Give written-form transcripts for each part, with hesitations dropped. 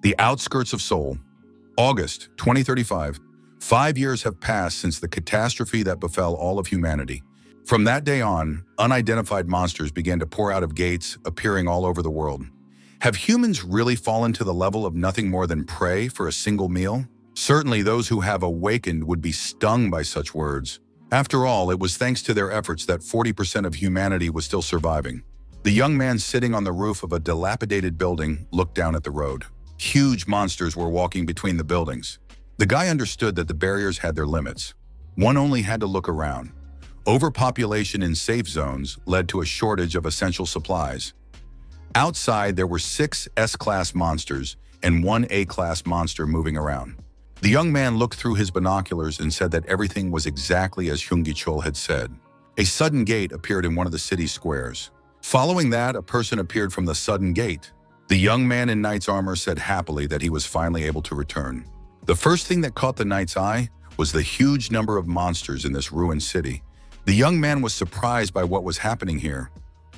The outskirts of Seoul. August 2035. 5 years have passed since the catastrophe that befell all of humanity. From that day on, unidentified monsters began to pour out of gates, appearing all over the world. Have humans really fallen to the level of nothing more than prey for a single meal? Certainly those who have awakened would be stung by such words. After all, it was thanks to their efforts that 40% of humanity was still surviving. The young man sitting on the roof of a dilapidated building looked down at the road. Huge monsters were walking between the buildings. The guy understood that the barriers had their limits. One only had to look around. Overpopulation in safe zones led to a shortage of essential supplies. Outside, there were 6 S-class monsters and 1 A-class monster moving around. The young man looked through his binoculars and said that everything was exactly as Hyung-gi-chol had said. A sudden gate appeared in one of the city's squares. Following that, a person appeared from the sudden gate. The young man in knight's armor said happily that he was finally able to return. The first thing that caught the knight's eye was the huge number of monsters in this ruined city. The young man was surprised by what was happening here.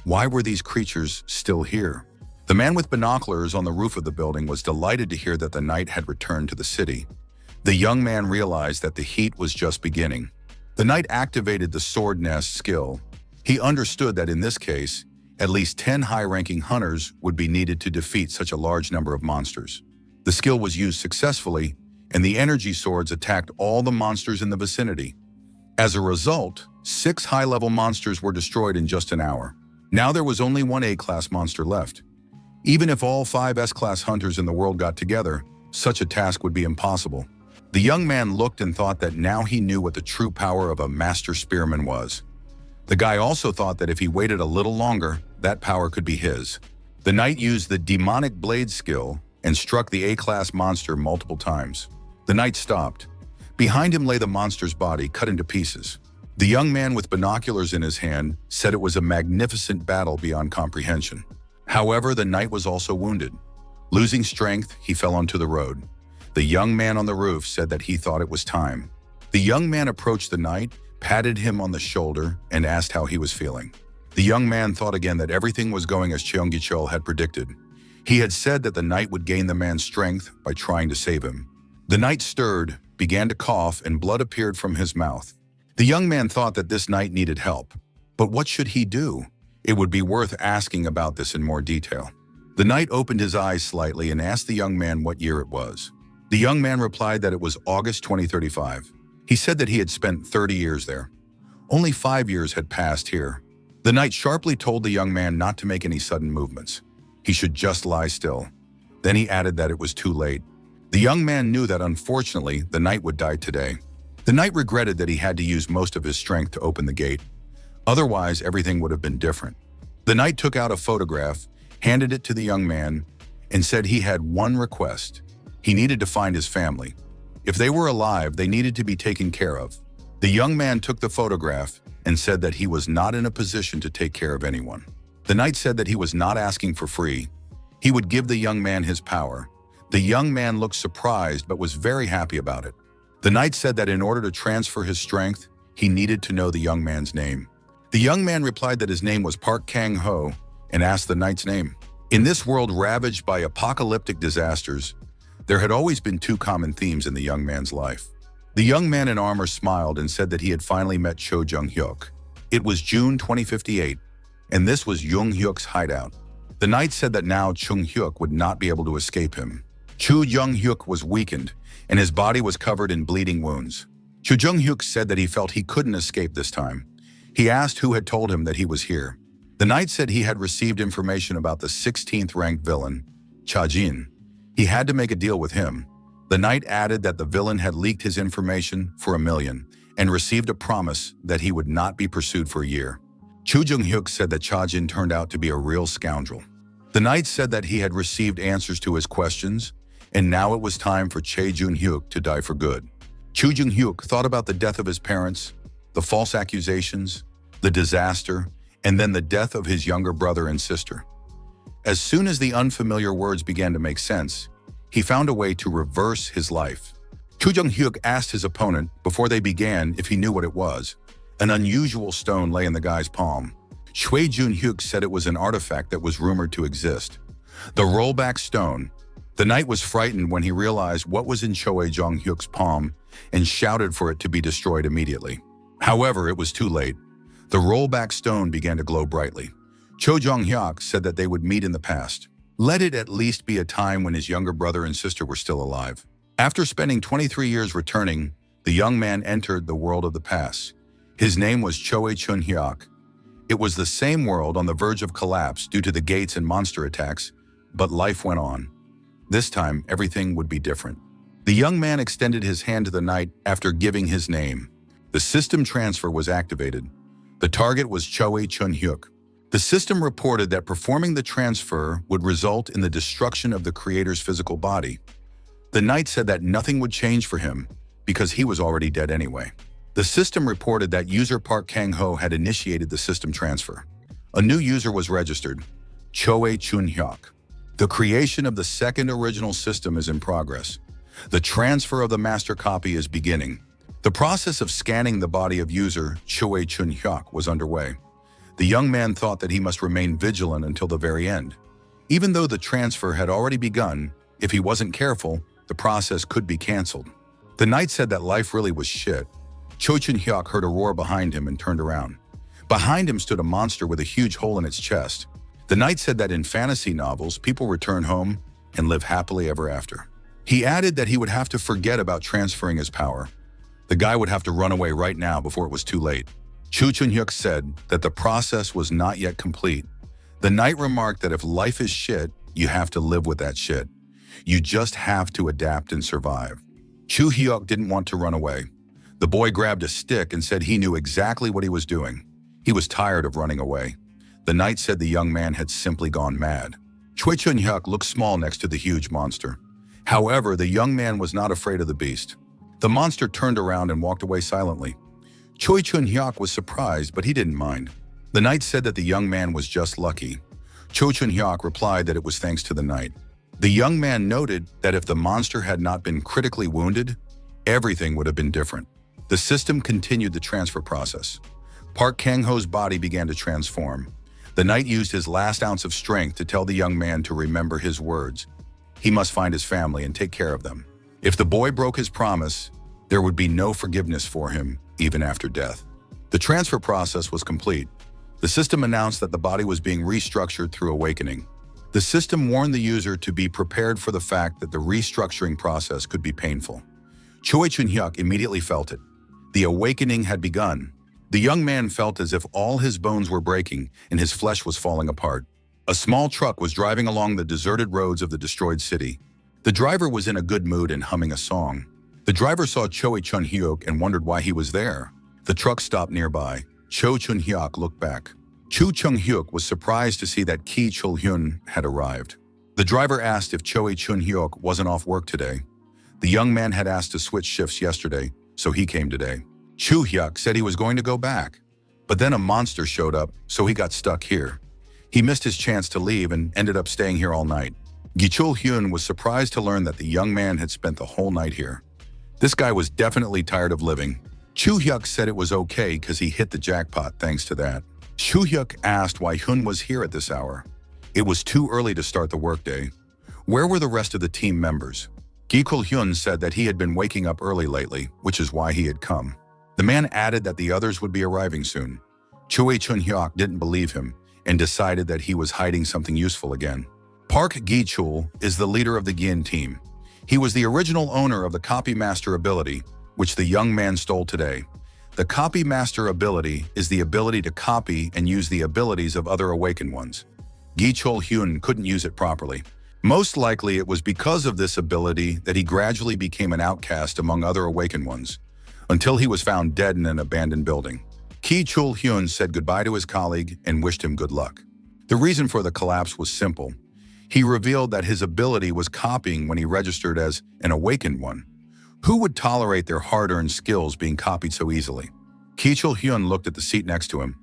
Why were these creatures still here? The man with binoculars on the roof of the building was delighted to hear that the knight had returned to the city. The young man realized that the heat was just beginning. The knight activated the sword nest skill. He understood that in this case, at least 10 high-ranking hunters would be needed to defeat such a large number of monsters. The skill was used successfully, and the energy swords attacked all the monsters in the vicinity. As a result, 6 high-level monsters were destroyed in just an hour. Now there was only 1 A-class monster left. Even if all 5 S-class hunters in the world got together, such a task would be impossible. The young man looked and thought that now he knew what the true power of a master spearman was. The guy also thought that if he waited a little longer, that power could be his. The knight used the demonic blade skill and struck the A-class monster multiple times. The knight stopped. Behind him lay the monster's body cut into pieces. The young man with binoculars in his hand said it was a magnificent battle beyond comprehension. However, the knight was also wounded. Losing strength, he fell onto the road. The young man on the roof said that he thought it was time. The young man approached the knight, patted him on the shoulder, and asked how he was feeling. The young man thought again that everything was going as Cheong-gi-chol had predicted. He had said that the knight would gain the man's strength by trying to save him. The knight stirred, began to cough, and blood appeared from his mouth. The young man thought that this knight needed help. But what should he do? It would be worth asking about this in more detail. The knight opened his eyes slightly and asked the young man what year it was. The young man replied that it was August 2035. He said that he had spent 30 years there. Only 5 years had passed here. The knight sharply told the young man not to make any sudden movements. He should just lie still. Then he added that it was too late. The young man knew that unfortunately the knight would die today. The knight regretted that he had to use most of his strength to open the gate. Otherwise, everything would have been different. The knight took out a photograph, handed it to the young man, and said he had one request. He needed to find his family. If they were alive, they needed to be taken care of. The young man took the photograph and said that he was not in a position to take care of anyone. The knight said that he was not asking for free. He would give the young man his power. The young man looked surprised but was very happy about it. The knight said that in order to transfer his strength, he needed to know the young man's name. The young man replied that his name was Park Kang-ho and asked the knight's name. In this world ravaged by apocalyptic disasters, there had always been 2 common themes in the young man's life. The young man in armor smiled and said that he had finally met Cho Jung-hyuk. It was June 2058, and this was Jung-hyuk's hideout. The knight said that now Chung-hyuk would not be able to escape him. Cho Jung-hyuk was weakened, and his body was covered in bleeding wounds. Cho Jung-hyuk said that he felt he couldn't escape this time. He asked who had told him that he was here. The knight said he had received information about the 16th ranked villain, Cha-jin. He had to make a deal with him. The knight added that the villain had leaked his information for $1 million and received a promise that he would not be pursued for a year. Cho Jung-hyuk said that Cha-jin turned out to be a real scoundrel. The knight said that he had received answers to his questions, and now it was time for Che Jun-hyuk to die for good. Cho Jung-hyuk thought about the death of his parents, the false accusations, the disaster, and then the death of his younger brother and sister. As soon as the unfamiliar words began to make sense, he found a way to reverse his life. Cho Jung-hyuk asked his opponent before they began if he knew what it was. An unusual stone lay in the guy's palm. Choi Jun-hyuk said it was an artifact that was rumored to exist. The rollback stone. The knight was frightened when he realized what was in Choi Jong-hyuk's palm and shouted for it to be destroyed immediately. However, it was too late. The rollback stone began to glow brightly. Cho Jong-hyuk said that they would meet in the past. Let it at least be a time when his younger brother and sister were still alive. After spending 23 years returning, the young man entered the world of the past. His name was Choi Chun-hyuk. It was the same world on the verge of collapse due to the gates and monster attacks, but life went on. This time, everything would be different. The young man extended his hand to the knight after giving his name. The system transfer was activated. The target was Choi Chun-hyuk. The system reported that performing the transfer would result in the destruction of the creator's physical body. The knight said that nothing would change for him because he was already dead anyway. The system reported that user Park Kang-ho had initiated the system transfer. A new user was registered, Choi Chun-hyuk. The creation of the second original system is in progress. The transfer of the master copy is beginning. The process of scanning the body of user Choi Chun-hyuk was underway. The young man thought that he must remain vigilant until the very end. Even though the transfer had already begun, if he wasn't careful, the process could be canceled. The knight said that life really was shit. Choi Chun-hyuk heard a roar behind him and turned around. Behind him stood a monster with a huge hole in its chest. The knight said that in fantasy novels, people return home and live happily ever after. He added that he would have to forget about transferring his power. The guy would have to run away right now before it was too late. Choi Chun-hyuk said that the process was not yet complete. The knight remarked that if life is shit, you have to live with that shit. You just have to adapt and survive. Choi Hyuk didn't want to run away. The boy grabbed a stick and said he knew exactly what he was doing. He was tired of running away. The knight said the young man had simply gone mad. Choi Chun-hyuk looked small next to the huge monster. However, the young man was not afraid of the beast. The monster turned around and walked away silently. Choi Chun-hyuk was surprised, but he didn't mind. The knight said that the young man was just lucky. Choi Chun-hyuk replied that it was thanks to the knight. The young man noted that if the monster had not been critically wounded, everything would have been different. The system continued the transfer process. Park Kang-ho's body began to transform. The knight used his last ounce of strength to tell the young man to remember his words. He must find his family and take care of them. If the boy broke his promise, there would be no forgiveness for him, even after death. The transfer process was complete. The system announced that the body was being restructured through awakening. The system warned the user to be prepared for the fact that the restructuring process could be painful. Choi Chun-hyuk immediately felt it. The awakening had begun. The young man felt as if all his bones were breaking and his flesh was falling apart. A small truck was driving along the deserted roads of the destroyed city. The driver was in a good mood and humming a song. The driver saw Choi Chun-hyuk and wondered why he was there. The truck stopped nearby. Choi Chun-hyuk looked back. Choi Chun-hyuk was surprised to see that Ki Chul-hyun had arrived. The driver asked if Choi Chun-hyuk wasn't off work today. The young man had asked to switch shifts yesterday, so he came today. Choi Hyuk said he was going to go back, but then a monster showed up, so he got stuck here. He missed his chance to leave and ended up staying here all night. Gi Chul-hyun was surprised to learn that the young man had spent the whole night here. This guy was definitely tired of living. Choi Hyuk said it was okay because he hit the jackpot thanks to that. Choi Hyuk asked why Hyun was here at this hour. It was too early to start the workday. Where were the rest of the team members? Gi Chul-hyun said that he had been waking up early lately, which is why he had come. The man added that the others would be arriving soon. Choi Chun-hyuk didn't believe him and decided that he was hiding something useful again. Park Gi-chul is the leader of the Gin team. He was the original owner of the Copy Master ability, which the young man stole today. The Copy Master ability is the ability to copy and use the abilities of other awakened ones. Gi Chul-hyun couldn't use it properly. Most likely it was because of this ability that he gradually became an outcast among other awakened ones, until he was found dead in an abandoned building. Ki Chul-hyun said goodbye to his colleague and wished him good luck. The reason for the collapse was simple. He revealed that his ability was copying when he registered as an awakened one. Who would tolerate their hard-earned skills being copied so easily? Ki Chul-hyun looked at the seat next to him.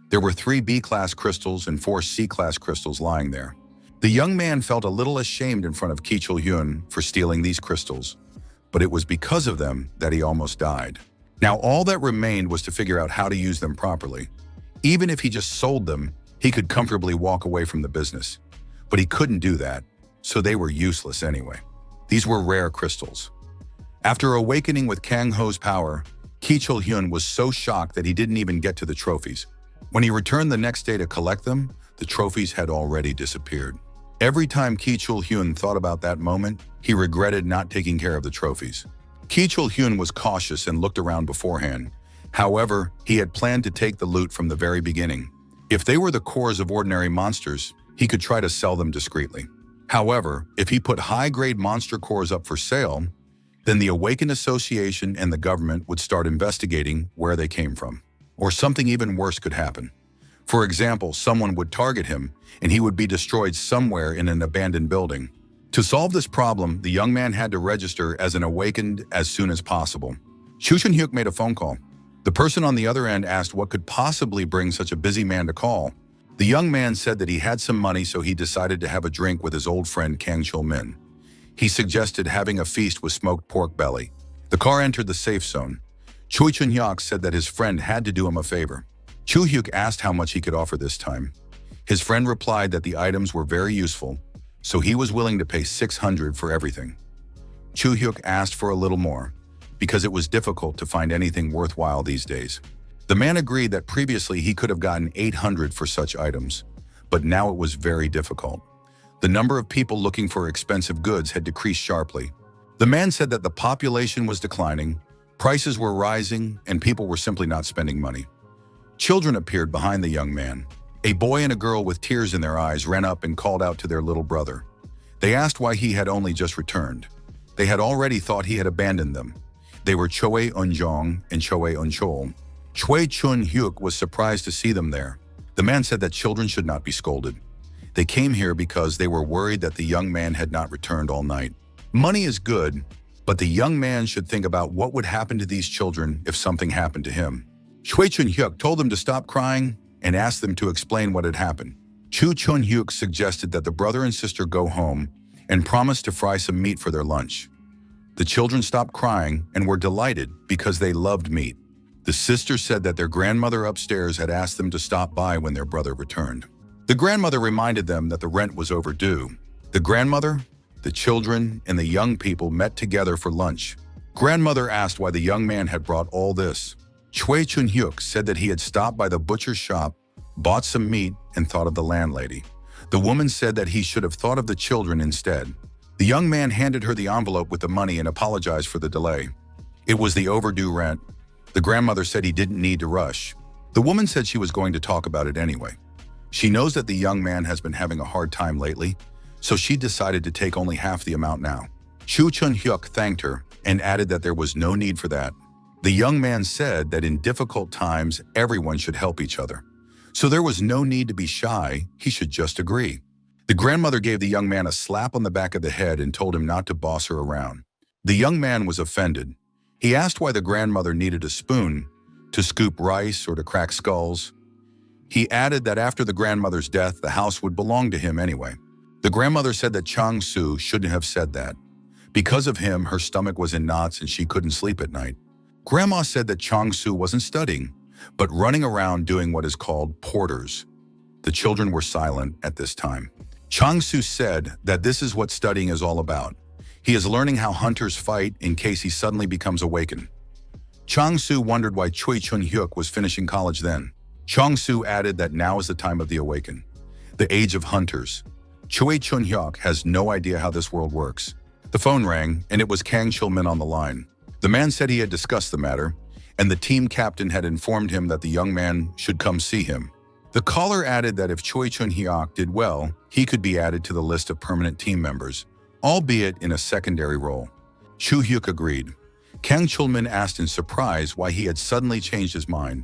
There were 3 B-class crystals and 4 C-class crystals lying there. The young man felt a little ashamed in front of Ki Chul-hyun for stealing these crystals, but it was because of them that he almost died. Now all that remained was to figure out how to use them properly. Even if he just sold them, he could comfortably walk away from the business. But he couldn't do that. so they were useless anyway. These were rare crystals. After awakening with Kang Ho's power, Ki Chul-hyun was so shocked that he didn't even get to the trophies. When he returned the next day to collect them, the trophies had already disappeared. Every time Ki Chul-hyun thought about that moment, he regretted not taking care of the trophies. Ki Chul-hyun was cautious and looked around beforehand. However, he had planned to take the loot from the very beginning. If they were the cores of ordinary monsters, he could try to sell them discreetly. However, if he put high-grade monster cores up for sale, then the Awakened Association and the government would start investigating where they came from. Or something even worse could happen. For example, someone would target him, and he would be destroyed somewhere in an abandoned building. To solve this problem, the young man had to register as an Awakened as soon as possible. Chu Chun-hyuk made a phone call. The person on the other end asked what could possibly bring such a busy man to call. The young man said that he had some money, so he decided to have a drink with his old friend Kang Chul-min. He suggested having a feast with smoked pork belly. The car entered the safe zone. Choi Chun-hyuk said that his friend had to do him a favor. Chu-hyuk asked how much he could offer this time. His friend replied that the items were very useful, so he was willing to pay 600 for everything. Chu-hyuk asked for a little more, because it was difficult to find anything worthwhile these days. The man agreed that previously he could have gotten 800 for such items, but now it was very difficult. The number of people looking for expensive goods had decreased sharply. The man said that the population was declining, prices were rising, and people were simply not spending money. Children appeared behind the young man. A boy and a girl with tears in their eyes ran up and called out to their little brother. They asked why he had only just returned. They had already thought he had abandoned them. They were Choe Eun-jong and Choe Eun-chol. Choi Chun-hyuk was surprised to see them there. The man said that children should not be scolded. They came here because they were worried that the young man had not returned all night. Money is good, but the young man should think about what would happen to these children if something happened to him. Choi Chun-hyuk told them to stop crying and asked them to explain what had happened. Chu Chun-hyuk suggested that the brother and sister go home and promised to fry some meat for their lunch. The children stopped crying and were delighted because they loved meat. The sister said that their grandmother upstairs had asked them to stop by when their brother returned. The grandmother reminded them that the rent was overdue. The grandmother, the children, and the young people met together for lunch. Grandmother asked why the young man had brought all this. Choi Chun-hyuk said that he had stopped by the butcher's shop, bought some meat, and thought of the landlady. The woman said that he should have thought of the children instead. The young man handed her the envelope with the money and apologized for the delay. It was the overdue rent. The grandmother said he didn't need to rush. The woman said she was going to talk about it anyway. She knows that the young man has been having a hard time lately, so she decided to take only half the amount now. Chu Chun-hyuk thanked her and added that there was no need for that. The young man said that in difficult times, everyone should help each other. So there was no need to be shy, he should just agree. The grandmother gave the young man a slap on the back of the head and told him not to boss her around. The young man was offended. He asked why the grandmother needed a spoon, to scoop rice or to crack skulls. He added that after the grandmother's death, the house would belong to him anyway. The grandmother said that Chang-soo shouldn't have said that. Because of him, her stomach was in knots and she couldn't sleep at night. Grandma said that Chang-soo wasn't studying, but running around doing what is called porters. The children were silent at this time. Chang-soo said that this is what studying is all about. He is learning how hunters fight in case he suddenly becomes awakened. Chang-soo wondered why Choi Chun-hyuk was finishing college then. Chang-soo added that now is the time of the awaken, the age of hunters. Choi Chun-hyuk has no idea how this world works. The phone rang, and it was Kang Chul-min on the line. The man said he had discussed the matter, and the team captain had informed him that the young man should come see him. The caller added that if Choi Chun-hyuk did well, he could be added to the list of permanent team members, albeit in a secondary role. Chu-hyuk agreed. Kang Chul-min asked in surprise why he had suddenly changed his mind.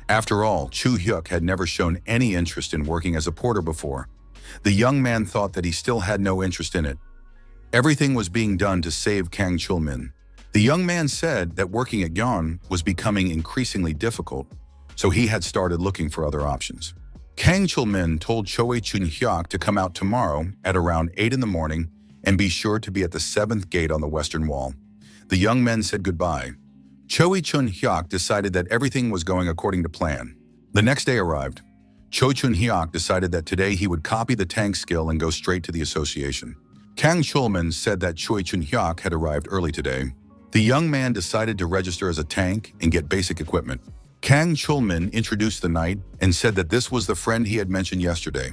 After all, Chu-hyuk had never shown any interest in working as a porter before. The young man thought that he still had no interest in it. Everything was being done to save Kang Chul-min. The young man said that working at Gyeon was becoming increasingly difficult, so he had started looking for other options. Kang Chul-min told Choi Chun-hyuk to come out tomorrow at around 8 in the morning and be sure to be at the 7th gate on the western wall. The young men said goodbye. Choi Chun-hyuk decided that everything was going according to plan. The next day arrived. Choi Chun-hyuk decided that today he would copy the tank skill and go straight to the association. Kang Chulman said that Choi Chun-hyuk had arrived early today. The young man decided to register as a tank and get basic equipment. Kang Chulman introduced the knight and said that this was the friend he had mentioned yesterday.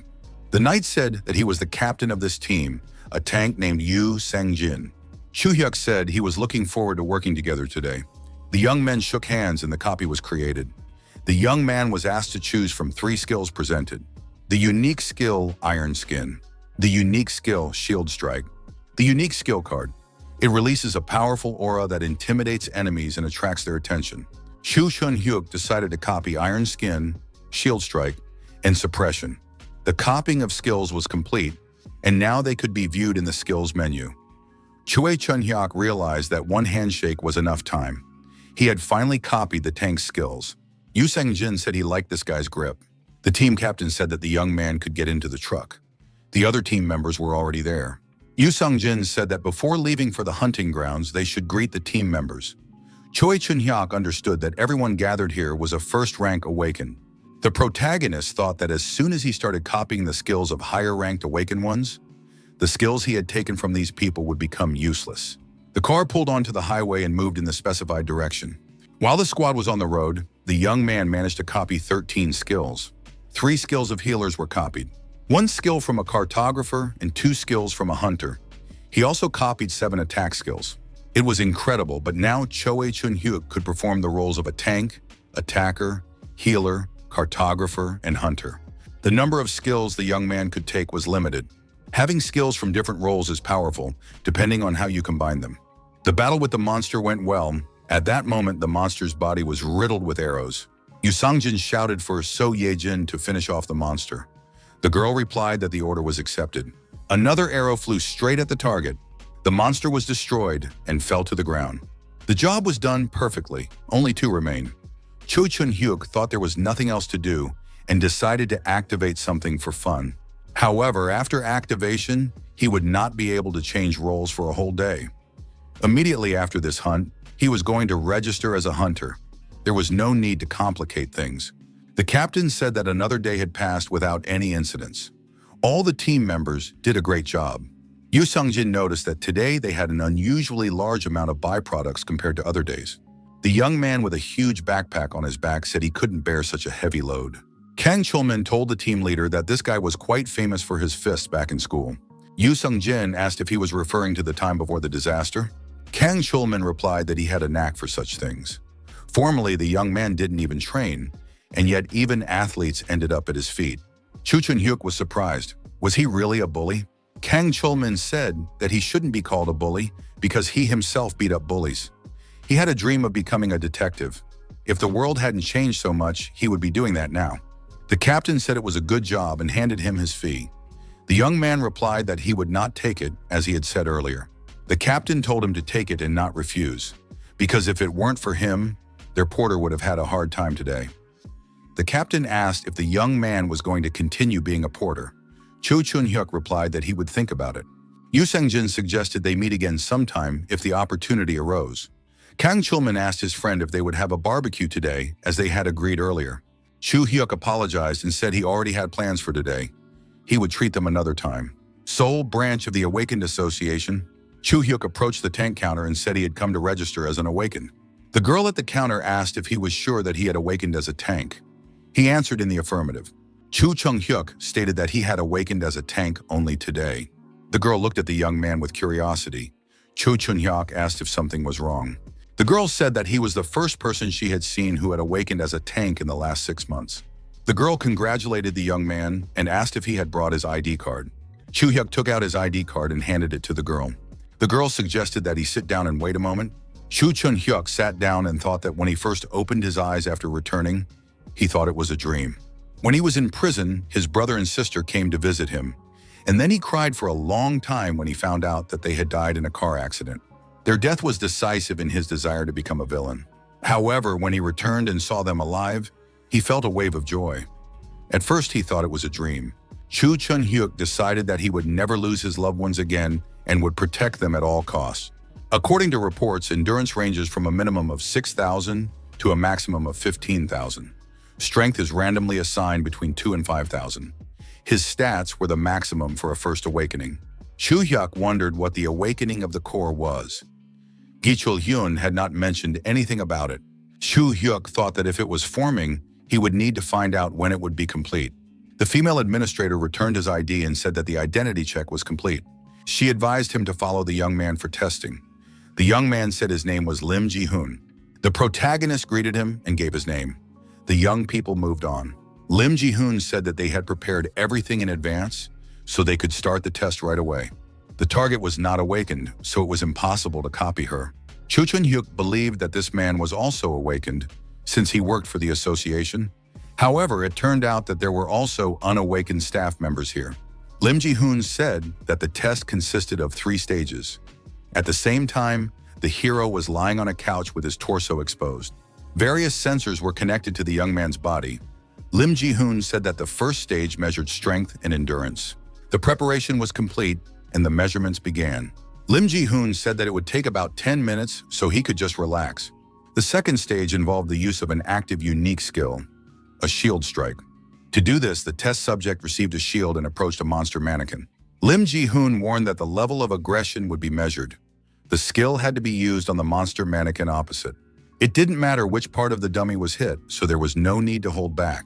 The knight said that he was the captain of this team, a tank named Yu Sang-jin. Choo-hyuk said he was looking forward to working together today. The young men shook hands and the copy was created. The young man was asked to choose from 3 skills presented. The unique skill, Iron Skin. The unique skill, Shield Strike. The unique skill card. It releases a powerful aura that intimidates enemies and attracts their attention. Choo Chun-hyuk decided to copy Iron Skin, Shield Strike, and Suppression. The copying of skills was complete, and now they could be viewed in the skills menu. Choi Chun-hyuk realized that one handshake was enough time. He had finally copied the tank's skills. Yu Sang-jin said he liked this guy's grip. The team captain said that the young man could get into the truck. The other team members were already there. Yu Sang-jin said that before leaving for the hunting grounds, they should greet the team members. Choi Chun-hyuk understood that everyone gathered here was a first-rank awakened. The protagonist thought that as soon as he started copying the skills of higher-ranked awakened ones, the skills he had taken from these people would become useless. The car pulled onto the highway and moved in the specified direction. While the squad was on the road, the young man managed to copy 13 skills. 3 skills of healers were copied. 1 skill from a cartographer and 2 skills from a hunter. He also copied 7 attack skills. It was incredible, but now Choi Chun-hyuk could perform the roles of a tank, attacker, healer, cartographer, and hunter. The number of skills the young man could take was limited. Having skills from different roles is powerful, depending on how you combine them. The battle with the monster went well. At that moment, the monster's body was riddled with arrows. Yu Sang-jin shouted for So Ye-jin to finish off the monster. The girl replied that the order was accepted. Another arrow flew straight at the target. The monster was destroyed and fell to the ground. The job was done perfectly. Only 2 remained. Choi Chun-hyuk thought there was nothing else to do and decided to activate something for fun. However, after activation, he would not be able to change roles for a whole day. Immediately after this hunt, he was going to register as a hunter. There was no need to complicate things. The captain said that another day had passed without any incidents. All the team members did a great job. Yu Sang-jin noticed that today they had an unusually large amount of byproducts compared to other days. The young man with a huge backpack on his back said he couldn't bear such a heavy load. Kang Chulman told the team leader that this guy was quite famous for his fists back in school. Yu Sang-jin asked if he was referring to the time before the disaster. Kang Chulman replied that he had a knack for such things. Formerly, the young man didn't even train, and yet even athletes ended up at his feet. Choo Chun-hyuk was surprised. Was he really a bully? Kang Chulman said that he shouldn't be called a bully because he himself beat up bullies. He had a dream of becoming a detective. If the world hadn't changed so much, he would be doing that now. The captain said it was a good job and handed him his fee. The young man replied that he would not take it, as he had said earlier. The captain told him to take it and not refuse, because if it weren't for him, their porter would have had a hard time today. The captain asked if the young man was going to continue being a porter. Choo Chun-hyuk replied that he would think about it. Yu Sang-jin suggested they meet again sometime if the opportunity arose. Kang Chulman asked his friend if they would have a barbecue today, as they had agreed earlier. Choo-hyuk apologized and said he already had plans for today. He would treat them another time. Seoul branch of the Awakened Association. Choo-hyuk approached the tank counter and said he had come to register as an awakened. The girl at the counter asked if he was sure that he had awakened as a tank. He answered in the affirmative. Choo Chung-hyuk stated that he had awakened as a tank only today. The girl looked at the young man with curiosity. Choo Chun-hyuk asked if something was wrong. The girl said that he was the first person she had seen who had awakened as a tank in the last 6 months. The girl congratulated the young man and asked if he had brought his ID card. Choo-hyuk took out his ID card and handed it to the girl. The girl suggested that he sit down and wait a moment. Choo Chun-hyuk sat down and thought that when he first opened his eyes after returning, he thought it was a dream. When he was in prison, his brother and sister came to visit him, and then he cried for a long time when he found out that they had died in a car accident. Their death was decisive in his desire to become a villain. However, when he returned and saw them alive, he felt a wave of joy. At first, he thought it was a dream. Choo Chun-hyuk decided that he would never lose his loved ones again and would protect them at all costs. According to reports, endurance ranges from a minimum of 6,000 to a maximum of 15,000. Strength is randomly assigned between 2 and 5,000. His stats were the maximum for a first awakening. Chu Hyuk wondered what the awakening of the core was. Gi Chul-hyun had not mentioned anything about it. Chu Hyuk thought that if it was forming, he would need to find out when it would be complete. The female administrator returned his ID and said that the identity check was complete. She advised him to follow the young man for testing. The young man said his name was Lim Ji-hoon. The protagonist greeted him and gave his name. The young people moved on. Lim Ji-hoon said that they had prepared everything in advance so they could start the test right away. The target was not awakened, so it was impossible to copy her. Chu Chun-hyuk believed that this man was also awakened since he worked for the association. However, it turned out that there were also unawakened staff members here. Lim Ji-hoon said that the test consisted of 3 stages. At the same time, the hero was lying on a couch with his torso exposed. Various sensors were connected to the young man's body. Lim Ji-hoon said that the first stage measured strength and endurance. The preparation was complete and the measurements began. Lim Ji-hoon said that it would take about 10 minutes so he could just relax. The second stage involved the use of an active unique skill, a shield strike. To do this, the test subject received a shield and approached a monster mannequin. Lim Ji-hoon warned that the level of aggression would be measured. The skill had to be used on the monster mannequin opposite. It didn't matter which part of the dummy was hit, so there was no need to hold back.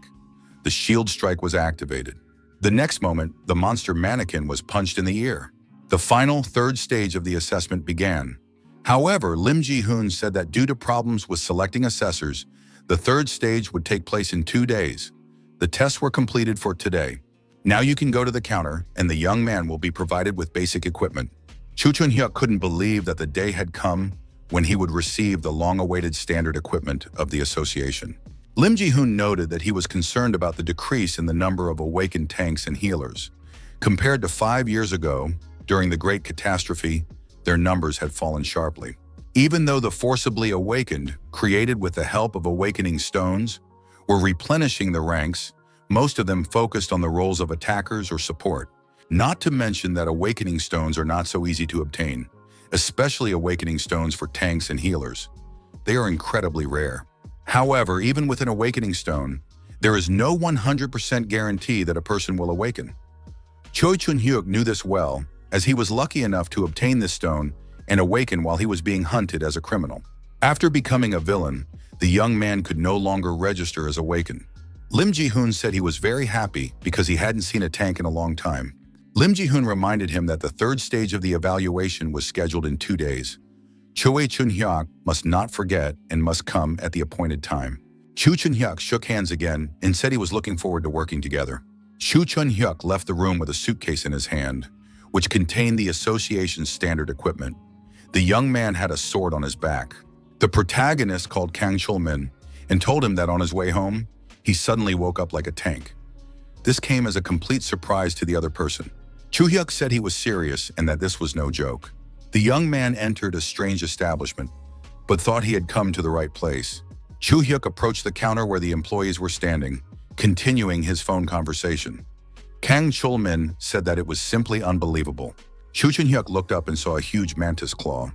The shield strike was activated. The next moment, the monster mannequin was punched in the ear. The final third stage of the assessment began. However, Lim Ji-hoon said that due to problems with selecting assessors, the third stage would take place in 2 days. The tests were completed for today. Now you can go to the counter, and the young man will be provided with basic equipment. Chu Chun-hyuk couldn't believe that the day had come when he would receive the long-awaited standard equipment of the association. Lim Ji-hoon noted that he was concerned about the decrease in the number of awakened tanks and healers. Compared to 5 years ago, during the Great Catastrophe, their numbers had fallen sharply. Even though the forcibly awakened, created with the help of awakening stones, were replenishing the ranks, most of them focused on the roles of attackers or support. Not to mention that awakening stones are not so easy to obtain, especially awakening stones for tanks and healers. They are incredibly rare. However, even with an awakening stone, there is no 100% guarantee that a person will awaken. Choi Chun-hyuk knew this well, as he was lucky enough to obtain this stone and awaken while he was being hunted as a criminal. After becoming a villain, the young man could no longer register as awakened. Lim Ji-hoon said he was very happy because he hadn't seen a tank in a long time. Lim Ji-hoon reminded him that the third stage of the evaluation was scheduled in 2 days. Choi Chun-hyuk must not forget and must come at the appointed time. Chu Chun-hyuk shook hands again and said he was looking forward to working together. Chu Chun-hyuk left the room with a suitcase in his hand, which contained the association's standard equipment. The young man had a sword on his back. The protagonist called Kang Chul-min and told him that on his way home, he suddenly woke up like a tank. This came as a complete surprise to the other person. Chu Hyuk said he was serious and that this was no joke. The young man entered a strange establishment, but thought he had come to the right place. Chu Hyuk approached the counter where the employees were standing, continuing his phone conversation. Kang Chul-min said that it was simply unbelievable. Chu Chun-hyuk looked up and saw a huge mantis claw.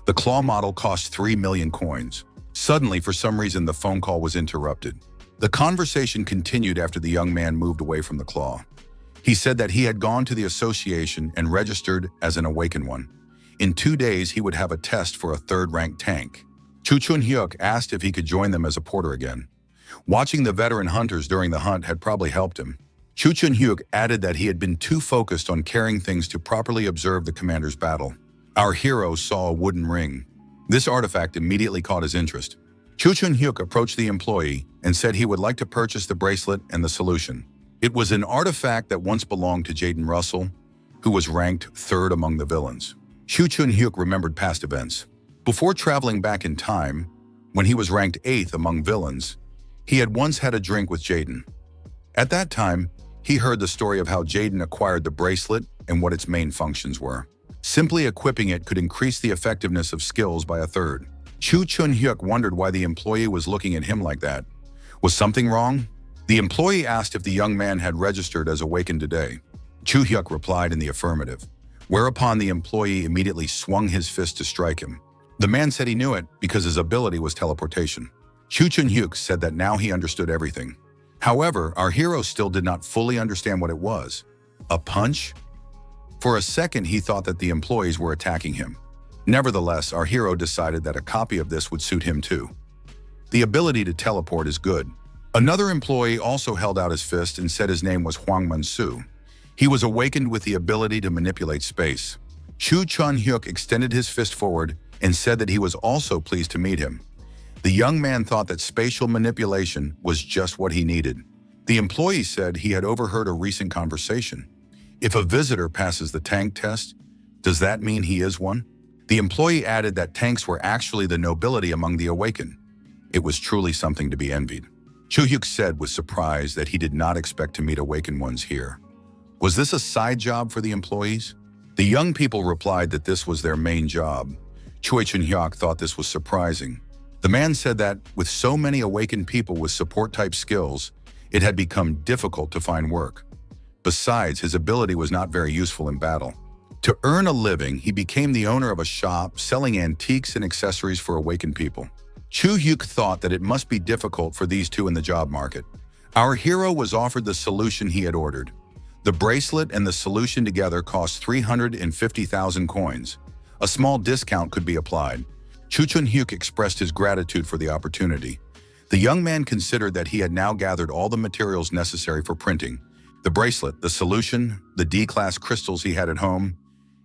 The claw model cost 3 million coins. Suddenly, for some reason, the phone call was interrupted. The conversation continued after the young man moved away from the claw. He said that he had gone to the association and registered as an awakened one. In 2 days, he would have a test for a third-ranked tank. Chu Chun-hyuk asked if he could join them as a porter again. Watching the veteran hunters during the hunt had probably helped him. Chu Chun-hyuk added that he had been too focused on carrying things to properly observe the commander's battle. Our hero saw a wooden ring. This artifact immediately caught his interest. Chu Chun-hyuk approached the employee and said he would like to purchase the bracelet and the solution. It was an artifact that once belonged to Jaden Russell, who was ranked 3rd among the villains. Chu Chun-hyuk remembered past events. Before traveling back in time, when he was ranked 8th among villains, he had once had a drink with Jaden. At that time, he heard the story of how Jaden acquired the bracelet and what its main functions were. Simply equipping it could increase the effectiveness of skills by 1/3. Chu Chun-hyuk wondered why the employee was looking at him like that. Was something wrong? The employee asked if the young man had registered as awakened today. Chu Hyuk replied in the affirmative, whereupon the employee immediately swung his fist to strike him. The man said he knew it because his ability was teleportation. Chu Chun-hyuk said that now he understood everything. However, our hero still did not fully understand what it was. A punch? For a second, he thought that the employees were attacking him. Nevertheless, our hero decided that a copy of this would suit him too. The ability to teleport is good. Another employee also held out his fist and said his name was Hwang Mun-soo. He was awakened with the ability to manipulate space. Chu Chun-hyuk extended his fist forward and said that he was also pleased to meet him. The young man thought that spatial manipulation was just what he needed. The employee said he had overheard a recent conversation. If a visitor passes the tank test, does that mean he is one? The employee added that tanks were actually the nobility among the awakened. It was truly something to be envied. Chu-hyuk said with surprise that he did not expect to meet awakened ones here. Was this a side job for the employees? The young people replied that this was their main job. Choi Chun-hyuk thought this was surprising. The man said that with so many awakened people with support-type skills, it had become difficult to find work. Besides, his ability was not very useful in battle. To earn a living, he became the owner of a shop selling antiques and accessories for awakened people. Chu-hyuk thought that it must be difficult for these two in the job market. Our hero was offered the solution he had ordered. The bracelet and the solution together cost 350,000 coins. A small discount could be applied. Chu Chun-hyuk expressed his gratitude for the opportunity. The young man considered that he had now gathered all the materials necessary for printing. The bracelet, the solution, the D-class crystals he had at home,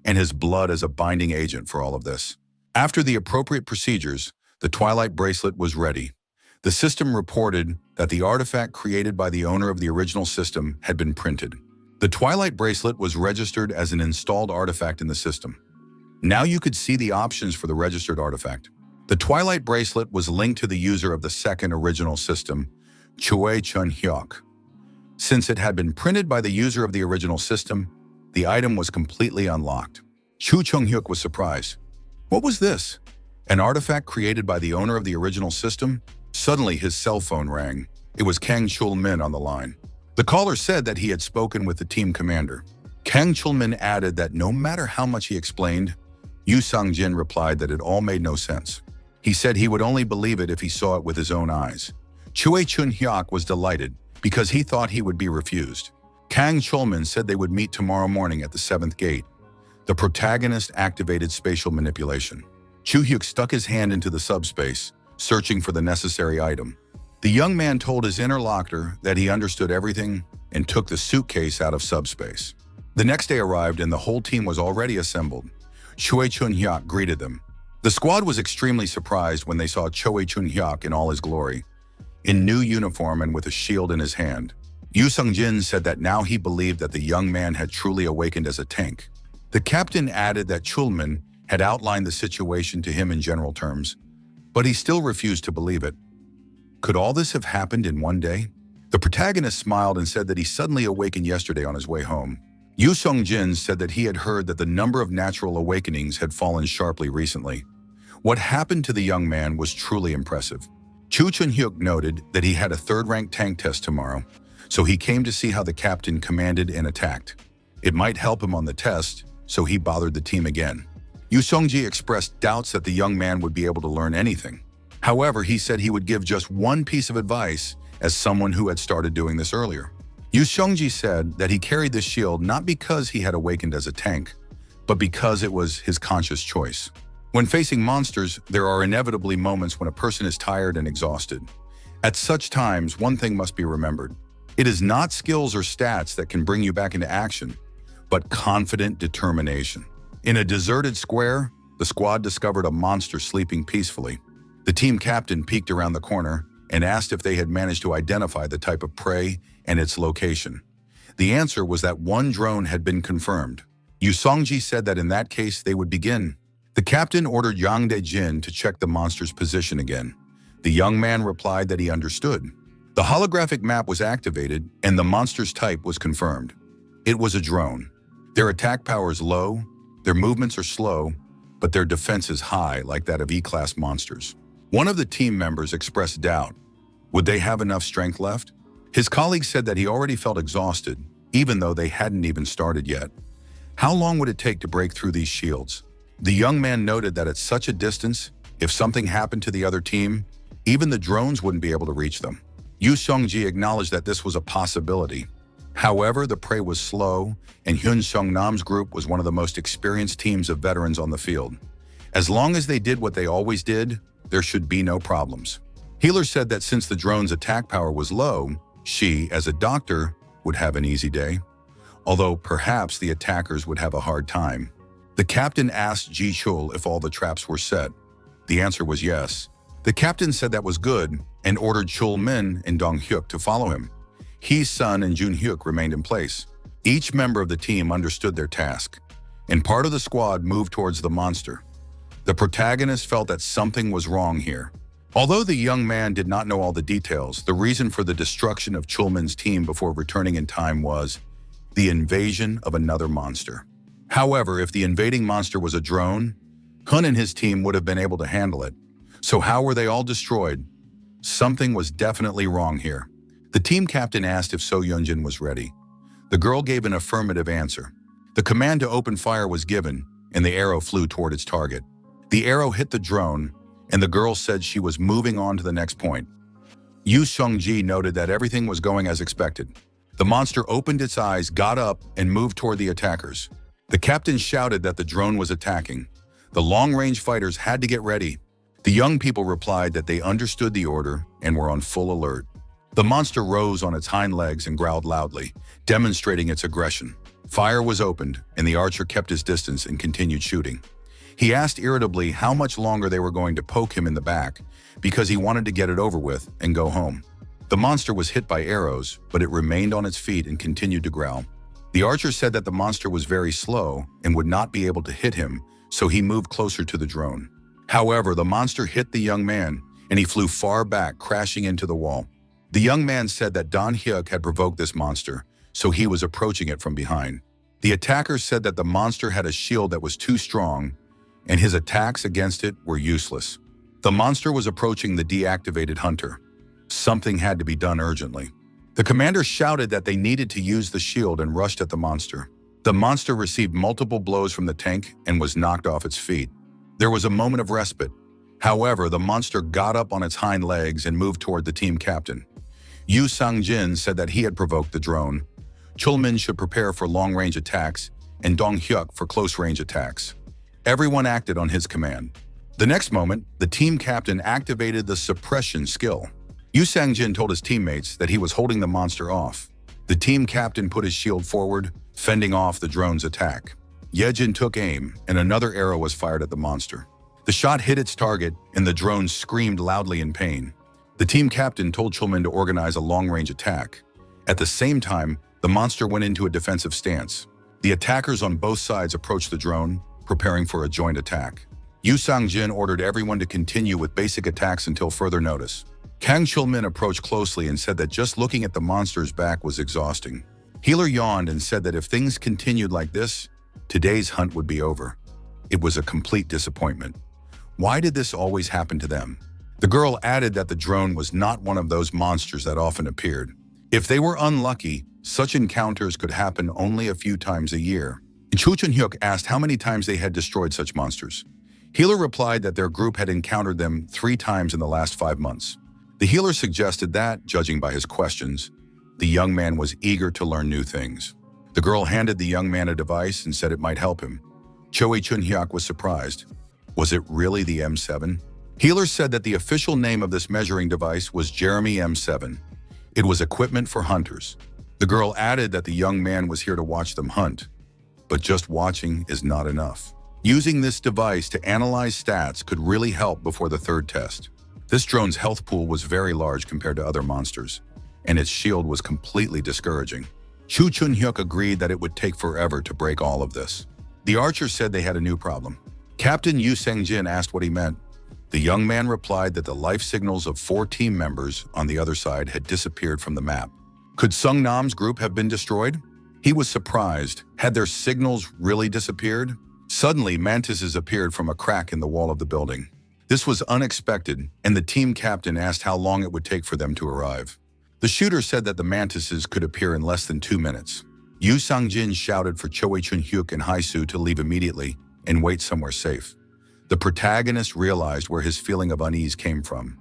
and his blood as a binding agent for all of this. After the appropriate procedures, the Twilight bracelet was ready. The system reported that the artifact created by the owner of the original system had been printed. The Twilight bracelet was registered as an installed artifact in the system. Now you could see the options for the registered artifact. The Twilight bracelet was linked to the user of the second original system, Choi Chun-hyuk. Since it had been printed by the user of the original system, the item was completely unlocked. Chu Chun-hyuk was surprised. What was this? An artifact created by the owner of the original system? Suddenly, his cell phone rang. It was Kang Chul-min on the line. The caller said that he had spoken with the team commander. Kang Chul-min added that no matter how much he explained, Yu Sang-jin replied that it all made no sense. He said he would only believe it if he saw it with his own eyes. Choi Chun-hyuk was delighted because he thought he would be refused. Kang Chul-min said they would meet tomorrow morning at the 7th gate. The protagonist activated spatial manipulation. Chu-hyuk stuck his hand into the subspace, searching for the necessary item. The young man told his interlocutor that he understood everything and took the suitcase out of subspace. The next day arrived and the whole team was already assembled. Choi Chun-hyuk greeted them. The squad was extremely surprised when they saw Choi Chun-hyuk in all his glory, in new uniform and with a shield in his hand. Yu Sung-jin said that now he believed that the young man had truly awakened as a tank. The captain added that Chulman had outlined the situation to him in general terms, but he still refused to believe it. Could all this have happened in one day? The protagonist smiled and said that he suddenly awakened yesterday on his way home. Yu Sung-jin said that he had heard that the number of natural awakenings had fallen sharply recently. What happened to the young man was truly impressive. Chu Chun-hyuk noted that he had a 3rd-rank tank test tomorrow, so he came to see how the captain commanded and attacked. It might help him on the test, so he bothered the team again. Yu Sung-ji expressed doubts that the young man would be able to learn anything. However, he said he would give just one piece of advice as someone who had started doing this earlier. Yu Sung-ji said that he carried this shield not because he had awakened as a tank, but because it was his conscious choice. When facing monsters, there are inevitably moments when a person is tired and exhausted. At such times, one thing must be remembered. It is not skills or stats that can bring you back into action, but confident determination. In a deserted square, the squad discovered a monster sleeping peacefully. The team captain peeked around the corner and asked if they had managed to identify the type of prey and its location. The answer was that one drone had been confirmed. Yu Sung-ji said that in that case they would begin. The captain ordered Yang De-jin to check the monster's position again. The young man replied that he understood. The holographic map was activated and the monster's type was confirmed. It was a drone. Their attack power is low, their movements are slow, but their defense is high like that of E-class monsters. One of the team members expressed doubt. Would they have enough strength left? His colleague said that he already felt exhausted, even though they hadn't even started yet. How long would it take to break through these shields? The young man noted that at such a distance, if something happened to the other team, even the drones wouldn't be able to reach them. Yu Sung-ji acknowledged that this was a possibility. However, the prey was slow, and Hyun Sung-nam's group was one of the most experienced teams of veterans on the field. As long as they did what they always did, there should be no problems. Healer said that since the drone's attack power was low, she, as a doctor, would have an easy day, although perhaps the attackers would have a hard time. The captain asked Ji Chul if all the traps were set. The answer was yes. The captain said that was good and ordered Chul Min and Dong Hyuk to follow him. Hee Sun and Jun Hyuk remained in place. Each member of the team understood their task, and part of the squad moved towards the monster. The protagonist felt that something was wrong here. Although the young man did not know all the details, the reason for the destruction of Chul Min's team before returning in time was the invasion of another monster. However, if the invading monster was a drone, Hun and his team would have been able to handle it. So how were they all destroyed? Something was definitely wrong here. The team captain asked if So Yunjin was ready. The girl gave an affirmative answer. The command to open fire was given, and the arrow flew toward its target. The arrow hit the drone, and the girl said she was moving on to the next point. Yu Seong-ji noted that everything was going as expected. The monster opened its eyes, got up, and moved toward the attackers. The captain shouted that the drone was attacking. The long-range fighters had to get ready. The young people replied that they understood the order and were on full alert. The monster rose on its hind legs and growled loudly, demonstrating its aggression. Fire was opened, and the archer kept his distance and continued shooting. He asked irritably how much longer they were going to poke him in the back, because he wanted to get it over with and go home. The monster was hit by arrows, but it remained on its feet and continued to growl. The archer said that the monster was very slow and would not be able to hit him, so he moved closer to the drone. However, the monster hit the young man, and he flew far back, crashing into the wall. The young man said that Don Hyuk had provoked this monster, so he was approaching it from behind. The attackers said that the monster had a shield that was too strong, and his attacks against it were useless. The monster was approaching the deactivated hunter. Something had to be done urgently. The commander shouted that they needed to use the shield and rushed at the monster. The monster received multiple blows from the tank and was knocked off its feet. There was a moment of respite. However, the monster got up on its hind legs and moved toward the team captain. Yu Sang-jin said that he had provoked the drone. Chul Min should prepare for long-range attacks and Dong Hyuk for close-range attacks. Everyone acted on his command. The next moment, the team captain activated the suppression skill. Yu Sang-jin told his teammates that he was holding the monster off. The team captain put his shield forward, fending off the drone's attack. Yejin took aim, and another arrow was fired at the monster. The shot hit its target, and the drone screamed loudly in pain. The team captain told Chul Min to organize a long-range attack. At the same time, the monster went into a defensive stance. The attackers on both sides approached the drone, preparing for a joint attack. Yu Sang-jin ordered everyone to continue with basic attacks until further notice. Kang Chul Min approached closely and said that just looking at the monster's back was exhausting. Healer yawned and said that if things continued like this, today's hunt would be over. It was a complete disappointment. Why did this always happen to them? The girl added that the drone was not one of those monsters that often appeared. If they were unlucky, such encounters could happen only a few times a year. Chu Chun-hyuk asked how many times they had destroyed such monsters. Healer replied that their group had encountered them 3 times in the last 5 months. The healer suggested that, judging by his questions, the young man was eager to learn new things. The girl handed the young man a device and said it might help him. Choi Chun-hyuk was surprised. Was it really the M7? Healer said that the official name of this measuring device was Jeremy M7. It was equipment for hunters. The girl added that the young man was here to watch them hunt. But just watching is not enough. Using this device to analyze stats could really help before the 3rd test. This drone's health pool was very large compared to other monsters, and its shield was completely discouraging. Chu Chun-hyuk agreed that it would take forever to break all of this. The archer said they had a new problem. Captain Yu Sang-jin asked what he meant. The young man replied that the life signals of 4 team members on the other side had disappeared from the map. Could Sung-nam's group have been destroyed? He was surprised. Had their signals really disappeared? Suddenly, mantises appeared from a crack in the wall of the building. This was unexpected, and the team captain asked how long it would take for them to arrive. The shooter said that the mantises could appear in less than 2 minutes. Yu Sang-jin shouted for Choi Chun-hyuk and Haisu to leave immediately and wait somewhere safe. The protagonist realized where his feeling of unease came from.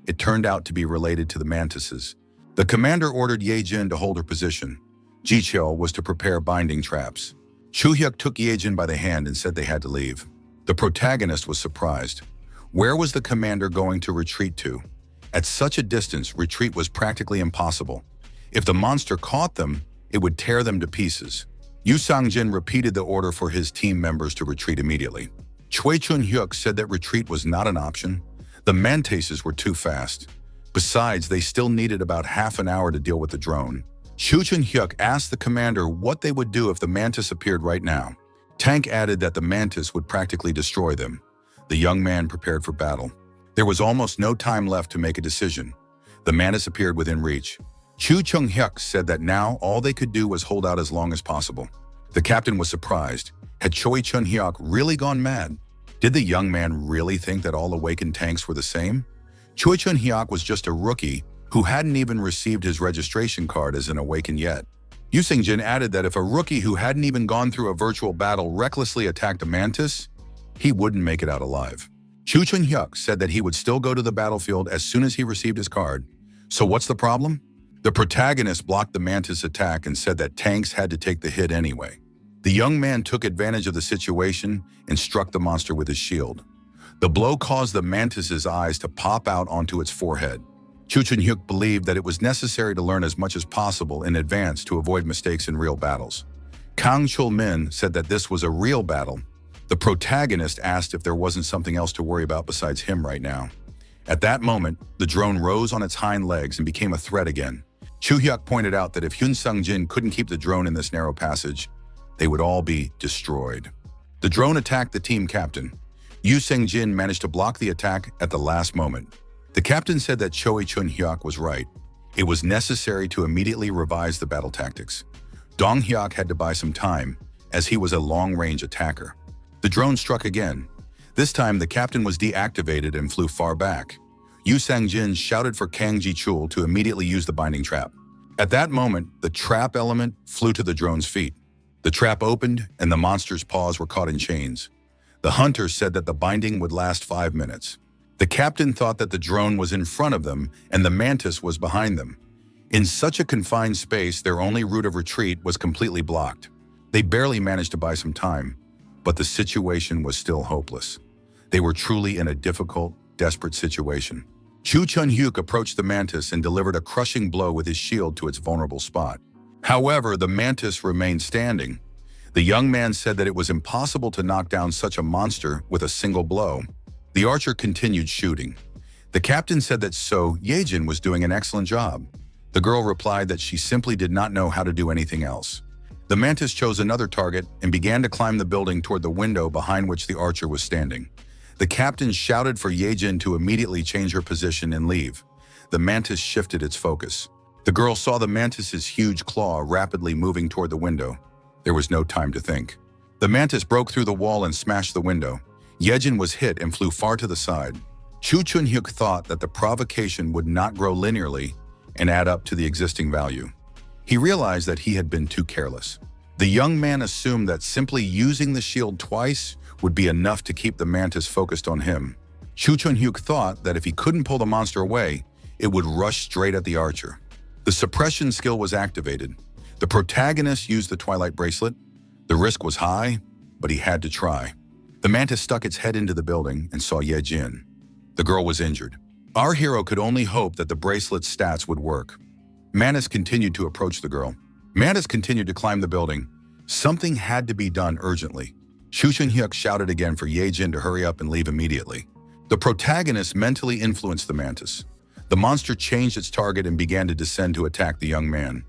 It turned out to be related to the mantises. The commander ordered Ye Jin to hold her position. Ji-cheol was to prepare binding traps. Chu-hyuk took Ye-jin by the hand and said they had to leave. The protagonist was surprised. Where was the commander going to retreat to? At such a distance, retreat was practically impossible. If the monster caught them, it would tear them to pieces. Yu Sang-jin repeated the order for his team members to retreat immediately. Choi Chun-hyuk said that retreat was not an option. The mantises were too fast. Besides, they still needed about half an hour to deal with the drone. Chu Chun-hyuk asked the commander what they would do if the mantis appeared right now. Tank added that the mantis would practically destroy them. The young man prepared for battle. There was almost no time left to make a decision. The mantis appeared within reach. Chu Chung-hyuk said that now all they could do was hold out as long as possible. The captain was surprised. Had Choi Chun-hyuk really gone mad? Did the young man really think that all awakened tanks were the same? Choi Chun-hyuk was just a rookie who hadn't even received his registration card as an awakened yet. Yu Sang-jin added that if a rookie who hadn't even gone through a virtual battle recklessly attacked a mantis, he wouldn't make it out alive. Chu Chun-hyuk said that he would still go to the battlefield as soon as he received his card. So what's the problem? The protagonist blocked the mantis attack and said that tanks had to take the hit anyway. The young man took advantage of the situation and struck the monster with his shield. The blow caused the mantis's eyes to pop out onto its forehead. Chu Chun-hyuk believed that it was necessary to learn as much as possible in advance to avoid mistakes in real battles. Kang Chul-min said that this was a real battle. The protagonist asked if there wasn't something else to worry about besides him right now. At that moment, the drone rose on its hind legs and became a threat again. Chu-hyuk pointed out that if Hyun Sung-jin couldn't keep the drone in this narrow passage, they would all be destroyed. The drone attacked the team captain. Yu Sang-jin managed to block the attack at the last moment. The captain said that Choi Chun-hyuk was right. It was necessary to immediately revise the battle tactics. Dong-hyuk had to buy some time, as he was a long-range attacker. The drone struck again. This time, the captain was deactivated and flew far back. Yu Sang-jin shouted for Kang Ji-chul to immediately use the binding trap. At that moment, the trap element flew to the drone's feet. The trap opened, and the monster's paws were caught in chains. The hunter said that the binding would last 5 minutes. The captain thought that the drone was in front of them and the mantis was behind them. In such a confined space, their only route of retreat was completely blocked. They barely managed to buy some time, but the situation was still hopeless. They were truly in a difficult, desperate situation. Chu Chun-hyuk approached the mantis and delivered a crushing blow with his shield to its vulnerable spot. However, the mantis remained standing. The young man said that it was impossible to knock down such a monster with a single blow. The archer continued shooting. The captain said that Ye-jin was doing an excellent job. The girl replied that she simply did not know how to do anything else. The mantis chose another target and began to climb the building toward the window behind which the archer was standing. The captain shouted for Ye-jin to immediately change her position and leave. The mantis shifted its focus. The girl saw the mantis's huge claw rapidly moving toward the window. There was no time to think. The mantis broke through the wall and smashed the window. Ye-jin was hit and flew far to the side. Chu Chun-hyuk thought that the provocation would not grow linearly and add up to the existing value. He realized that he had been too careless. The young man assumed that simply using the shield twice would be enough to keep the mantis focused on him. Chu Chun-hyuk thought that if he couldn't pull the monster away, it would rush straight at the archer. The suppression skill was activated. The protagonist used the Twilight Bracelet. The risk was high, but he had to try. The mantis stuck its head into the building and saw Ye-jin. The girl was injured. Our hero could only hope that the bracelet's stats would work. Mantis continued to approach the girl. Mantis continued to climb the building. Something had to be done urgently. Chu Chun-hyuk shouted again for Ye-jin to hurry up and leave immediately. The protagonist mentally influenced the mantis. The monster changed its target and began to descend to attack the young man.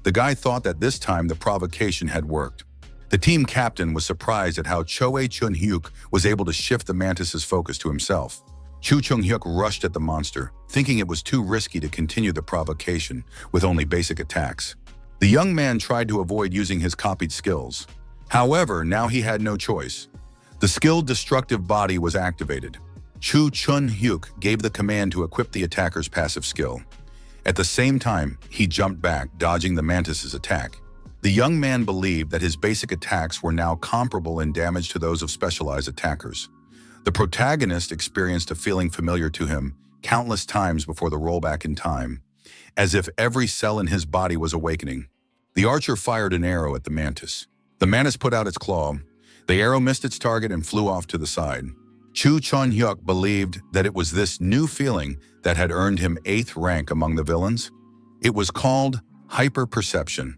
The guy thought that this time the provocation had worked. The team captain was surprised at how Choi Chun-hyuk was able to shift the mantis's focus to himself. Chu Chung-hyuk rushed at the monster, thinking it was too risky to continue the provocation with only basic attacks. The young man tried to avoid using his copied skills. However, now he had no choice. The skilled destructive body was activated. Chu Chun-hyuk gave the command to equip the attacker's passive skill. At the same time, he jumped back, dodging the mantis's attack. The young man believed that his basic attacks were now comparable in damage to those of specialized attackers. The protagonist experienced a feeling familiar to him countless times before the rollback in time, as if every cell in his body was awakening. The archer fired an arrow at the mantis. The mantis put out its claw. The arrow missed its target and flew off to the side. Chu Chun-hyuk believed that it was this new feeling that had earned him 8th rank among the villains. It was called hyper-perception.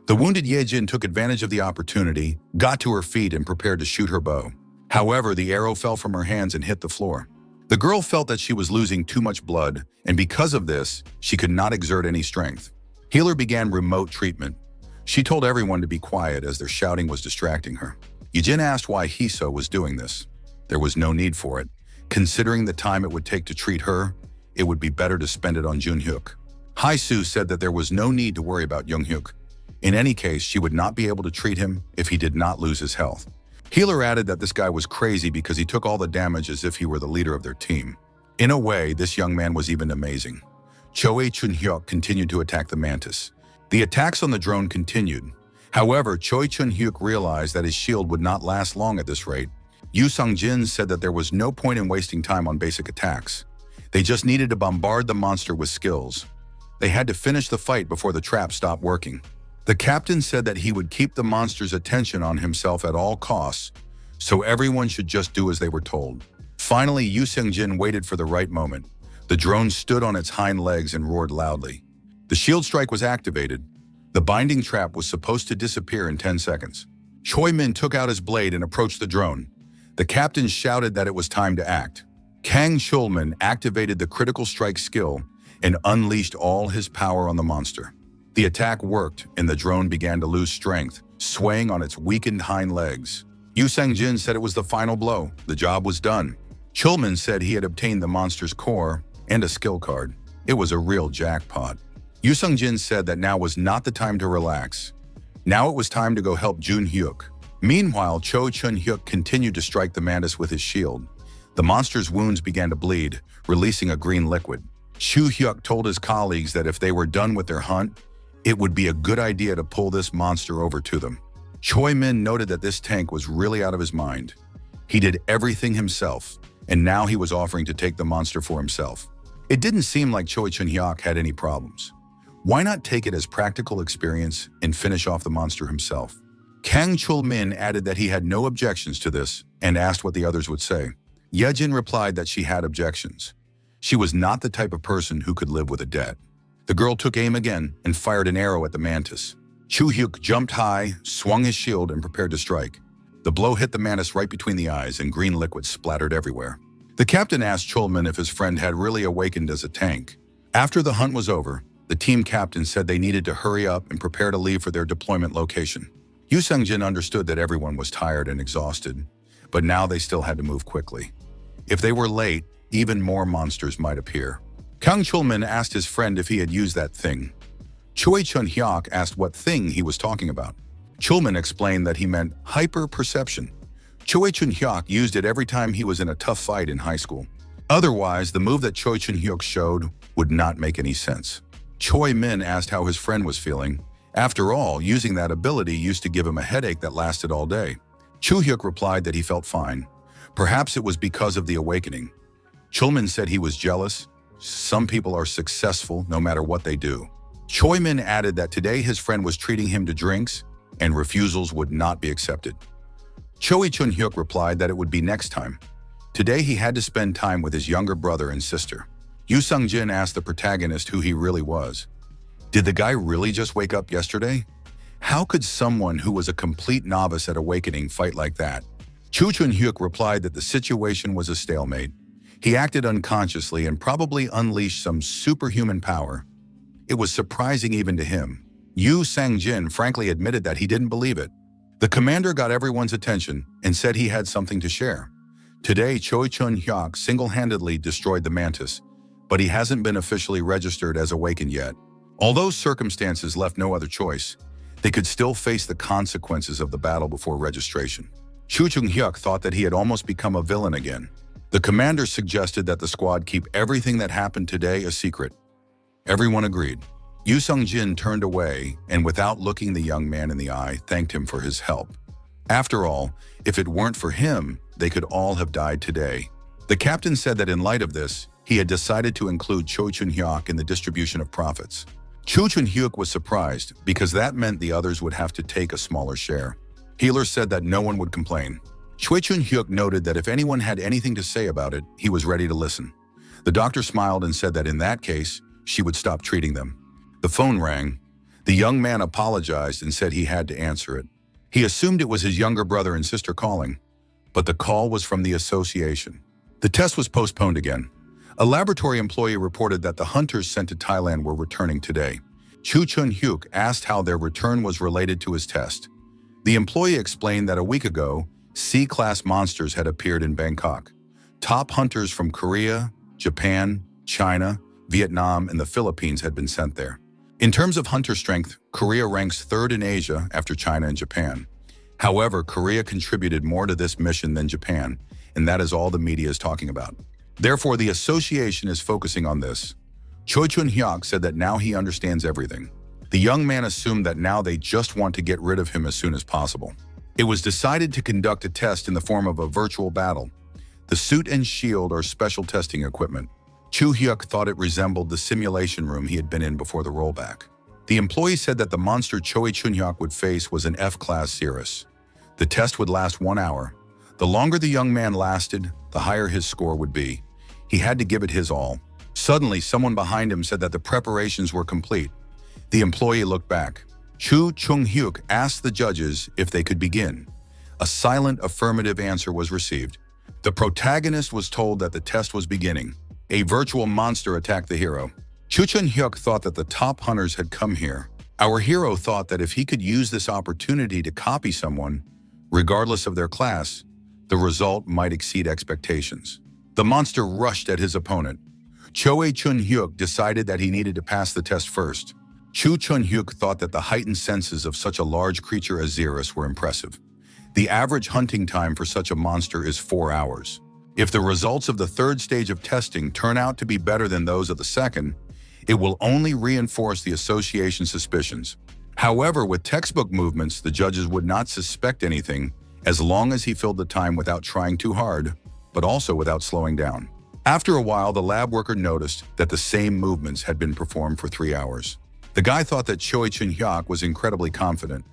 The wounded Yejin took advantage of the opportunity, got to her feet, and prepared to shoot her bow. However, the arrow fell from her hands and hit the floor. The girl felt that she was losing too much blood, and because of this, she could not exert any strength. Healer began remote treatment. She told everyone to be quiet as their shouting was distracting her. Yejin asked why Hiso was doing this. There was no need for it. Considering the time it would take to treat her, it would be better to spend it on Junhyuk. Haisu said that there was no need to worry about Junghyuk. In any case, she would not be able to treat him if he did not lose his health. Healer added that this guy was crazy because he took all the damage as if he were the leader of their team. In a way, this young man was even amazing. Choi Chun-hyuk continued to attack the mantis. The attacks on the drone continued. However, Choi Chun-hyuk realized that his shield would not last long at this rate. Yu Sung-jin said that there was no point in wasting time on basic attacks. They just needed to bombard the monster with skills. They had to finish the fight before the trap stopped working. The captain said that he would keep the monster's attention on himself at all costs, so everyone should just do as they were told. Finally, Yu Sung-jin waited for the right moment. The drone stood on its hind legs and roared loudly. The shield strike was activated. The binding trap was supposed to disappear in 10 seconds. Choi Min took out his blade and approached the drone. The captain shouted that it was time to act. Kang Chulman activated the critical strike skill and unleashed all his power on the monster. The attack worked, and the drone began to lose strength, swaying on its weakened hind legs. Yu Sang-jin said it was the final blow. The job was done. Chulman said he had obtained the monster's core and a skill card. It was a real jackpot. Yu Sung-jin said that now was not the time to relax. Now it was time to go help Jun-hyuk. Meanwhile, Cho Chun-hyuk continued to strike the mantis with his shield. The monster's wounds began to bleed, releasing a green liquid. Chu-hyuk told his colleagues that if they were done with their hunt, it would be a good idea to pull this monster over to them. Choi Min noted that this tank was really out of his mind. He did everything himself, and now he was offering to take the monster for himself. It didn't seem like Choi Chun-hyuk had any problems. Why not take it as practical experience and finish off the monster himself? Kang Chul-min added that he had no objections to this and asked what the others would say. Yejin replied that she had objections. She was not the type of person who could live with a debt. The girl took aim again and fired an arrow at the mantis. Chu-hyuk jumped high, swung his shield, and prepared to strike. The blow hit the mantis right between the eyes, and green liquid splattered everywhere. The captain asked Chulman if his friend had really awakened as a tank. After the hunt was over, the team captain said they needed to hurry up and prepare to leave for their deployment location. Yu Sung-jin understood that everyone was tired and exhausted, but now they still had to move quickly. If they were late, even more monsters might appear. Kang Chulman asked his friend if he had used that thing. Choi Chun-hyuk asked what thing he was talking about. Chulman explained that he meant hyper-perception. Choi Chun-hyuk used it every time he was in a tough fight in high school. Otherwise, the move that Choi Chun-hyuk showed would not make any sense. Choi Min asked how his friend was feeling. After all, using that ability used to give him a headache that lasted all day. Chu-hyuk replied that he felt fine. Perhaps it was because of the awakening. Chulman said he was jealous. Some people are successful no matter what they do. Choi Min added that today his friend was treating him to drinks and refusals would not be accepted. Choi Chun-hyuk replied that it would be next time. Today he had to spend time with his younger brother and sister. Yu Sung-jin asked the protagonist who he really was. Did the guy really just wake up yesterday? How could someone who was a complete novice at awakening fight like that? Chu Chun-hyuk replied that the situation was a stalemate. He acted unconsciously and probably unleashed some superhuman power. It was surprising even to him. Yu Sang-jin frankly admitted that he didn't believe it. The commander got everyone's attention and said he had something to share. Today, Choi Chun-hyuk single-handedly destroyed the mantis, but he hasn't been officially registered as awakened yet. Although circumstances left no other choice, they could still face the consequences of the battle before registration. Chu Chung-hyuk thought that he had almost become a villain again. The commander suggested that the squad keep everything that happened today a secret. Everyone agreed. Yu Sung-jin turned away and, without looking the young man in the eye, thanked him for his help. After all, if it weren't for him, they could all have died today. The captain said that in light of this, he had decided to include Choi Chun-hyuk in the distribution of profits. Cho Chun-hyuk was surprised because that meant the others would have to take a smaller share. Healer said that no one would complain. Choi Chun-hyuk noted that if anyone had anything to say about it, he was ready to listen. The doctor smiled and said that in that case, she would stop treating them. The phone rang. The young man apologized and said he had to answer it. He assumed it was his younger brother and sister calling, but the call was from the association. The test was postponed again. A laboratory employee reported that the hunters sent to Thailand were returning today. Cho Chun-hyuk asked how their return was related to his test. The employee explained that a week ago, C-class monsters had appeared in Bangkok. Top hunters from Korea, Japan, China, Vietnam, and the Philippines had been sent there. In terms of hunter strength, Korea ranks third in Asia after China and Japan. However, Korea contributed more to this mission than Japan, and that is all the media is talking about. Therefore, the association is focusing on this. Choi Chun-hyuk said that now he understands everything. The young man assumed that now they just want to get rid of him as soon as possible. It was decided to conduct a test in the form of a virtual battle. The suit and shield are special testing equipment. Choo-hyuk thought it resembled the simulation room he had been in before the rollback. The employee said that the monster Choi Chun-hyuk would face was an F-class Cirrus. The test would last 1 hour. The longer the young man lasted, the higher his score would be. He had to give it his all. Suddenly, someone behind him said that the preparations were complete. The employee looked back. Cho Chun-hyuk asked the judges if they could begin. A silent affirmative answer was received. The protagonist was told that the test was beginning. A virtual monster attacked the hero. Cho Chun-hyuk thought that the top hunters had come here. Our hero thought that if he could use this opportunity to copy someone, regardless of their class, the result might exceed expectations. The monster rushed at his opponent. Choi Chun-hyuk decided that he needed to pass the test first. Cho Chun-hyuk thought that the heightened senses of such a large creature as Xerus were impressive. The average hunting time for such a monster is 4 hours. If the results of the third stage of testing turn out to be better than those of the second, it will only reinforce the association's suspicions. However, with textbook movements, the judges would not suspect anything as long as he filled the time without trying too hard, but also without slowing down. After a while, the lab worker noticed that the same movements had been performed for 3 hours. The guy thought that Choi Chun-hyuk was incredibly confident.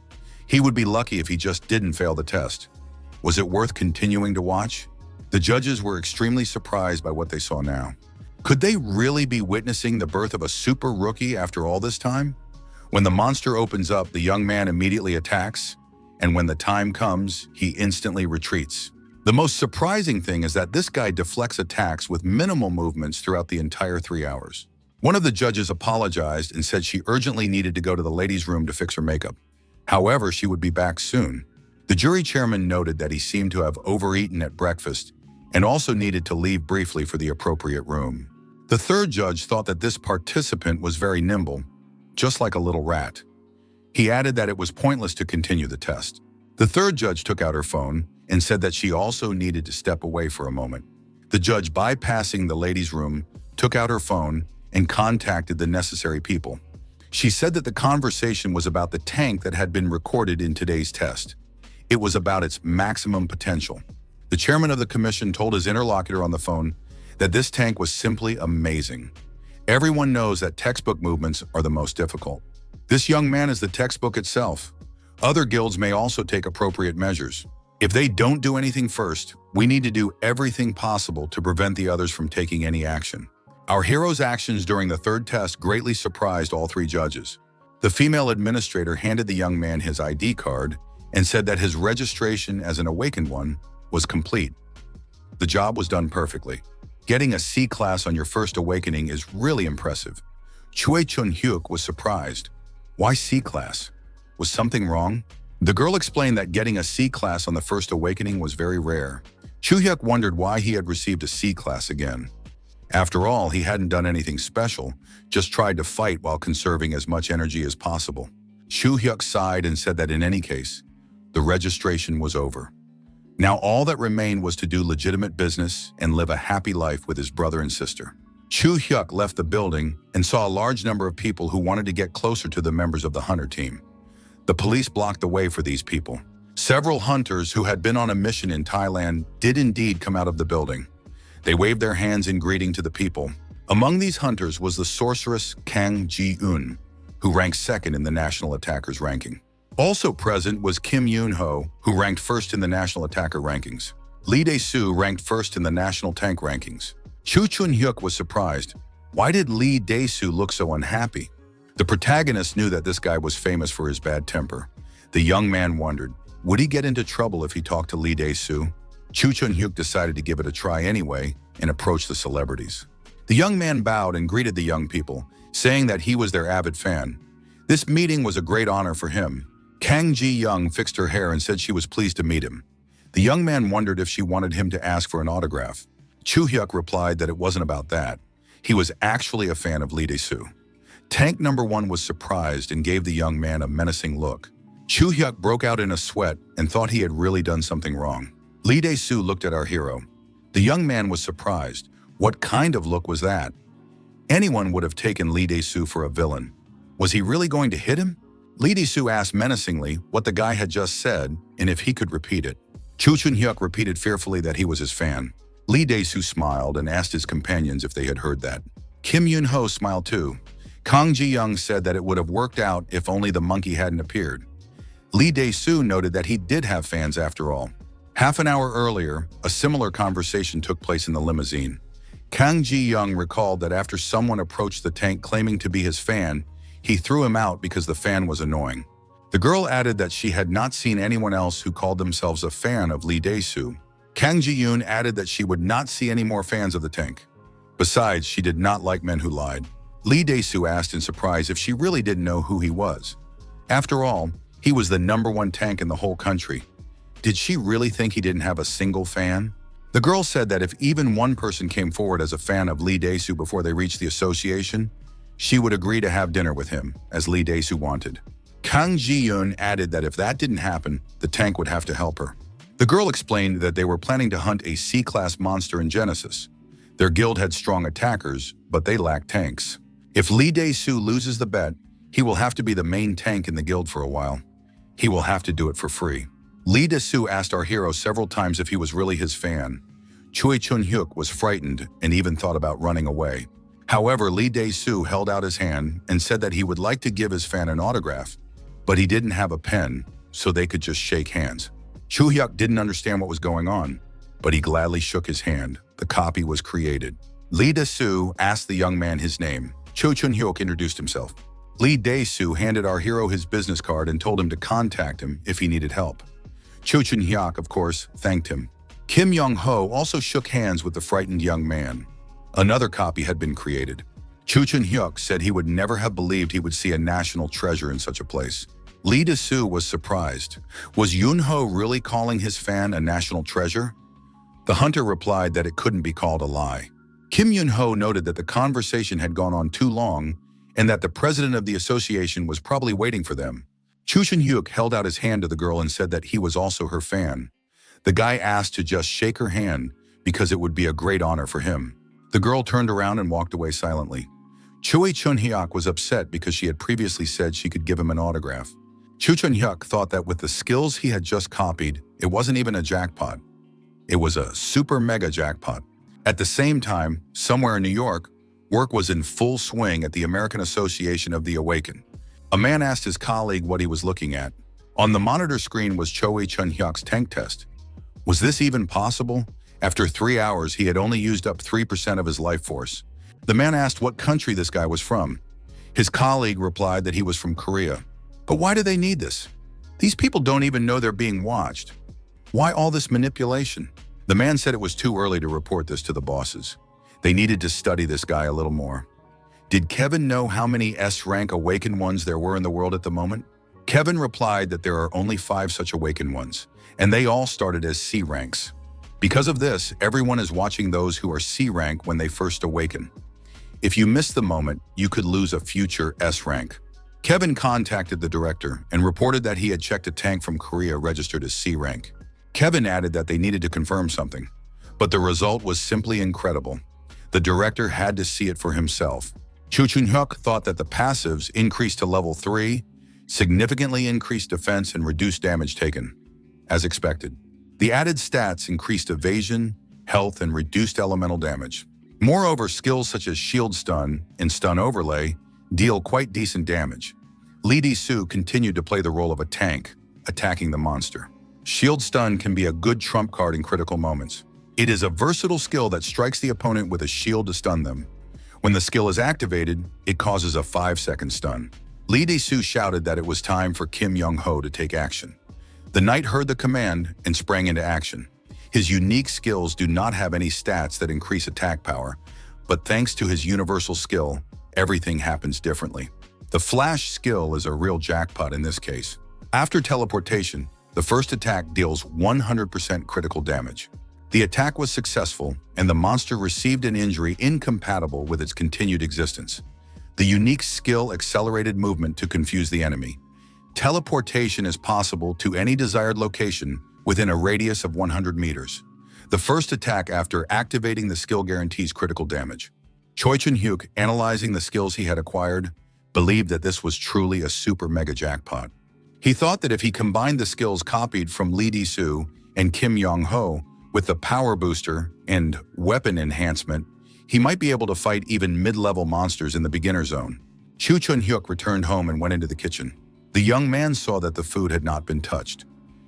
He would be lucky if he just didn't fail the test. Was it worth continuing to watch? The judges were extremely surprised by what they saw now. Could they really be witnessing the birth of a super rookie after all this time? When the monster opens up, the young man immediately attacks, and when the time comes, he instantly retreats. The most surprising thing is that this guy deflects attacks with minimal movements throughout the entire 3 hours. One of the judges apologized and said she urgently needed to go to the ladies' room to fix her makeup. However, she would be back soon. The jury chairman noted that he seemed to have overeaten at breakfast and also needed to leave briefly for the appropriate room. The third judge thought that this participant was very nimble, just like a little rat. He added that it was pointless to continue the test. The third judge took out her phone and said that she also needed to step away for a moment. The judge, bypassing the ladies' room, took out her phone and contacted the necessary people. She said that the conversation was about the tank that had been recorded in today's test. It was about its maximum potential. The chairman of the commission told his interlocutor on the phone that this tank was simply amazing. Everyone knows that textbook movements are the most difficult. This young man is the textbook itself. Other guilds may also take appropriate measures. If they don't do anything first, we need to do everything possible to prevent the others from taking any action. Our hero's actions during the third test greatly surprised all 3 judges. The female administrator handed the young man his ID card and said that his registration as an awakened one was complete. The job was done perfectly. Getting a C-class on your first awakening is really impressive. Choi Chun-hyuk was surprised. Why C-class? Was something wrong? The girl explained that getting a C-class on the first awakening was very rare. Choo-hyuk wondered why he had received a C-class again. After all, he hadn't done anything special, just tried to fight while conserving as much energy as possible. Choo-hyuk sighed and said that in any case, the registration was over. Now all that remained was to do legitimate business and live a happy life with his brother and sister. Choo-hyuk left the building and saw a large number of people who wanted to get closer to the members of the hunter team. The police blocked the way for these people. Several hunters who had been on a mission in Thailand did indeed come out of the building. They waved their hands in greeting to the people. Among these hunters was the sorceress Kang Ji-eun. who ranked second in the national attackers ranking. Also present was Kim Yoon-ho, who ranked first in the national attacker rankings. Lee Dae-soo ranked first in the national tank rankings. Cho Chun-hyuk was surprised. Why did Lee Dae-soo look so unhappy? The protagonist knew that this guy was famous for his bad temper. The young man wondered, would he get into trouble if he talked to Lee Dae-soo? Cho Chun-hyuk decided to give it a try anyway and approached the celebrities. The young man bowed and greeted the young people, saying that he was their avid fan. This meeting was a great honor for him. Kang Ji-young fixed her hair and said she was pleased to meet him. The young man wondered if she wanted him to ask for an autograph. Cho-hyuk replied that it wasn't about that. He was actually a fan of Lee Dae-soo. Tank number 1 was surprised and gave the young man a menacing look. Cho-hyuk broke out in a sweat and thought he had really done something wrong. Lee Dae-soo looked at our hero. The young man was surprised. What kind of look was that? Anyone would have taken Lee Dae-soo for a villain. Was he really going to hit him? Lee Dae-soo asked menacingly what the guy had just said and if he could repeat it. Cho Chun-hyuk repeated fearfully that he was his fan. Lee Dae-soo smiled and asked his companions if they had heard that. Kim Yoon-ho smiled too. Kang Ji-young said that it would have worked out if only the monkey hadn't appeared. Lee Dae-soo noted that he did have fans after all. Half an hour earlier, a similar conversation took place in the limousine. Kang Ji-young recalled that after someone approached the tank claiming to be his fan, he threw him out because the fan was annoying. The girl added that she had not seen anyone else who called themselves a fan of Lee Dae-soo. Kang Ji-yoon added that she would not see any more fans of the tank. Besides, she did not like men who lied. Lee Dae-soo asked in surprise if she really didn't know who he was. After all, he was the #1 tank in the whole country. Did she really think he didn't have a single fan? The girl said that if even one person came forward as a fan of Lee Dae-soo before they reached the association, she would agree to have dinner with him, as Lee Dae-soo wanted. Kang Ji-yoon added that if that didn't happen, the tank would have to help her. The girl explained that they were planning to hunt a C-class monster in Genesis. Their guild had strong attackers, but they lacked tanks. If Lee Dae-soo loses the bet, he will have to be the main tank in the guild for a while. He will have to do it for free. Lee Dae-soo asked our hero several times if he was really his fan. Cho Chun-hyuk was frightened and even thought about running away. However, Lee Dae-soo held out his hand and said that he would like to give his fan an autograph, but he didn't have a pen, so they could just shake hands. Cho-hyuk didn't understand what was going on, but he gladly shook his hand. The copy was created. Lee Dae-soo asked the young man his name. Cho Chun-hyuk introduced himself. Lee Dae-soo handed our hero his business card and told him to contact him if he needed help. Cho Chun-hyuk, of course, thanked him. Kim Young-ho also shook hands with the frightened young man. Another copy had been created. Cho Chun-hyuk said he would never have believed he would see a national treasure in such a place. Lee Dae-soo was surprised. Was Yoon-ho really calling his fan a national treasure? The hunter replied that it couldn't be called a lie. Kim Yoon-ho noted that the conversation had gone on too long and that the president of the association was probably waiting for them. Cho Chun-hyuk held out his hand to the girl and said that he was also her fan. The guy asked to just shake her hand because it would be a great honor for him. The girl turned around and walked away silently. Cho Chun-hyuk was upset because she had previously said she could give him an autograph. Cho Chun-hyuk thought that with the skills he had just copied, it wasn't even a jackpot. It was a super mega jackpot. At the same time, somewhere in New York, work was in full swing at the American Association of the Awakened. A man asked his colleague what he was looking at. On the monitor screen was Cho Chun-hyuk's tank test. Was this even possible? After 3 hours, he had only used up 3% of his life force. The man asked what country this guy was from. His colleague replied that he was from Korea. But why do they need this? These people don't even know they're being watched. Why all this manipulation? The man said it was too early to report this to the bosses. They needed to study this guy a little more. Did Kevin know how many S-rank awakened ones there were in the world at the moment? Kevin replied that there are only 5 such awakened ones, and they all started as C ranks. Because of this, everyone is watching those who are C rank when they first awaken. If you miss the moment, you could lose a future S rank. Kevin contacted the director and reported that he had checked a tank from Korea registered as C rank. Kevin added that they needed to confirm something, but the result was simply incredible. The director had to see it for himself. Cho Chun-hyuk thought that the passives increased to level 3, significantly increased defense and reduced damage taken, as expected. The added stats increased evasion, health, and reduced elemental damage. Moreover, skills such as shield stun and stun overlay deal quite decent damage. Lee Di-soo continued to play the role of a tank, attacking the monster. Shield Stun can be a good trump card in critical moments. It is a versatile skill that strikes the opponent with a shield to stun them. When the skill is activated, it causes a 5-second stun. Lee Di-soo shouted that it was time for Kim Young-ho to take action. The knight heard the command and sprang into action. His unique skills do not have any stats that increase attack power, but thanks to his universal skill, everything happens differently. The flash skill is a real jackpot in this case. After teleportation, the first attack deals 100% critical damage. The attack was successful, and the monster received an injury incompatible with its continued existence. The unique skill accelerated movement to confuse the enemy. Teleportation is possible to any desired location within a radius of 100 meters. The first attack after activating the skill guarantees critical damage. Choi Chun-hyuk, analyzing the skills he had acquired, believed that this was truly a super mega jackpot. He thought that if he combined the skills copied from Lee Di-soo and Kim Young-ho with the power booster and weapon enhancement, he might be able to fight even mid-level monsters in the beginner zone. Choo Chun-hyuk returned home and went into the kitchen. The young man saw that the food had not been touched.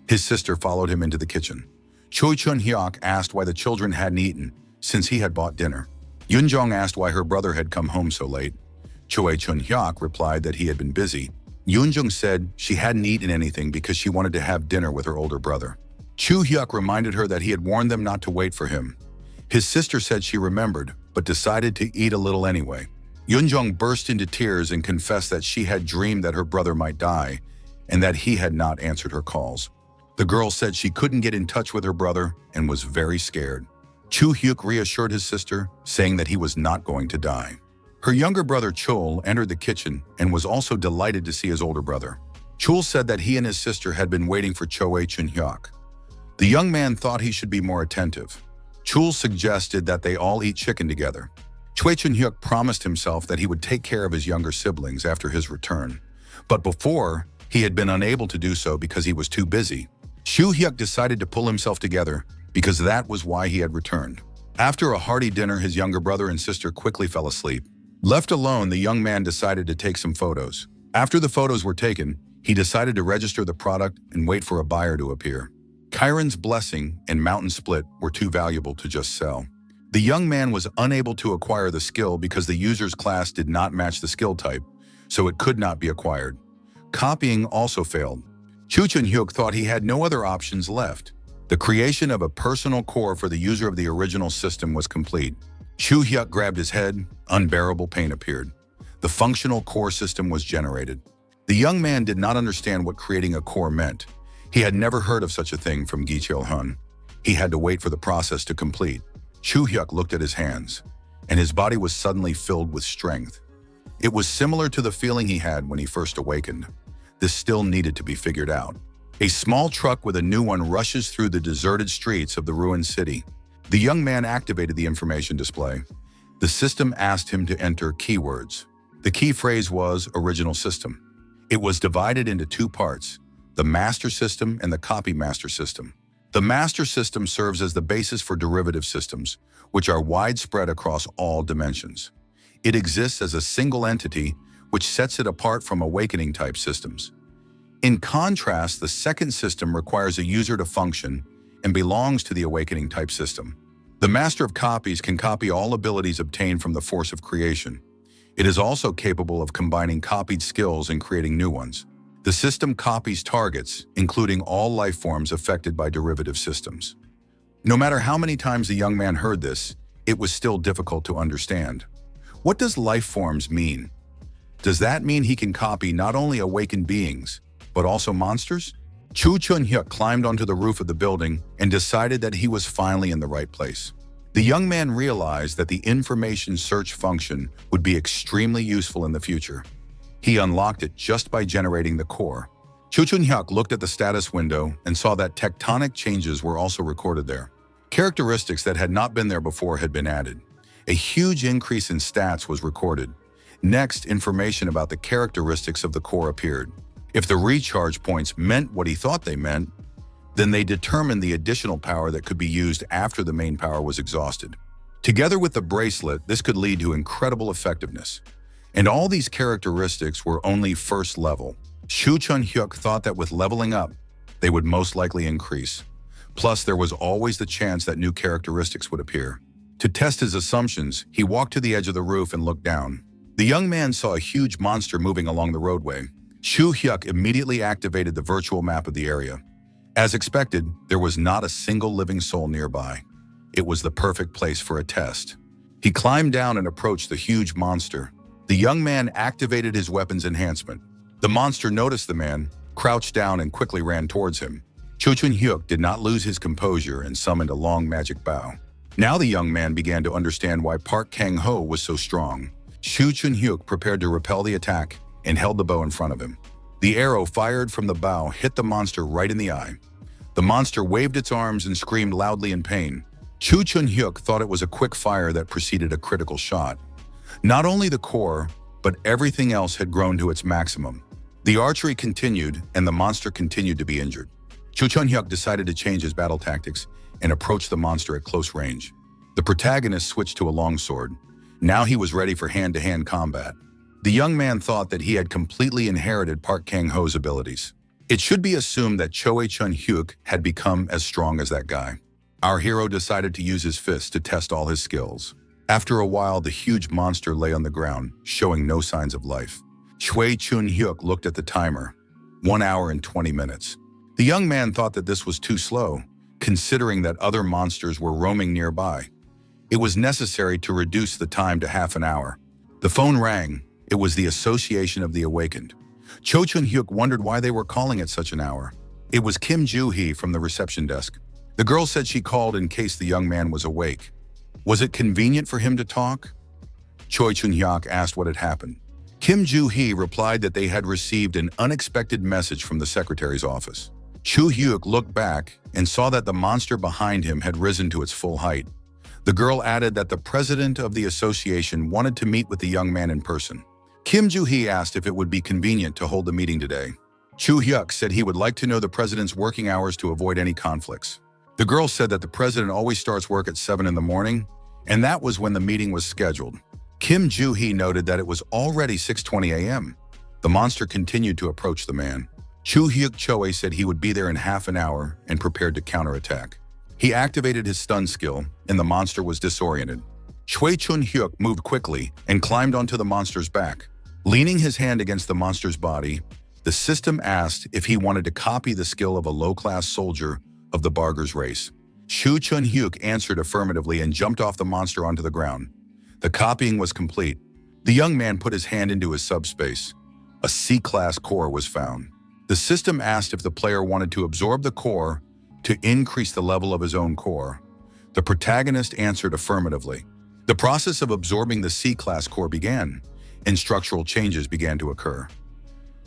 His sister followed him into the kitchen. Choi Chun-hyuk asked why the children hadn't eaten, since he had bought dinner. Yoon-jong asked why her brother had come home so late. Choi Chun-hyuk replied that he had been busy. Yoon-jong said she hadn't eaten anything because she wanted to have dinner with her older brother. Choo-hyuk reminded her that he had warned them not to wait for him. His sister said she remembered, but decided to eat a little anyway. Yoon-jong burst into tears and confessed that she had dreamed that her brother might die and that he had not answered her calls. The girl said she couldn't get in touch with her brother and was very scared. Choo-hyuk reassured his sister, saying that he was not going to die. Her younger brother Chol entered the kitchen and was also delighted to see his older brother. Chol said that he and his sister had been waiting for Choi Chun-hyuk. The young man thought he should be more attentive. Chul suggested that they all eat chicken together. Choi Chun-hyuk promised himself that he would take care of his younger siblings after his return. But before, he had been unable to do so because he was too busy. Choo-hyuk decided to pull himself together because that was why he had returned. After a hearty dinner, his younger brother and sister quickly fell asleep. Left alone, the young man decided to take some photos. After the photos were taken, he decided to register the product and wait for a buyer to appear. Chiron's Blessing and Mountain Split were too valuable to just sell. The young man was unable to acquire the skill because the user's class did not match the skill type, so it could not be acquired. Copying also failed. Choo Chun-hyuk thought he had no other options left. The creation of a personal core for the user of the original system was complete. Choo-hyuk grabbed his head. Unbearable pain appeared. The functional core system was generated. The young man did not understand what creating a core meant. He had never heard of such a thing from Gi Cheol-hun. He had to wait for the process to complete. Choo-hyuk looked at his hands, and his body was suddenly filled with strength. It was similar to the feeling he had when he first awakened. This still needed to be figured out. A small truck with a new one rushes through the deserted streets of the ruined city. The young man activated the information display. The system asked him to enter keywords. The key phrase was original system. It was divided into two parts, the master system and the copy master system. The master system serves as the basis for derivative systems, which are widespread across all dimensions. It exists as a single entity, which sets it apart from awakening-type systems. In contrast, the second system requires a user to function and belongs to the awakening-type system. The Master of Copies can copy all abilities obtained from the force of creation. It is also capable of combining copied skills and creating new ones. The system copies targets, including all life forms affected by derivative systems. No matter how many times the young man heard this, it was still difficult to understand. What does life forms mean? Does that mean he can copy not only awakened beings, but also monsters? Choo Chun-hyuk climbed onto the roof of the building and decided that he was finally in the right place. The young man realized that the information search function would be extremely useful in the future. He unlocked it just by generating the core. Choo Chun-hyuk looked at the status window and saw that tectonic changes were also recorded there. Characteristics that had not been there before had been added. A huge increase in stats was recorded. Next, information about the characteristics of the core appeared. If the recharge points meant what he thought they meant, then they determined the additional power that could be used after the main power was exhausted. Together with the bracelet, this could lead to incredible effectiveness. And all these characteristics were only first level. Shu Chun-hyuk thought that with leveling up, they would most likely increase. Plus, there was always the chance that new characteristics would appear. To test his assumptions, he walked to the edge of the roof and looked down. The young man saw a huge monster moving along the roadway. Shu Hyuk immediately activated the virtual map of the area. As expected, there was not a single living soul nearby. It was the perfect place for a test. He climbed down and approached the huge monster. The young man activated his weapon's enhancement. The monster noticed the man, crouched down and quickly ran towards him. Shu Chun-hyuk did not lose his composure and summoned a long magic bow. Now the young man began to understand why Park Kang-ho was so strong. Shu Chun-hyuk prepared to repel the attack and held the bow in front of him. The arrow fired from the bow hit the monster right in the eye. The monster waved its arms and screamed loudly in pain. Shu Chun-hyuk thought it was a quick fire that preceded a critical shot. Not only the core, but everything else had grown to its maximum. The archery continued, and the monster continued to be injured. Shu Chun-hyuk decided to change his battle tactics and approach the monster at close range. The protagonist switched to a longsword. Now he was ready for hand-to-hand combat. The young man thought that he had completely inherited Park Kang-ho's abilities. It should be assumed that Choi Chun-hyuk had become as strong as that guy. Our hero decided to use his fists to test all his skills. After a while, the huge monster lay on the ground, showing no signs of life. Choi Chun-hyuk looked at the timer. 1 hour and 20 minutes. The young man thought that this was too slow, considering that other monsters were roaming nearby. It was necessary to reduce the time to half an hour. The phone rang. It was the Association of the Awakened. Cho Chun-hyuk wondered why they were calling it such an hour. It was Kim Joo-hee from the reception desk. The girl said she called in case the young man was awake. Was it convenient for him to talk? Choi Chun-hyuk asked what had happened. Kim Joo-hee replied that they had received an unexpected message from the secretary's office. Choo-hyuk looked back and saw that the monster behind him had risen to its full height. The girl added that the president of the association wanted to meet with the young man in person. Kim Joo-hee asked if it would be convenient to hold the meeting today. Choo-hyuk said he would like to know the president's working hours to avoid any conflicts. The girl said that the president always starts work at 7 in the morning, and that was when the meeting was scheduled. Kim Joo-hee noted that it was already 6:20 a.m. The monster continued to approach the man. Choo-hyuk Choi said he would be there in half an hour and prepared to counterattack. He activated his stun skill, and the monster was disoriented. Choi Chun-hyuk moved quickly and climbed onto the monster's back. Leaning his hand against the monster's body, the system asked if he wanted to copy the skill of a low-class soldier of the Barger's race. Shu Chun-hyuk answered affirmatively and jumped off the monster onto the ground. The copying was complete. The young man put his hand into his subspace. A C-class core was found. The system asked if the player wanted to absorb the core to increase the level of his own core. The protagonist answered affirmatively. The process of absorbing the C-class core began, and structural changes began to occur.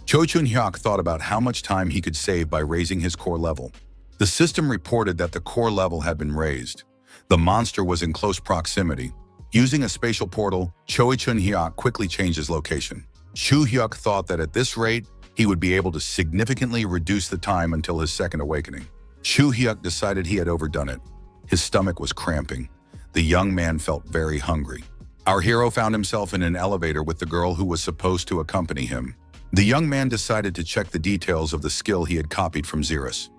Cho Chun-hyuk thought about how much time he could save by raising his core level. The system reported that the core level had been raised. The monster was in close proximity. Using a spatial portal, Choi Chun-hyuk quickly changed his location. Choo-hyuk thought that at this rate, he would be able to significantly reduce the time until his second awakening. Choo-hyuk decided he had overdone it. His stomach was cramping. The young man felt very hungry. Our hero found himself in an elevator with the girl who was supposed to accompany him. The young man decided to check the details of the skill he had copied from Xerus.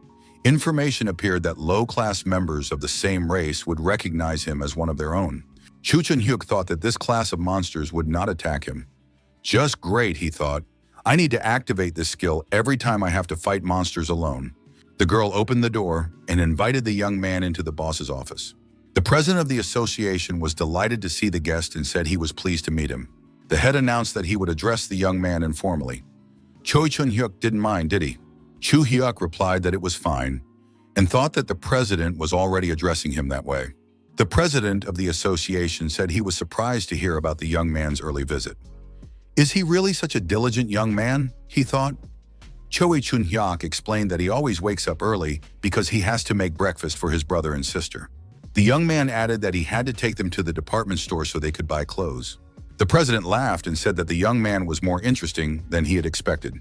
Information appeared that low-class members of the same race would recognize him as one of their own. Chu Chun-hyuk thought that this class of monsters would not attack him. Just great, he thought. I need to activate this skill every time I have to fight monsters alone. The girl opened the door and invited the young man into the boss's office. The president of the association was delighted to see the guest and said he was pleased to meet him. The head announced that he would address the young man informally. Choi Chun-hyuk didn't mind, did he? Choo-hyuk replied that it was fine and thought that the president was already addressing him that way. The president of the association said he was surprised to hear about the young man's early visit. Is he really such a diligent young man? He thought. Choi Chun-hyuk explained that he always wakes up early because he has to make breakfast for his brother and sister. The young man added that he had to take them to the department store so they could buy clothes. The president laughed and said that the young man was more interesting than he had expected.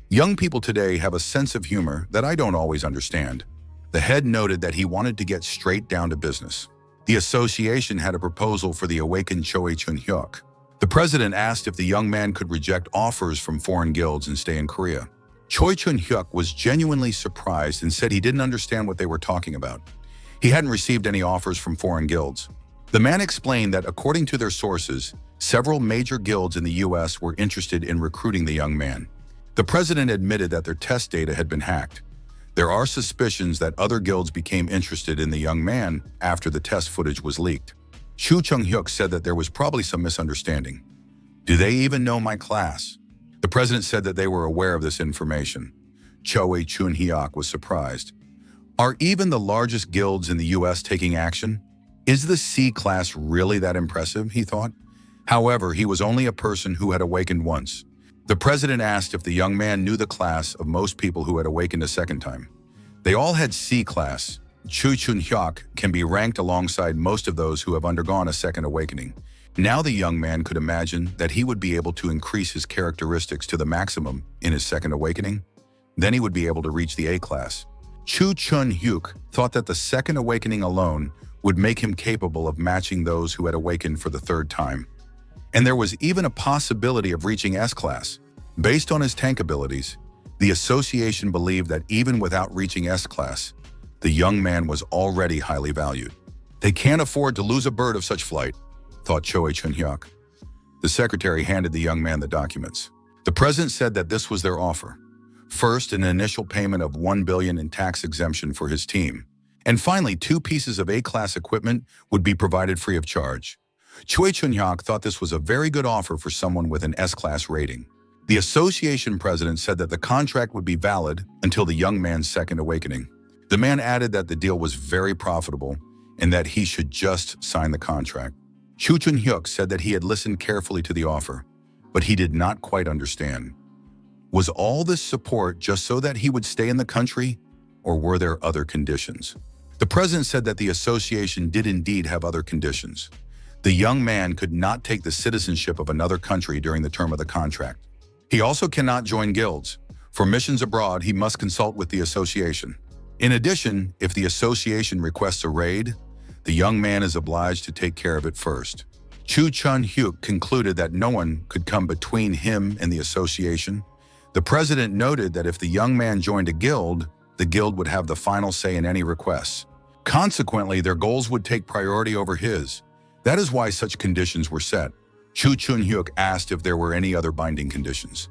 Young people today have a sense of humor that I don't always understand. The head noted that he wanted to get straight down to business. The association had a proposal for the awakened Choi Chun-hyuk. The president asked if the young man could reject offers from foreign guilds and stay in Korea. Choi Chun-hyuk was genuinely surprised and said he didn't understand what they were talking about. He hadn't received any offers from foreign guilds. The man explained that according to their sources, several major guilds in the US were interested in recruiting the young man. The president admitted that their test data had been hacked. There are suspicions that other guilds became interested in the young man after the test footage was leaked. Chu Chung-hyuk said that there was probably some misunderstanding. "Do they even know my class?" The president said that they were aware of this information. Choi Chun-hyuk was surprised. Are even the largest guilds in the US taking action? Is the C class really that impressive, he thought? However, he was only a person who had awakened once. The president asked if the young man knew the class of most people who had awakened a second time. They all had C class. Chu Chun-hyuk can be ranked alongside most of those who have undergone a second awakening. Now the young man could imagine that he would be able to increase his characteristics to the maximum in his second awakening. Then he would be able to reach the A class. Chu Chun-hyuk thought that the second awakening alone would make him capable of matching those who had awakened for the third time. And there was even a possibility of reaching S class. Based on his tank abilities, the association believed that even without reaching S class, the young man was already highly valued. They can't afford to lose a bird of such flight, thought Choi Chun-hyuk. The secretary handed the young man the documents. The president said that this was their offer. First, an initial payment of $1 billion in tax exemption for his team. And finally, 2 pieces of A-class equipment would be provided free of charge. Choi Chun-hyuk thought this was a very good offer for someone with an S-class rating. The association president said that the contract would be valid until the young man's second awakening. The man added that the deal was very profitable and that he should just sign the contract. Chu Chun-hyuk said that he had listened carefully to the offer, but he did not quite understand. Was all this support just so that he would stay in the country, or were there other conditions? The president said that the association did indeed have other conditions. The young man could not take the citizenship of another country during the term of the contract. He also cannot join guilds. For missions abroad, he must consult with the association. In addition, if the association requests a raid, the young man is obliged to take care of it first. Chu Chun-hyuk concluded that no one could come between him and the association. The president noted that if the young man joined a guild, the guild would have the final say in any requests. Consequently, their goals would take priority over his. That is why such conditions were set. Chu Chun-hyuk asked if there were any other binding conditions.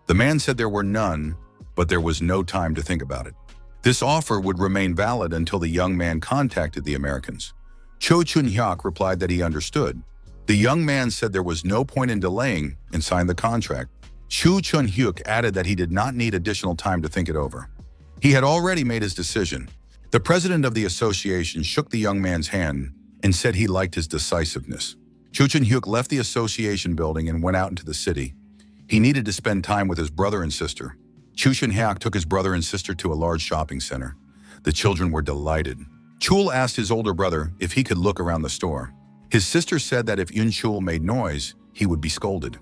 The man said there were none, but there was no time to think about it. This offer would remain valid until the young man contacted the Americans. Cho Chun-hyuk replied that he understood. The young man said there was no point in delaying and signed the contract. Chu Chun-hyuk added that he did not need additional time to think it over. He had already made his decision. The president of the association shook the young man's hand and said he liked his decisiveness. Chu Chun-hyuk left the association building and went out into the city. He needed to spend time with his brother and sister. Chu Chun-hyuk took his brother and sister to a large shopping center. The children were delighted. Chul asked his older brother if he could look around the store. His sister said that if Yun-chul made noise, he would be scolded.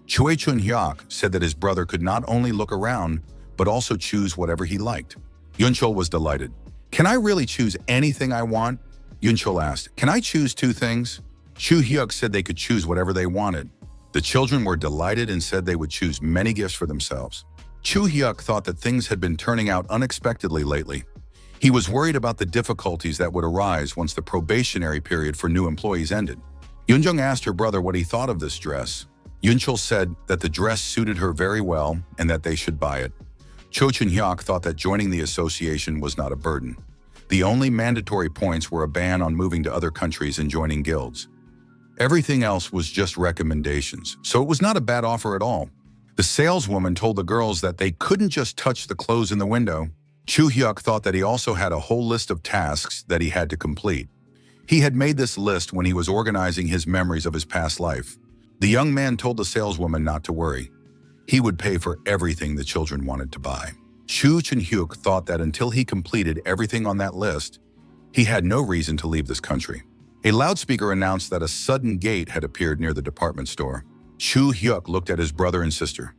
Choi Chun-hyuk said that his brother could not only look around, but also choose whatever he liked. Yun-chul was delighted. "Can I really choose anything I want?" Yun-chul asked. "Can I choose 2 things?" Chu-hyuk said they could choose whatever they wanted. The children were delighted and said they would choose many gifts for themselves. Chu-hyuk thought that things had been turning out unexpectedly lately. He was worried about the difficulties that would arise once the probationary period for new employees ended. Yun-jung asked her brother what he thought of this dress. Yun-chul said that the dress suited her very well and that they should buy it. Cho Chun-hyuk thought that joining the association was not a burden. The only mandatory points were a ban on moving to other countries and joining guilds. Everything else was just recommendations, so it was not a bad offer at all. The saleswoman told the girls that they couldn't just touch the clothes in the window. Chu-hyuk thought that he also had a whole list of tasks that he had to complete. He had made this list when he was organizing his memories of his past life. The young man told the saleswoman not to worry. He would pay for everything the children wanted to buy. Chu Chun-hyuk thought that until he completed everything on that list, he had no reason to leave this country. A loudspeaker announced that a sudden gate had appeared near the department store. Chu-hyuk looked at his brother and sister.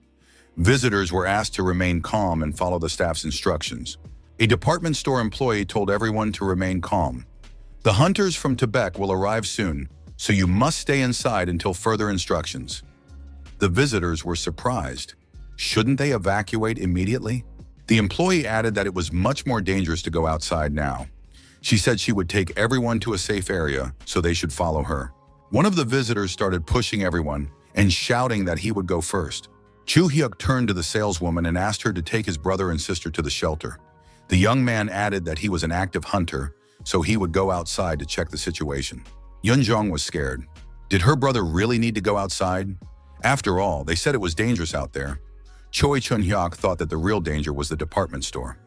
Visitors were asked to remain calm and follow the staff's instructions. A department store employee told everyone to remain calm. "The hunters from Tibet will arrive soon. so you must stay inside until further instructions. The visitors were surprised. Shouldn't they evacuate immediately? The employee added that it was much more dangerous to go outside now. She said she would take everyone to a safe area, so they should follow her. One of the visitors started pushing everyone and shouting that he would go first. Chu Hyuk turned to the saleswoman and asked her to take his brother and sister to the shelter. The young man added that he was an active hunter, so he would go outside to check the situation. Yunjong was scared. Did her brother really need to go outside? After all, they said it was dangerous out there. Choi Chun-hyuk thought that the real danger was the department store.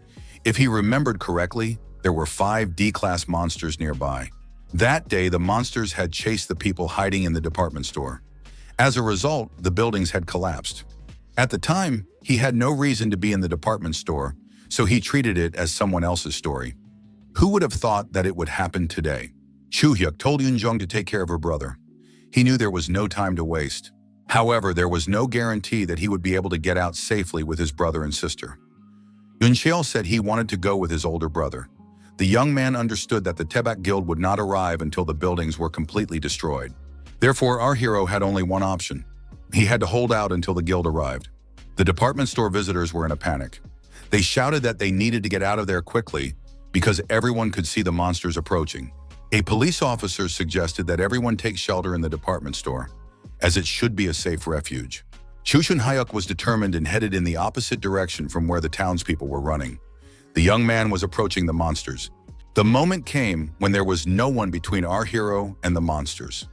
If he remembered correctly, there were 5 D-class monsters nearby. That day, the monsters had chased the people hiding in the department store. As a result, the buildings had collapsed. At the time, he had no reason to be in the department store, so he treated it as someone else's story. Who would have thought that it would happen today? Chu Hyuk told Yunjong to take care of her brother. He knew there was no time to waste. However, there was no guarantee that he would be able to get out safely with his brother and sister. Yun Cheol said he wanted to go with his older brother. The young man understood that the Tebak Guild would not arrive until the buildings were completely destroyed. Therefore, our hero had only one option. He had to hold out until the guild arrived. The department store visitors were in a panic. They shouted that they needed to get out of there quickly because everyone could see the monsters approaching. A police officer suggested that everyone take shelter in the department store, as it should be a safe refuge. Chu Chun-hyuk was determined and headed in the opposite direction from where the townspeople were running. The young man was approaching the monsters. The moment came when there was no one between our hero and the monsters.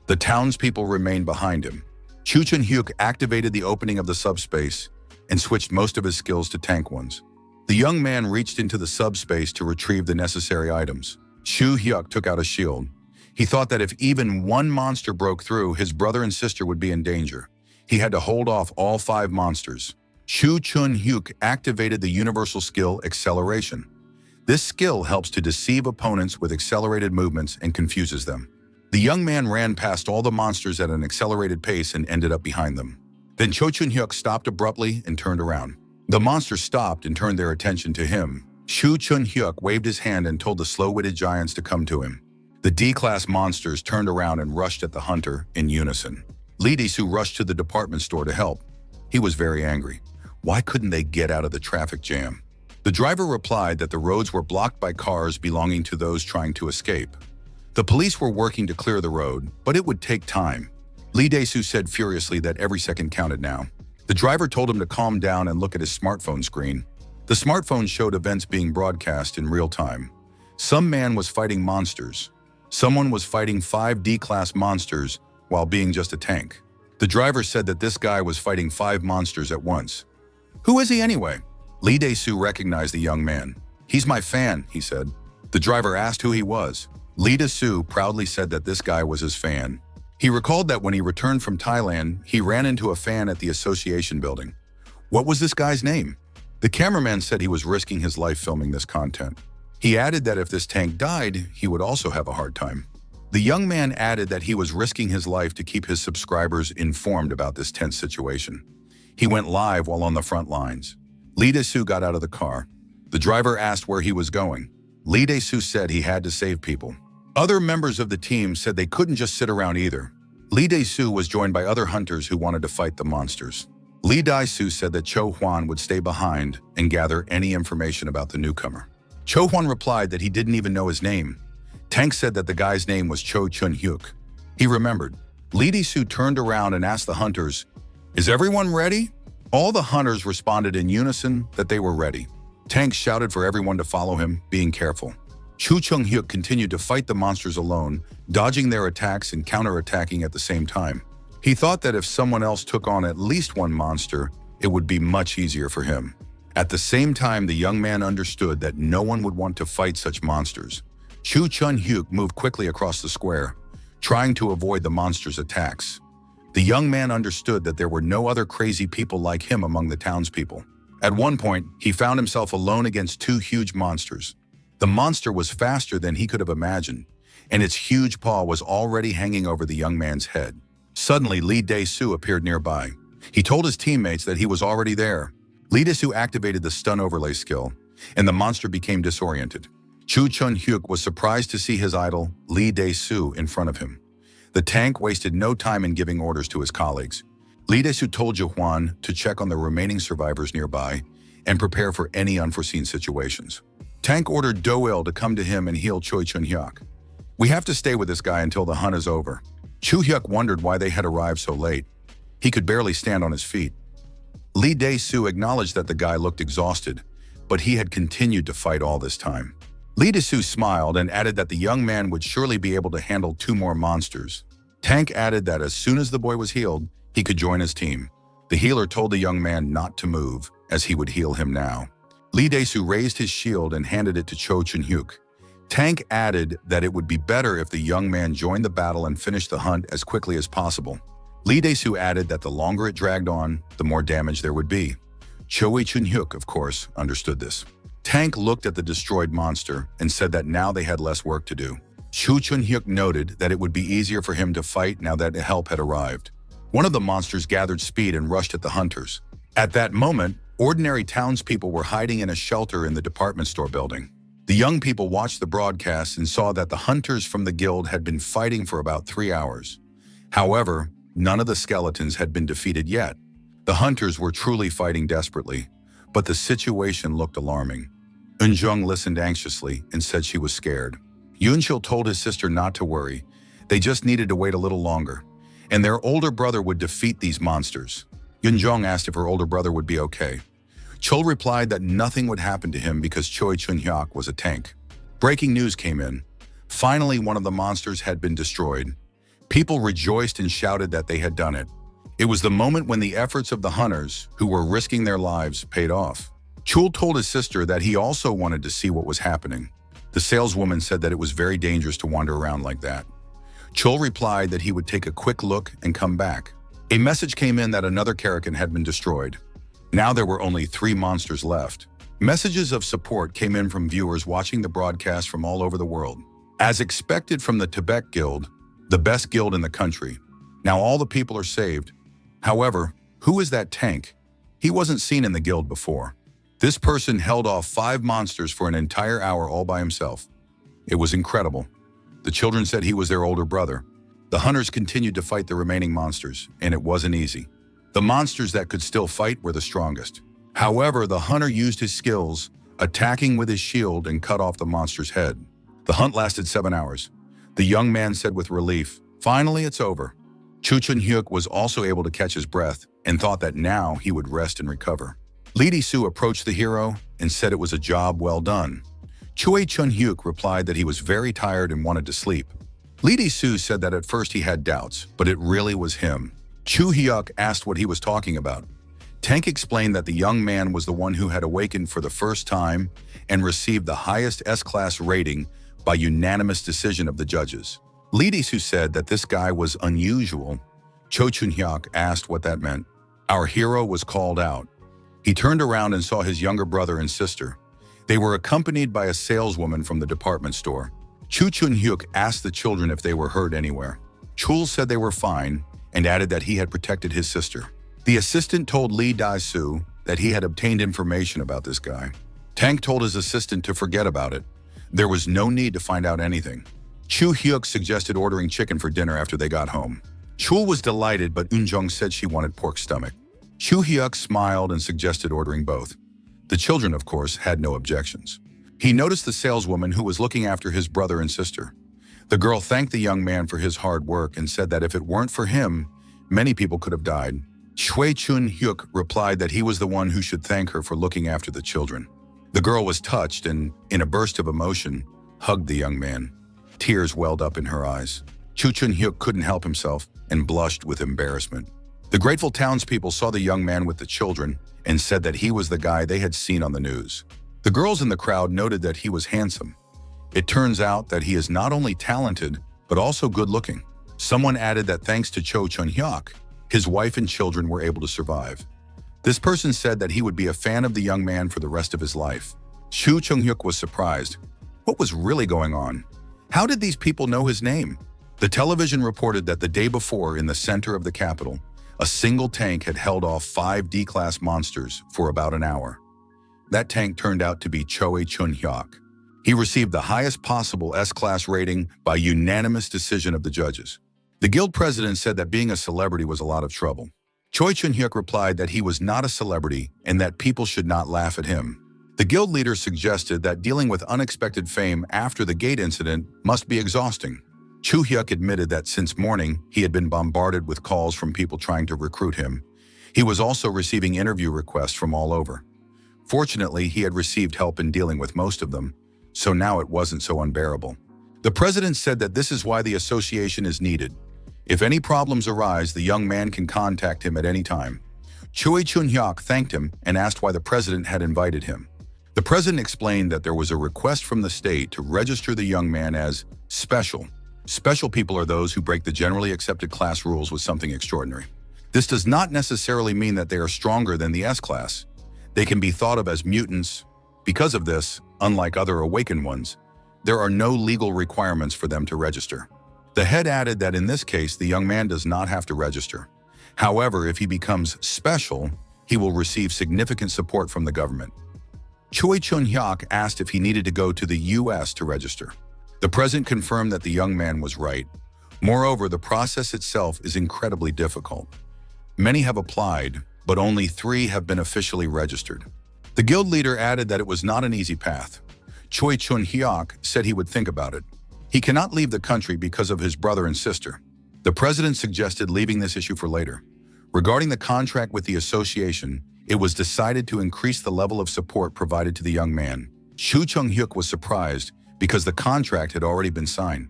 The townspeople remained behind him. Chu Chun-hyuk activated the opening of the subspace and switched most of his skills to tank ones. The young man reached into the subspace to retrieve the necessary items. Chu Hyuk took out a shield. He thought that if even one monster broke through, his brother and sister would be in danger. He had to hold off all 5 monsters. Chu Chun-hyuk activated the universal skill Acceleration. This skill helps to deceive opponents with accelerated movements and confuses them. The young man ran past all the monsters at an accelerated pace and ended up behind them. Then Cho Chun-hyuk stopped abruptly and turned around. The monsters stopped and turned their attention to him. Chu Chun-hyuk waved his hand and told the slow-witted giants to come to him. The D-class monsters turned around and rushed at the hunter in unison. Lee Dae-soo rushed to the department store to help. He was very angry. Why couldn't they get out of the traffic jam? The driver replied that the roads were blocked by cars belonging to those trying to escape. The police were working to clear the road, but it would take time. Lee Dae-soo said furiously that every second counted now. The driver told him to calm down and look at his smartphone screen. The smartphone showed events being broadcast in real time. Some man was fighting monsters. Someone was fighting 5 D-class monsters while being just a tank. The driver said that this guy was fighting 5 monsters at once. Who is he anyway? Lee Dae-soo recognized the young man. He's my fan, he said. The driver asked who he was. Lee Dae-soo proudly said that this guy was his fan. He recalled that when he returned from Thailand, he ran into a fan at the association building. What was this guy's name? The cameraman said he was risking his life filming this content. He added that if this tank died, he would also have a hard time. The young man added that he was risking his life to keep his subscribers informed about this tense situation. He went live while on the front lines. Lee Dae-soo got out of the car. The driver asked where he was going. Lee Dae-soo said he had to save people. Other members of the team said they couldn't just sit around either. Lee Dae-soo was joined by other hunters who wanted to fight the monsters. Lee Dae-soo said that Cho Hwan would stay behind and gather any information about the newcomer. Cho Hwan replied that he didn't even know his name. Tank said that the guy's name was Cho Chun-hyuk. He remembered. Lee Dae-soo turned around and asked the hunters, "Is everyone ready?" All the hunters responded in unison that they were ready. Tank shouted for everyone to follow him, being careful. Chu Chung-hyuk continued to fight the monsters alone, dodging their attacks and counterattacking at the same time. He thought that if someone else took on at least one monster, it would be much easier for him. At the same time, the young man understood that no one would want to fight such monsters. Chu Chun-hyuk moved quickly across the square, trying to avoid the monsters' attacks. The young man understood that there were no other crazy people like him among the townspeople. At one point, he found himself alone against 2 huge monsters. The monster was faster than he could have imagined, and its huge paw was already hanging over the young man's head. Suddenly, Lee Dae-soo appeared nearby. He told his teammates that he was already there. Lee Dae-soo activated the stun overlay skill, and the monster became disoriented. Chu Chun-hyuk was surprised to see his idol, Lee Dae-soo, in front of him. The tank wasted no time in giving orders to his colleagues. Lee Dae-soo told Jae-hwan to check on the remaining survivors nearby and prepare for any unforeseen situations. Tank ordered Do-il to come to him and heal Choi Chun-hyuk. "We have to stay with this guy until the hunt is over." Choo-hyuk wondered why they had arrived so late. He could barely stand on his feet. Lee Dae-soo acknowledged that the guy looked exhausted, but he had continued to fight all this time. Lee Dae-soo smiled and added that the young man would surely be able to handle 2 more monsters. Tank added that as soon as the boy was healed, he could join his team. The healer told the young man not to move, as he would heal him now. Lee Dae-soo raised his shield and handed it to Cho Chun-hyuk. Tank added that it would be better if the young man joined the battle and finished the hunt as quickly as possible. Lee Dae-soo added that the longer it dragged on, the more damage there would be. Choi Chun-hyuk, of course, understood this. Tank looked at the destroyed monster and said that now they had less work to do. Choo Chun-hyuk noted that it would be easier for him to fight now that help had arrived. One of the monsters gathered speed and rushed at the hunters. At that moment, ordinary townspeople were hiding in a shelter in the department store building. The young people watched the broadcast and saw that the hunters from the guild had been fighting for about 3 hours. However, none of the skeletons had been defeated yet. The hunters were truly fighting desperately, but the situation looked alarming. Eun-jung listened anxiously and said she was scared. Yoon-chil told his sister not to worry. They just needed to wait a little longer, and their older brother would defeat these monsters. Yoon-jung asked if her older brother would be okay. Chol replied that nothing would happen to him because Choi Chun-hyuk was a tank. Breaking news came in. Finally, one of the monsters had been destroyed. People rejoiced and shouted that they had done it. It was the moment when the efforts of the hunters, who were risking their lives, paid off. Chul told his sister that he also wanted to see what was happening. The saleswoman said that it was very dangerous to wander around like that. Chul replied that he would take a quick look and come back. A message came in that another Karakin had been destroyed. Now there were only 3 monsters left. Messages of support came in from viewers watching the broadcast from all over the world. As expected from the Tibet Guild, the best guild in the country, now all the people are saved. However, who is that tank? He wasn't seen in the guild before. This person held off 5 monsters for an entire hour all by himself. It was incredible. The children said he was their older brother. The hunters continued to fight the remaining monsters, and it wasn't easy. The monsters that could still fight were the strongest. However, the hunter used his skills, attacking with his shield and cut off the monster's head. The hunt lasted 7 hours. The young man said with relief, "Finally, it's over." Choo Chun-hyuk was also able to catch his breath and thought that now he would rest and recover. Lee Dae-soo approached the hero and said it was a job well done. Choi Chun-hyuk replied that he was very tired and wanted to sleep. Lee Dae-soo said that at first he had doubts, but it really was him. Choo-hyuk asked what he was talking about. Tank explained that the young man was the one who had awakened for the first time and received the highest S-class rating by unanimous decision of the judges. Lee Dae-soo said that this guy was unusual. Cho Chun-hyuk asked what that meant. Our hero was called out. He turned around and saw his younger brother and sister. They were accompanied by a saleswoman from the department store. Choo Chun-hyuk asked the children if they were hurt anywhere. Chul said they were fine and added that he had protected his sister. The assistant told Lee Dae-soo that he had obtained information about this guy. Tank told his assistant to forget about it. There was no need to find out anything. Choo-hyuk suggested ordering chicken for dinner after they got home. Chul was delighted, but Eun-jung said she wanted pork stomach. Choo-hyuk smiled and suggested ordering both. The children, of course, had no objections. He noticed the saleswoman who was looking after his brother and sister. The girl thanked the young man for his hard work and said that if it weren't for him, many people could have died. Choi Chun-hyuk replied that he was the one who should thank her for looking after the children. The girl was touched and, in a burst of emotion, hugged the young man. Tears welled up in her eyes. Choo Chun-hyuk couldn't help himself and blushed with embarrassment. The grateful townspeople saw the young man with the children and said that he was the guy they had seen on the news. The girls in the crowd noted that he was handsome. It turns out that he is not only talented, but also good-looking. Someone added that thanks to Cho Chun-hyuk, his wife and children were able to survive. This person said that he would be a fan of the young man for the rest of his life. Choo Chun-hyuk was surprised. What was really going on? How did these people know his name? The television reported that the day before, in the center of the capital, a single tank had held off 5 D-class monsters for about an hour. That tank turned out to be Choi Chun-hyuk. He received the highest possible S-class rating by unanimous decision of the judges. The guild president said that being a celebrity was a lot of trouble. Choi Chun-hyuk replied that he was not a celebrity and that people should not laugh at him. The guild leader suggested that dealing with unexpected fame after the gate incident must be exhausting. Chu-hyuk admitted that since morning, he had been bombarded with calls from people trying to recruit him. He was also receiving interview requests from all over. Fortunately, he had received help in dealing with most of them, so now it wasn't so unbearable. The president said that this is why the association is needed. If any problems arise, the young man can contact him at any time. Choi Chun-hyuk thanked him and asked why the president had invited him. The president explained that there was a request from the state to register the young man as special. Special people are those who break the generally accepted class rules with something extraordinary. This does not necessarily mean that they are stronger than the S-class. They can be thought of as mutants. Because of this, unlike other awakened ones, there are no legal requirements for them to register. The head added that in this case, the young man does not have to register. However, if he becomes special, he will receive significant support from the government. Choi Chun-hyuk asked if he needed to go to the US to register. The president confirmed that the young man was right. Moreover, the process itself is incredibly difficult. Many have applied, but only 3 have been officially registered. The guild leader added that it was not an easy path. Choi Chun-hyuk said he would think about it. He cannot leave the country because of his brother and sister. The president suggested leaving this issue for later. Regarding the contract with the association, it was decided to increase the level of support provided to the young man. Chu Chung-hyuk was surprised because the contract had already been signed.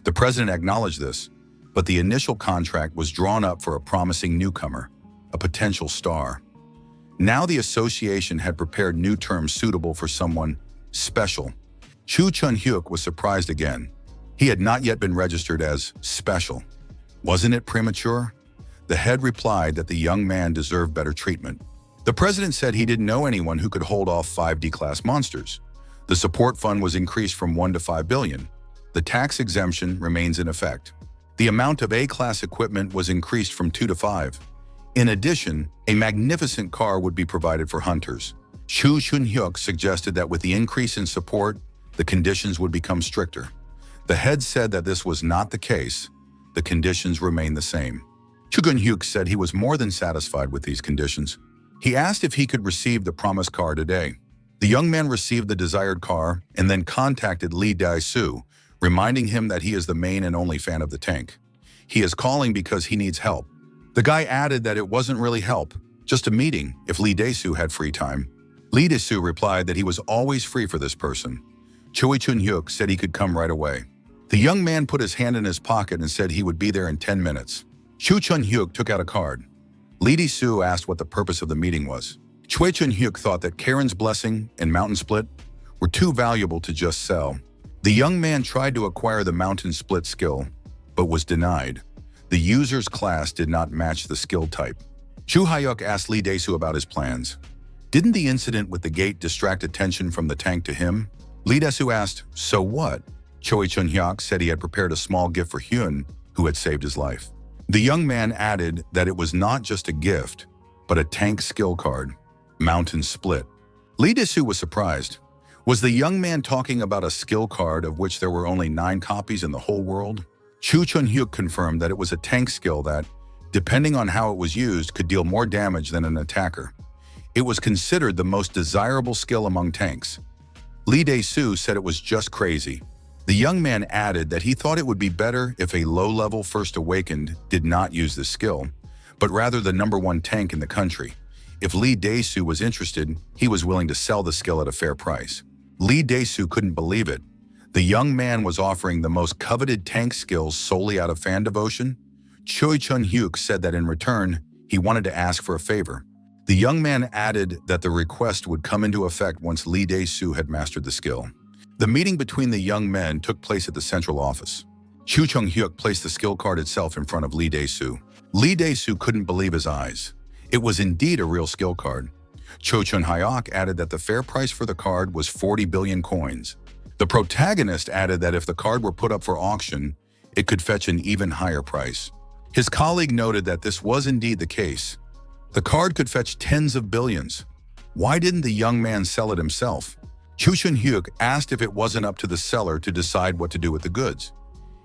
The president acknowledged this, but the initial contract was drawn up for a promising newcomer, a potential star. Now the association had prepared new terms suitable for someone special. Chu Chun-hyuk was surprised again. He had not yet been registered as special. Wasn't it premature? The head replied that the young man deserved better treatment. The president said he didn't know anyone who could hold off 5D class monsters. The support fund was increased from 1 to 5 billion. The tax exemption remains in effect. The amount of A-class equipment was increased from 2 to 5. In addition, a magnificent car would be provided for hunters. Chu Chun-hyuk suggested that with the increase in support, the conditions would become stricter. The head said that this was not the case. The conditions remained the same. Chu Chun-hyuk said he was more than satisfied with these conditions. He asked if he could receive the promised car today. The young man received the desired car and then contacted Lee Dae-soo, reminding him that he is the main and only fan of the tank. He is calling because he needs help. The guy added that it wasn't really help, just a meeting if Lee Dae-soo had free time. Lee Dae-soo replied that he was always free for this person. Choi Chun-hyuk said he could come right away. The young man put his hand in his pocket and said he would be there in 10 minutes. Choi Chun-hyuk took out a card. Lee Dae-soo asked what the purpose of the meeting was. Choi Chun-hyuk thought that Karen's Blessing and Mountain Split were too valuable to just sell. The young man tried to acquire the Mountain Split skill, but was denied. The user's class did not match the skill type. Chu Hyuk asked Lee Dae-soo about his plans. Didn't the incident with the gate distract attention from the tank to him? Lee Dae-soo asked, so what? Choi Chun-hyuk said he had prepared a small gift for Hyun, who had saved his life. The young man added that it was not just a gift, but a tank skill card, Mountain Split. Lee Dae-soo was surprised. Was the young man talking about a skill card of which there were only 9 copies in the whole world? Chu Chun-hyuk confirmed that it was a tank skill that, depending on how it was used, could deal more damage than an attacker. It was considered the most desirable skill among tanks. Lee Dae-soo said it was just crazy. The young man added that he thought it would be better if a low-level First Awakened did not use this skill, but rather the #1 tank in the country. If Lee Dae-soo was interested, he was willing to sell the skill at a fair price. Lee Dae-soo couldn't believe it. The young man was offering the most coveted tank skills solely out of fan devotion. Choi Chun-hyuk said that in return, he wanted to ask for a favor. The young man added that the request would come into effect once Lee Dae-soo had mastered the skill. The meeting between the young men took place at the central office. Chu Chung-hyuk placed the skill card itself in front of Lee Dae-soo. Lee Dae-soo couldn't believe his eyes. It was indeed a real skill card. Cho Chun-hyuk added that the fair price for the card was 40 billion coins. The protagonist added that if the card were put up for auction, it could fetch an even higher price. His colleague noted that this was indeed the case. The card could fetch tens of billions. Why didn't the young man sell it himself? Chu Chun-hyuk asked if it wasn't up to the seller to decide what to do with the goods.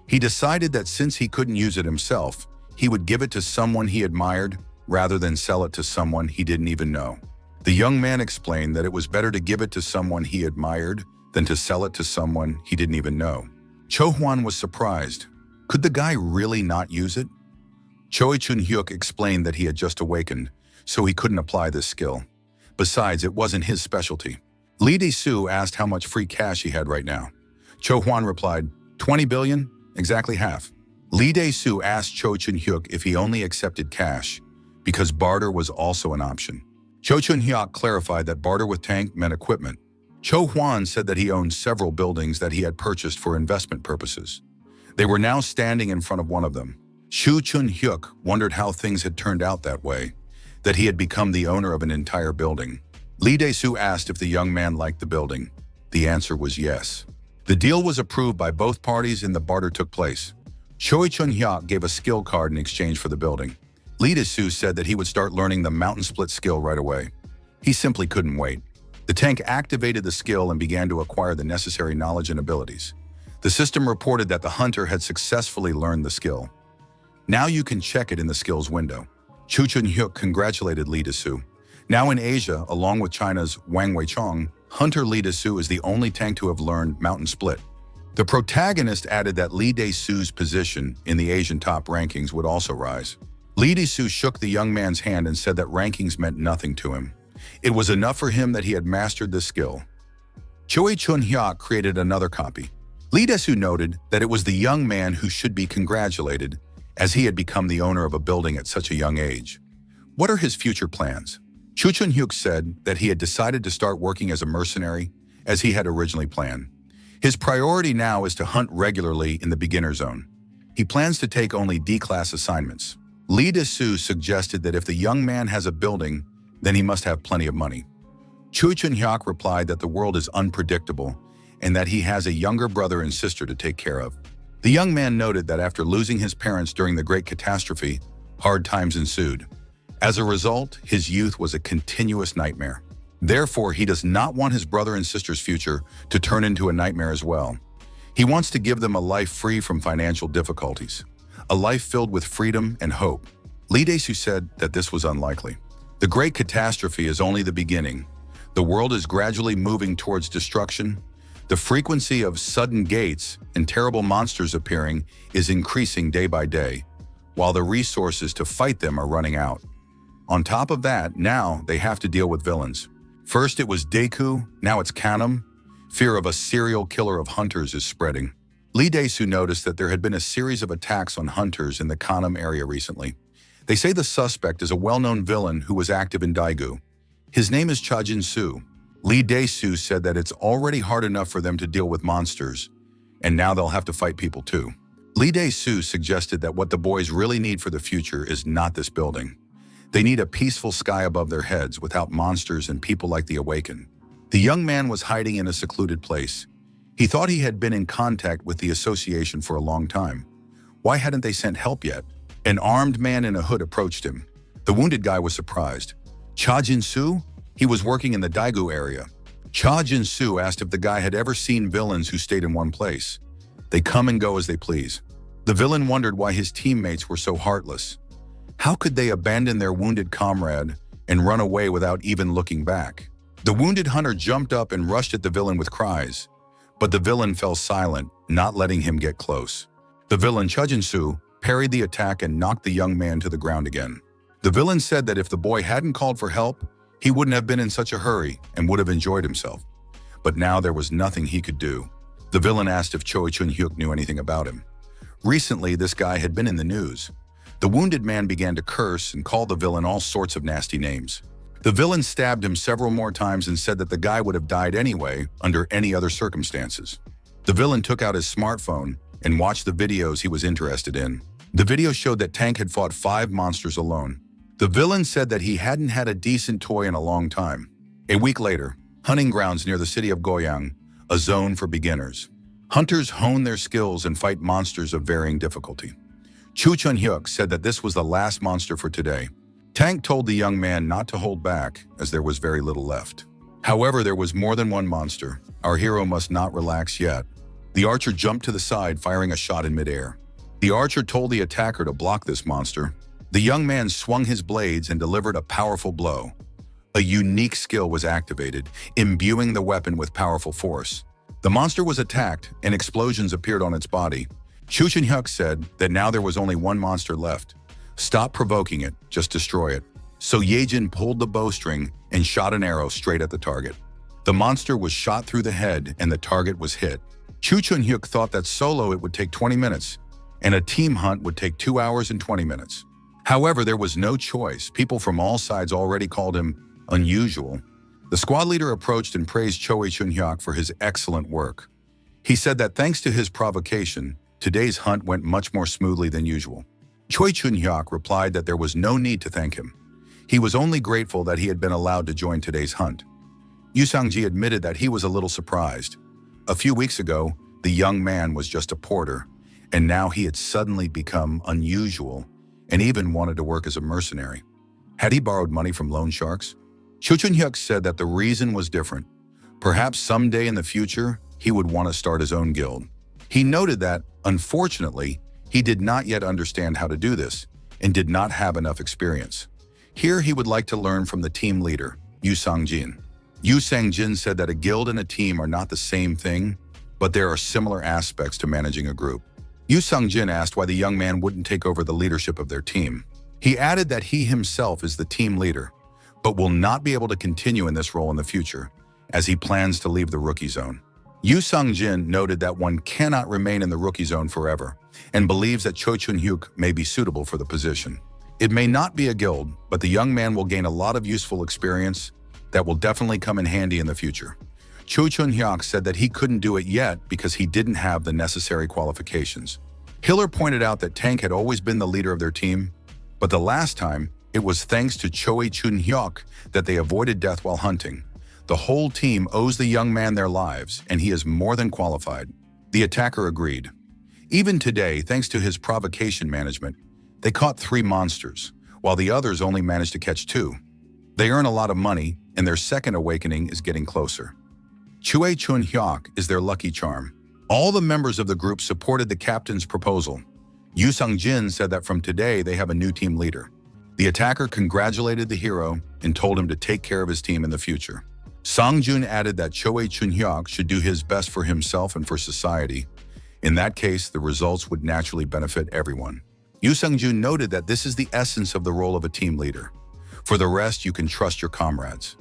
He decided that since he couldn't use it himself, he would give it to someone he admired rather than sell it to someone he didn't even know. The young man explained that it was better to give it to someone he admired than to sell it to someone he didn't even know. Cho Hwan was surprised. Could the guy really not use it? Choi Chun-hyuk explained that he had just awakened, so he couldn't apply this skill. Besides, it wasn't his specialty. Lee Dae-soo asked how much free cash he had right now. Cho Hwan replied, 20 billion, exactly half. Lee Dae-soo asked Cho Chun-hyuk if he only accepted cash, because barter was also an option. Cho Chun-hyuk clarified that barter with Tank meant equipment. Cho Hwan said that he owned several buildings that he had purchased for investment purposes. They were now standing in front of one of them. Shu Chun-hyuk wondered how things had turned out that way, that he had become the owner of an entire building. Lee Dae-soo asked if the young man liked the building. The answer was yes. The deal was approved by both parties and the barter took place. Choi Chun-hyuk gave a skill card in exchange for the building. Lee Dae-soo said that he would start learning the mountain split skill right away. He simply couldn't wait. The tank activated the skill and began to acquire the necessary knowledge and abilities. The system reported that the hunter had successfully learned the skill. Now you can check it in the skills window. Chu Chun-hyuk congratulated Lee Dae-soo. Now in Asia, along with China's Wang Weichong, Hunter Lee Dae-soo is the only tank to have learned mountain split. The protagonist added that Lee Dae-soo's position in the Asian top rankings would also rise. Lee Dae-soo shook the young man's hand and said that rankings meant nothing to him. It was enough for him that he had mastered the skill. Choi Chun-hyuk created another copy. Lee Dae-soo noted that it was the young man who should be congratulated, as he had become the owner of a building at such a young age. What are his future plans? Chu Chun-hyuk said that he had decided to start working as a mercenary, as he had originally planned. His priority now is to hunt regularly in the beginner zone. He plans to take only D-class assignments. Lee Dae-soo suggested that if the young man has a building, then he must have plenty of money. Chu Chun-hyuk replied that the world is unpredictable and that he has a younger brother and sister to take care of. The young man noted that after losing his parents during the Great Catastrophe, hard times ensued. As a result, his youth was a continuous nightmare. Therefore, he does not want his brother and sister's future to turn into a nightmare as well. He wants to give them a life free from financial difficulties, a life filled with freedom and hope. Lee Dae-soo said that this was unlikely. The Great Catastrophe is only the beginning. The world is gradually moving towards destruction. The frequency of sudden gates and terrible monsters appearing is increasing day by day, while the resources to fight them are running out. On top of that, now they have to deal with villains. First it was Deku, now it's Kanam. Fear of a serial killer of hunters is spreading. Lee Dae-soo noticed that there had been a series of attacks on hunters in the Kanam area recently. They say the suspect is a well-known villain who was active in Daegu. His name is Cha Jin-soo. Lee Dae-soo said that it's already hard enough for them to deal with monsters, and now they'll have to fight people too. Lee Dae-soo suggested that what the boys really need for the future is not this building. They need a peaceful sky above their heads without monsters and people like the Awakened. The young man was hiding in a secluded place. He thought he had been in contact with the association for a long time. Why hadn't they sent help yet? An armed man in a hood approached him. The wounded guy was surprised. Cha Jin-soo? He was working in the Daegu area. Cha Jin-soo asked if the guy had ever seen villains who stayed in one place. They come and go as they please. The villain wondered why his teammates were so heartless. How could they abandon their wounded comrade and run away without even looking back? The wounded hunter jumped up and rushed at the villain with cries, but the villain fell silent, not letting him get close. The villain, Cha Jin-soo, parried the attack and knocked the young man to the ground again. The villain said that if the boy hadn't called for help, he wouldn't have been in such a hurry and would have enjoyed himself. But now there was nothing he could do. The villain asked if Choi Chun-hyuk knew anything about him. Recently, this guy had been in the news. The wounded man began to curse and call the villain all sorts of nasty names. The villain stabbed him several more times and said that the guy would have died anyway under any other circumstances. The villain took out his smartphone and watched the videos he was interested in. The video showed that Tank had fought 5 monsters alone. The villain said that he hadn't had a decent toy in a long time. A week later, hunting grounds near the city of Goyang, a zone for beginners. Hunters hone their skills and fight monsters of varying difficulty. Chu Chun-hyuk said that this was the last monster for today. Tank told the young man not to hold back, as there was very little left. However, there was more than one monster. Our hero must not relax yet. The archer jumped to the side, firing a shot in midair. The archer told the attacker to block this monster. The young man swung his blades and delivered a powerful blow. A unique skill was activated, imbuing the weapon with powerful force. The monster was attacked, and explosions appeared on its body. Chu Chun-hyuk said that now there was only one monster left. Stop provoking it, just destroy it. So Yejin pulled the bowstring and shot an arrow straight at the target. The monster was shot through the head and the target was hit. Chu Chun-hyuk thought that solo it would take 20 minutes, and a team hunt would take 2 hours and 20 minutes. However, there was no choice. People from all sides already called him unusual. The squad leader approached and praised Choi Chun-hyuk for his excellent work. He said that thanks to his provocation, today's hunt went much more smoothly than usual. Choi Chun-hyuk replied that there was no need to thank him. He was only grateful that he had been allowed to join today's hunt. Yu Sang-ji admitted that he was a little surprised. A few weeks ago, the young man was just a porter, and now he had suddenly become unusual and even wanted to work as a mercenary. Had he borrowed money from loan sharks? Chu Chun-hyuk said that the reason was different. Perhaps someday in the future, he would want to start his own guild. He noted that, unfortunately, he did not yet understand how to do this and did not have enough experience. Here he would like to learn from the team leader, Yu Sang-jin. Yu Sang-jin said that a guild and a team are not the same thing, but there are similar aspects to managing a group. Yu Sang-jin asked why the young man wouldn't take over the leadership of their team. He added that he himself is the team leader, but will not be able to continue in this role in the future, as he plans to leave the rookie zone. Yu Sang-jin noted that one cannot remain in the rookie zone forever, and believes that Choi Chun-hyuk may be suitable for the position. It may not be a guild, but the young man will gain a lot of useful experience that will definitely come in handy in the future. Choi Chun-hyuk said that he couldn't do it yet because he didn't have the necessary qualifications. Hiller pointed out that Tank had always been the leader of their team, but the last time, it was thanks to Choi Chun-hyuk that they avoided death while hunting. The whole team owes the young man their lives, and he is more than qualified. The attacker agreed. Even today, thanks to his provocation management, they caught 3 monsters, while the others only managed to catch 2. They earn a lot of money, and their second awakening is getting closer. Choi Chun-hyuk is their lucky charm. All the members of the group supported the captain's proposal. Yu Sang-jin said that from today they have a new team leader. The attacker congratulated the hero and told him to take care of his team in the future. Sang-jun added that Choi Chun-hyuk should do his best for himself and for society. In that case, the results would naturally benefit everyone. Yu Sang-jun noted that this is the essence of the role of a team leader. For the rest, you can trust your comrades.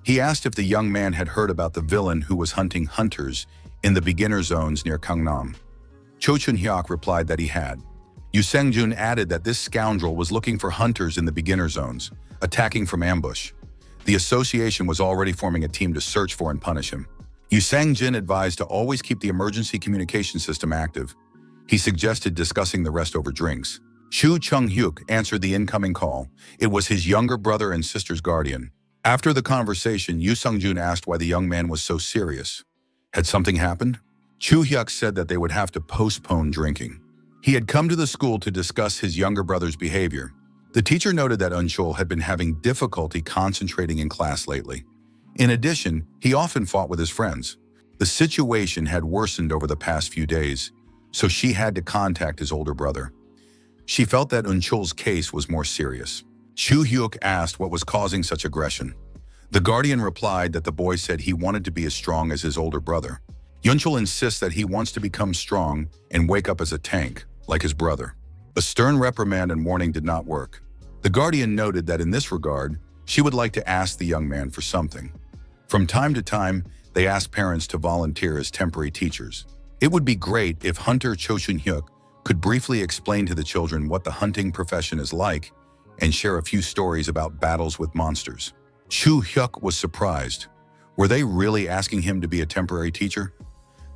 He asked if the young man had heard about the villain who was hunting hunters in the beginner zones near Gangnam. Cho Chun-hyuk replied that he had. Yu Sang-jun added that this scoundrel was looking for hunters in the beginner zones, attacking from ambush. The association was already forming a team to search for and punish him. Yu Sang-jin advised to always keep the emergency communication system active. He suggested discussing the rest over drinks. Chu Chung-hyuk answered the incoming call. It was his younger brother and sister's guardian. After the conversation, Yu Sang-jun asked why the young man was so serious. Had something happened? Chu Hyuk said that they would have to postpone drinking. He had come to the school to discuss his younger brother's behavior. The teacher noted that Eunchul had been having difficulty concentrating in class lately. In addition, he often fought with his friends. The situation had worsened over the past few days, so she had to contact his older brother. She felt that Eunchul's case was more serious. Chu Hyuk asked what was causing such aggression. The guardian replied that the boy said he wanted to be as strong as his older brother. Eunchul insists that he wants to become strong and wake up as a tank, like his brother. A stern reprimand and warning did not work. The guardian noted that in this regard, she would like to ask the young man for something. From time to time, they asked parents to volunteer as temporary teachers. It would be great if Hunter Cho Chun-hyuk could briefly explain to the children what the hunting profession is like and share a few stories about battles with monsters. Chu Hyuk was surprised. Were they really asking him to be a temporary teacher?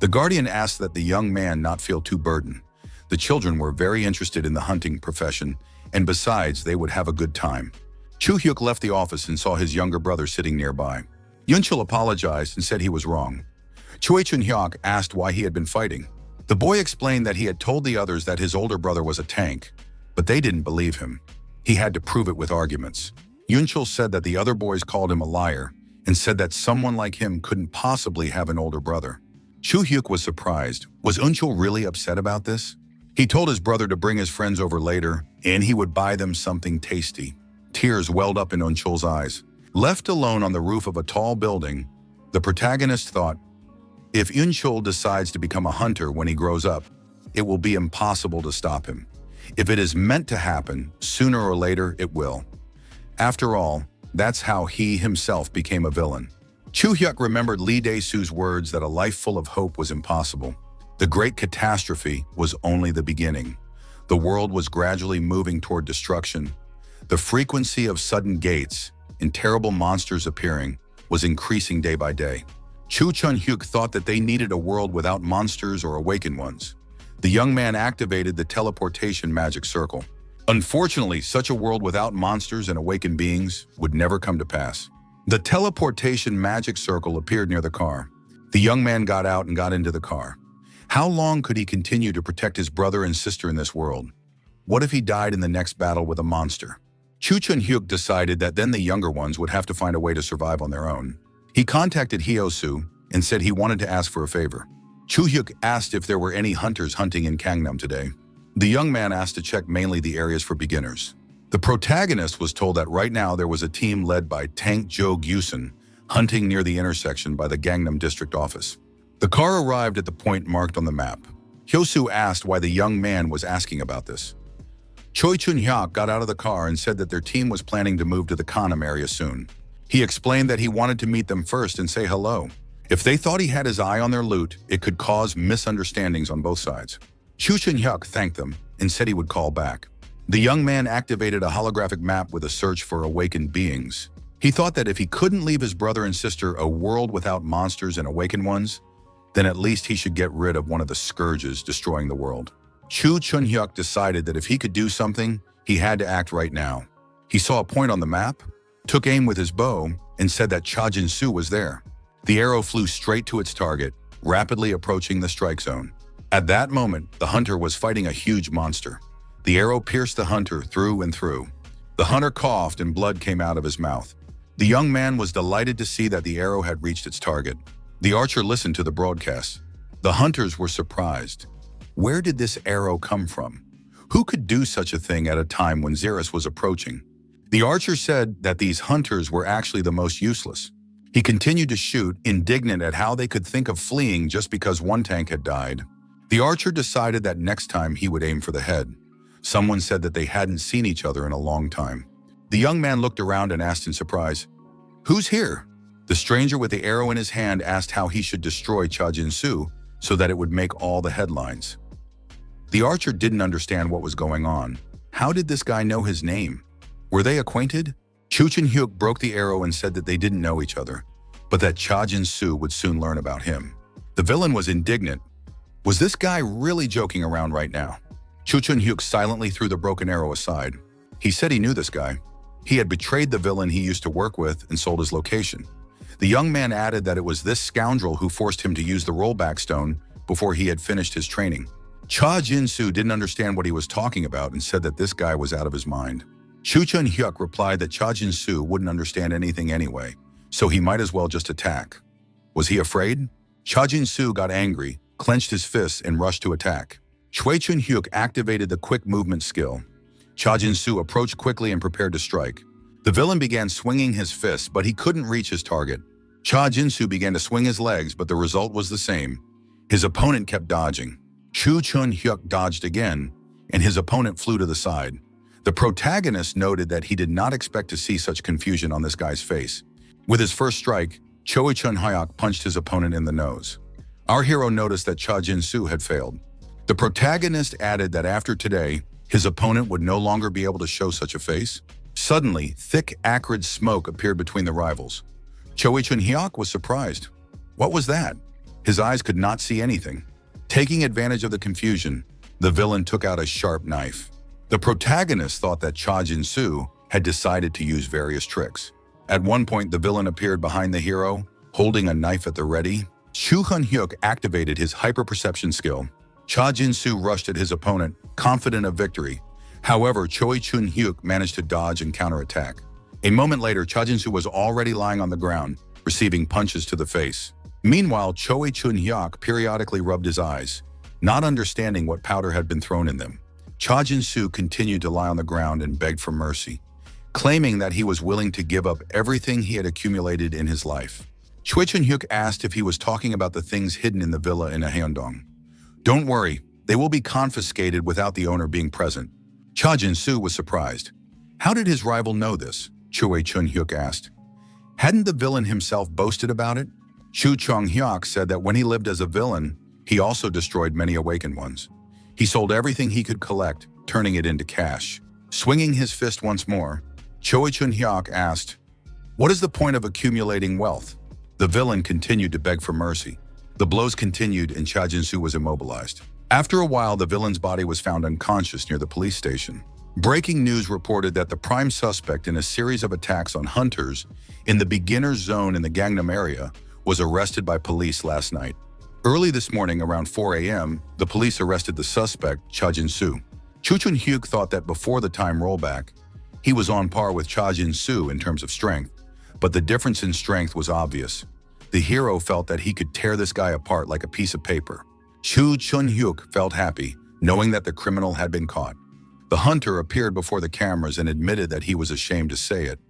The guardian asked that the young man not feel too burdened. The children were very interested in the hunting profession, and besides, they would have a good time. Chu Hyuk left the office and saw his younger brother sitting nearby. Eunchul apologized and said he was wrong. Choi Chun-hyuk asked why he had been fighting. The boy explained that he had told the others that his older brother was a tank, but they didn't believe him. He had to prove it with arguments. Eunchul said that the other boys called him a liar and said that someone like him couldn't possibly have an older brother. Chu Hyuk was surprised. Was Eunchul really upset about this? He told his brother to bring his friends over later, and he would buy them something tasty. Tears welled up in Eunchul's eyes. Left alone on the roof of a tall building, the protagonist thought, if Eunchul decides to become a hunter when he grows up, it will be impossible to stop him. If it is meant to happen, sooner or later it will. After all, that's how he himself became a villain. Chu Hyuk remembered Lee Dae-soo's words that a life full of hope was impossible. The great catastrophe was only the beginning. The world was gradually moving toward destruction. The frequency of sudden gates and terrible monsters appearing was increasing day by day. Chu Chun-hyuk thought that they needed a world without monsters or awakened ones. The young man activated the teleportation magic circle. Unfortunately, such a world without monsters and awakened beings would never come to pass. The teleportation magic circle appeared near the car. The young man got out and got into the car. How long could he continue to protect his brother and sister in this world? What if he died in the next battle with a monster? Chu Chun-hyuk decided that then the younger ones would have to find a way to survive on their own. He contacted Hyo-soo and said he wanted to ask for a favor. Chu Hyuk asked if there were any hunters hunting in Gangnam today. The young man asked to check mainly the areas for beginners. The protagonist was told that right now there was a team led by Tank Jo Gyusun hunting near the intersection by the Gangnam district office. The car arrived at the point marked on the map. Hyo-soo asked why the young man was asking about this. Choi Chun-hyuk got out of the car and said that their team was planning to move to the Gangnam area soon. He explained that he wanted to meet them first and say hello. If they thought he had his eye on their loot, it could cause misunderstandings on both sides. Chu Chun-hyuk thanked them and said he would call back. The young man activated a holographic map with a search for awakened beings. He thought that if he couldn't leave his brother and sister a world without monsters and awakened ones, then at least he should get rid of one of the scourges destroying the world. Chu Chun-hyuk decided that if he could do something, he had to act right now. He saw a point on the map, took aim with his bow, and said that Cha Jin-soo was there. The arrow flew straight to its target, rapidly approaching the strike zone. At that moment, the hunter was fighting a huge monster. The arrow pierced the hunter through and through. The hunter coughed and blood came out of his mouth. The young man was delighted to see that the arrow had reached its target. The archer listened to the broadcast. The hunters were surprised. Where did this arrow come from? Who could do such a thing at a time when Xeris was approaching? The archer said that these hunters were actually the most useless. He continued to shoot, indignant at how they could think of fleeing just because one tank had died. The archer decided that next time he would aim for the head. Someone said that they hadn't seen each other in a long time. The young man looked around and asked in surprise, "Who's here?" The stranger with the arrow in his hand asked how he should destroy Cha Jin-soo so that it would make all the headlines. The archer didn't understand what was going on. How did this guy know his name? Were they acquainted? Chu Chun-hyuk broke the arrow and said that they didn't know each other, but that Cha Jin-soo would soon learn about him. The villain was indignant. Was this guy really joking around right now? Chu Chun-hyuk silently threw the broken arrow aside. He said he knew this guy. He had betrayed the villain he used to work with and sold his location. The young man added that it was this scoundrel who forced him to use the rollback stone before he had finished his training. Cha Jin-soo didn't understand what he was talking about and said that this guy was out of his mind. Chu Chun-hyuk replied that Cha Jin-soo wouldn't understand anything anyway, so he might as well just attack. Was he afraid? Cha Jin-soo got angry, clenched his fists, and rushed to attack. Choi Chun-hyuk activated the quick movement skill. Cha Jin-soo approached quickly and prepared to strike. The villain began swinging his fists, but he couldn't reach his target. Cha Jin-soo began to swing his legs, but the result was the same. His opponent kept dodging. Chu Chun-hyuk dodged again, and his opponent flew to the side. The protagonist noted that he did not expect to see such confusion on this guy's face. With his first strike, Choi Chun-hyuk punched his opponent in the nose. Our hero noticed that Cha Jin-soo had failed. The protagonist added that after today, his opponent would no longer be able to show such a face. Suddenly, thick, acrid smoke appeared between the rivals. Choi Chun-hyuk was surprised. What was that? His eyes could not see anything. Taking advantage of the confusion, the villain took out a sharp knife. The protagonist thought that Cha Jin-soo had decided to use various tricks. At one point, the villain appeared behind the hero, holding a knife at the ready. Chu Chun-hyuk activated his hyper-perception skill. Cha Jin-soo rushed at his opponent, confident of victory. However, Choi Chun-hyuk managed to dodge and counterattack. A moment later, Cha Jin-soo was already lying on the ground, receiving punches to the face. Meanwhile, Choi Chun-hyuk periodically rubbed his eyes, not understanding what powder had been thrown in them. Cha Jin-soo continued to lie on the ground and begged for mercy, claiming that he was willing to give up everything he had accumulated in his life. Choi Chun-hyuk asked if he was talking about the things hidden in the villa in Haeundae. "Don't worry, they will be confiscated without the owner being present." Cha Jin-soo was surprised. How did his rival know this? Choi Chun-hyuk asked. Hadn't the villain himself boasted about it? Chu Chong-hyuk said that when he lived as a villain, he also destroyed many awakened ones. He sold everything he could collect, turning it into cash. Swinging his fist once more, Choi Chun-hyuk asked, "What is the point of accumulating wealth?" The villain continued to beg for mercy. The blows continued and Cha Jin-soo was immobilized. After a while, the villain's body was found unconscious near the police station. Breaking news reported that the prime suspect in a series of attacks on hunters in the beginner's zone in the Gangnam area was arrested by police last night. Early this morning, around 4 a.m., the police arrested the suspect, Cha Jin-soo. Chu Chun-hyuk thought that before the time rollback, he was on par with Cha Jin-soo in terms of strength, but the difference in strength was obvious. The hero felt that he could tear this guy apart like a piece of paper. Chu Chun-hyuk felt happy, knowing that the criminal had been caught. The hunter appeared before the cameras and admitted that he was ashamed to say it.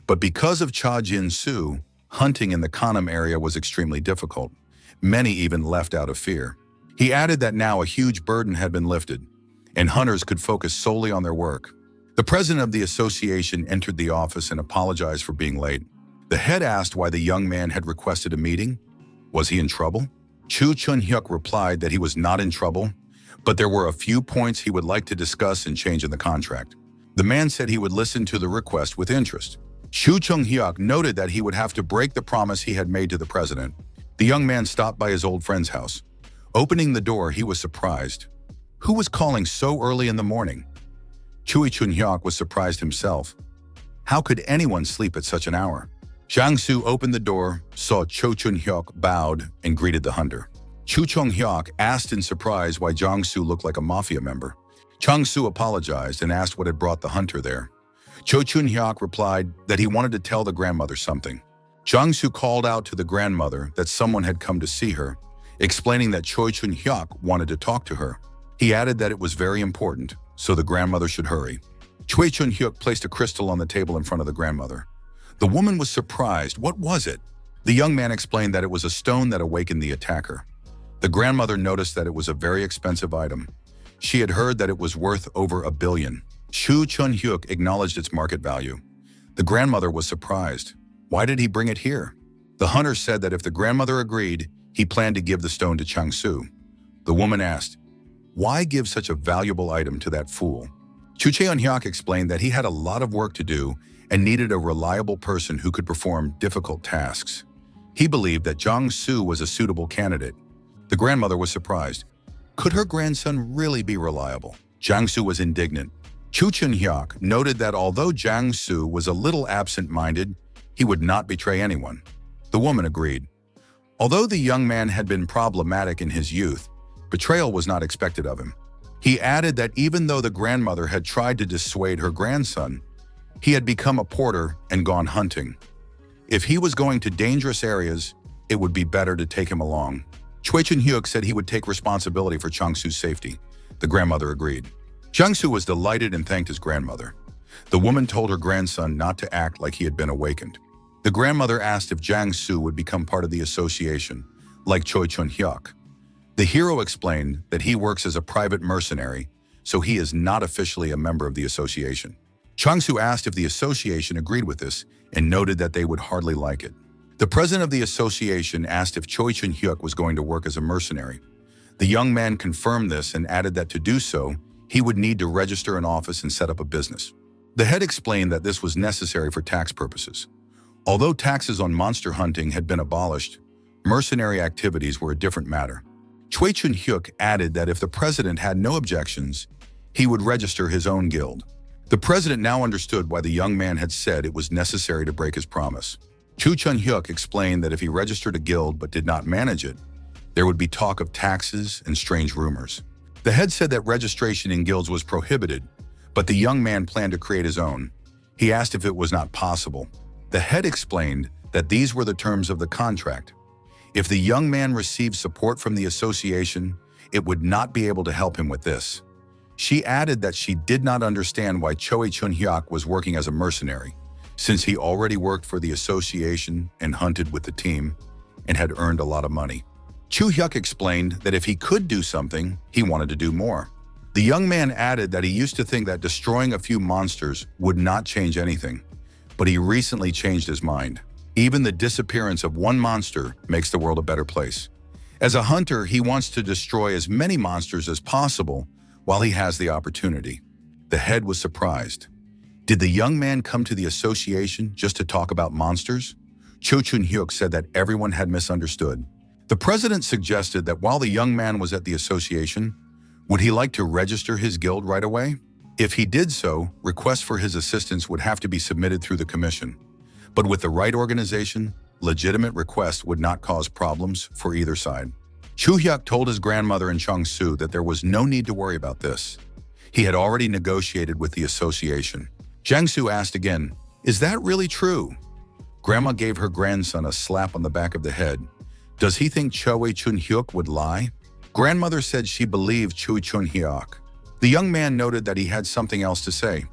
But because of Cha Jin-soo, hunting in the Gangnam area was extremely difficult. Many even left out of fear. He added that now a huge burden had been lifted, and hunters could focus solely on their work. The president of the association entered the office and apologized for being late. The head asked why the young man had requested a meeting. Was he in trouble? Chu Chun-hyuk replied that he was not in trouble, but there were a few points he would like to discuss and change in the contract. The man said he would listen to the request with interest. Chu Chun-hyuk noted that he would have to break the promise he had made to the president. The young man stopped by his old friend's house. Opening the door, he was surprised. Who was calling so early in the morning? Choi Chun-hyuk was surprised himself. How could anyone sleep at such an hour? Jang-soo opened the door, saw Cho Chun-hyuk, bowed, and greeted the hunter. Chu Chong-hyuk asked in surprise why Jang-soo looked like a mafia member. Jang-soo apologized and asked what had brought the hunter there. Cho Chun-hyuk replied that he wanted to tell the grandmother something. Jang-soo called out to the grandmother that someone had come to see her, explaining that Choi Chun-hyuk wanted to talk to her. He added that it was very important, so the grandmother should hurry. Choi Chun-hyuk placed a crystal on the table in front of the grandmother. The woman was surprised. What was it? The young man explained that it was a stone that awakened the attacker. The grandmother noticed that it was a very expensive item. She had heard that it was worth over $1 billion. Chu Chun-hyuk acknowledged its market value. The grandmother was surprised. Why did he bring it here? The hunter said that if the grandmother agreed, he planned to give the stone to Jang-soo. The woman asked, "Why give such a valuable item to that fool?" Chu Cheon-hyuk explained that he had a lot of work to do and needed a reliable person who could perform difficult tasks. He believed that Jang-soo was a suitable candidate. The grandmother was surprised. Could her grandson really be reliable? Jang-soo was indignant. Chu Chun-hyuk noted that although Jang-soo was a little absent-minded, he would not betray anyone. The woman agreed. Although the young man had been problematic in his youth, betrayal was not expected of him. He added that even though the grandmother had tried to dissuade her grandson, he had become a porter and gone hunting. If he was going to dangerous areas, it would be better to take him along. Choi Chun-hyuk said he would take responsibility for Jang-soo's safety. The grandmother agreed. Jang-soo was delighted and thanked his grandmother. The woman told her grandson not to act like he had been awakened. The grandmother asked if Jang-soo would become part of the association, like Choi Chun-hyuk. The hero explained that he works as a private mercenary, so he is not officially a member of the association. Jang-soo asked if the association agreed with this and noted that they would hardly like it. The president of the association asked if Choi Chun-hyuk was going to work as a mercenary. The young man confirmed this and added that to do so, he would need to register an office and set up a business. The head explained that this was necessary for tax purposes. Although taxes on monster hunting had been abolished, mercenary activities were a different matter. Choi Chun-hyuk added that if the president had no objections, he would register his own guild. The president now understood why the young man had said it was necessary to break his promise. Chu Chun-hyuk explained that if he registered a guild but did not manage it, there would be talk of taxes and strange rumors. The head said that registration in guilds was prohibited, but the young man planned to create his own. He asked if it was not possible. The head explained that these were the terms of the contract. If the young man received support from the association, it would not be able to help him with this. She added that she did not understand why Choi Chun-hyuk was working as a mercenary, since he already worked for the association and hunted with the team and had earned a lot of money. Choo-hyuk explained that if he could do something, he wanted to do more. The young man added that he used to think that destroying a few monsters would not change anything, but he recently changed his mind. Even the disappearance of one monster makes the world a better place. As a hunter, he wants to destroy as many monsters as possible while he has the opportunity. The head was surprised. Did the young man come to the association just to talk about monsters? Cho Chun-hyuk said that everyone had misunderstood. The president suggested that while the young man was at the association, would he like to register his guild right away? If he did so, requests for his assistance would have to be submitted through the commission. But with the right organization, legitimate requests would not cause problems for either side. Choo-hyuk told his grandmother and Chung-soo that there was no need to worry about this. He had already negotiated with the association. Jang-soo asked again, "Is that really true?" Grandma gave her grandson a slap on the back of the head. Does he think Choi Chun-hyuk would lie? Grandmother said she believed Choi Chun-hyuk. The young man noted that he had something else to say.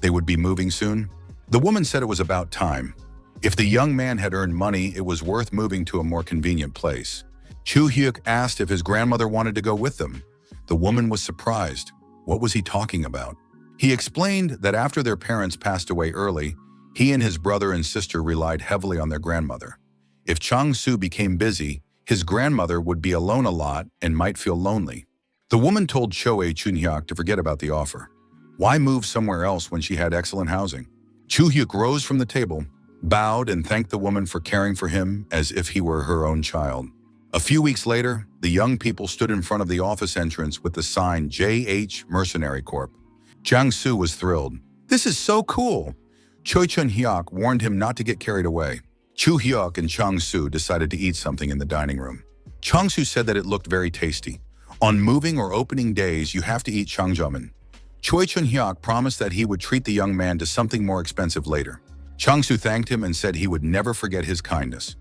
They would be moving soon. The woman said it was about time. If the young man had earned money, it was worth moving to a more convenient place. Choo-hyuk asked if his grandmother wanted to go with them. The woman was surprised. What was he talking about? He explained that after their parents passed away early, he and his brother and sister relied heavily on their grandmother. If Chang-soo became busy, his grandmother would be alone a lot and might feel lonely. The woman told Choi Chun-hyuk to forget about the offer. Why move somewhere else when she had excellent housing? Choo-hyuk rose from the table, bowed, and thanked the woman for caring for him as if he were her own child. A few weeks later, the young people stood in front of the office entrance with the sign JH Mercenary Corp. Jang-soo was thrilled. "This is so cool!" Choi Chun-hyuk warned him not to get carried away. Choo-hyuk and Chang-soo decided to eat something in the dining room. Chang-soo said that it looked very tasty. On moving or opening days, you have to eat changjamin. Choi Chun-hyuk promised that he would treat the young man to something more expensive later. Chang-soo thanked him and said he would never forget his kindness.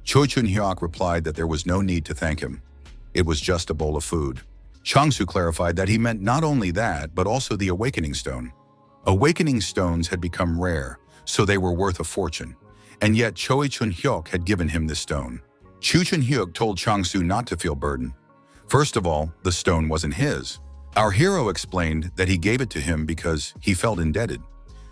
Choi Chun-hyuk replied that there was no need to thank him. It was just a bowl of food. Chang-soo clarified that he meant not only that, but also the awakening stone. Awakening stones had become rare, so they were worth a fortune. And yet Choi Chun-hyuk had given him this stone. Choo Chun-hyuk told Chang-soo not to feel burdened. First of all, the stone wasn't his. Our hero explained that he gave it to him because he felt indebted.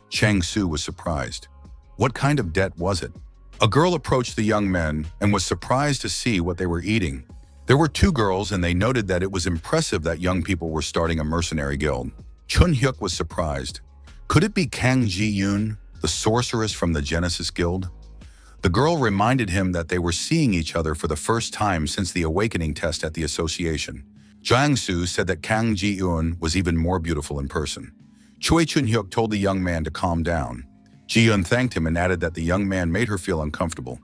Chang-soo was surprised. What kind of debt was it? A girl approached the young men and was surprised to see what they were eating. There were two girls, and they noted that it was impressive that young people were starting a mercenary guild. Chun-hyuk was surprised. Could it be Kang Ji-yoon, the sorceress from the Genesis Guild? The girl reminded him that they were seeing each other for the first time since the awakening test at the association. Jiang-soo said that Kang Ji-yoon was even more beautiful in person. Choi Chun-hyuk told the young man to calm down. Ji-yoon thanked him and added that the young man made her feel uncomfortable.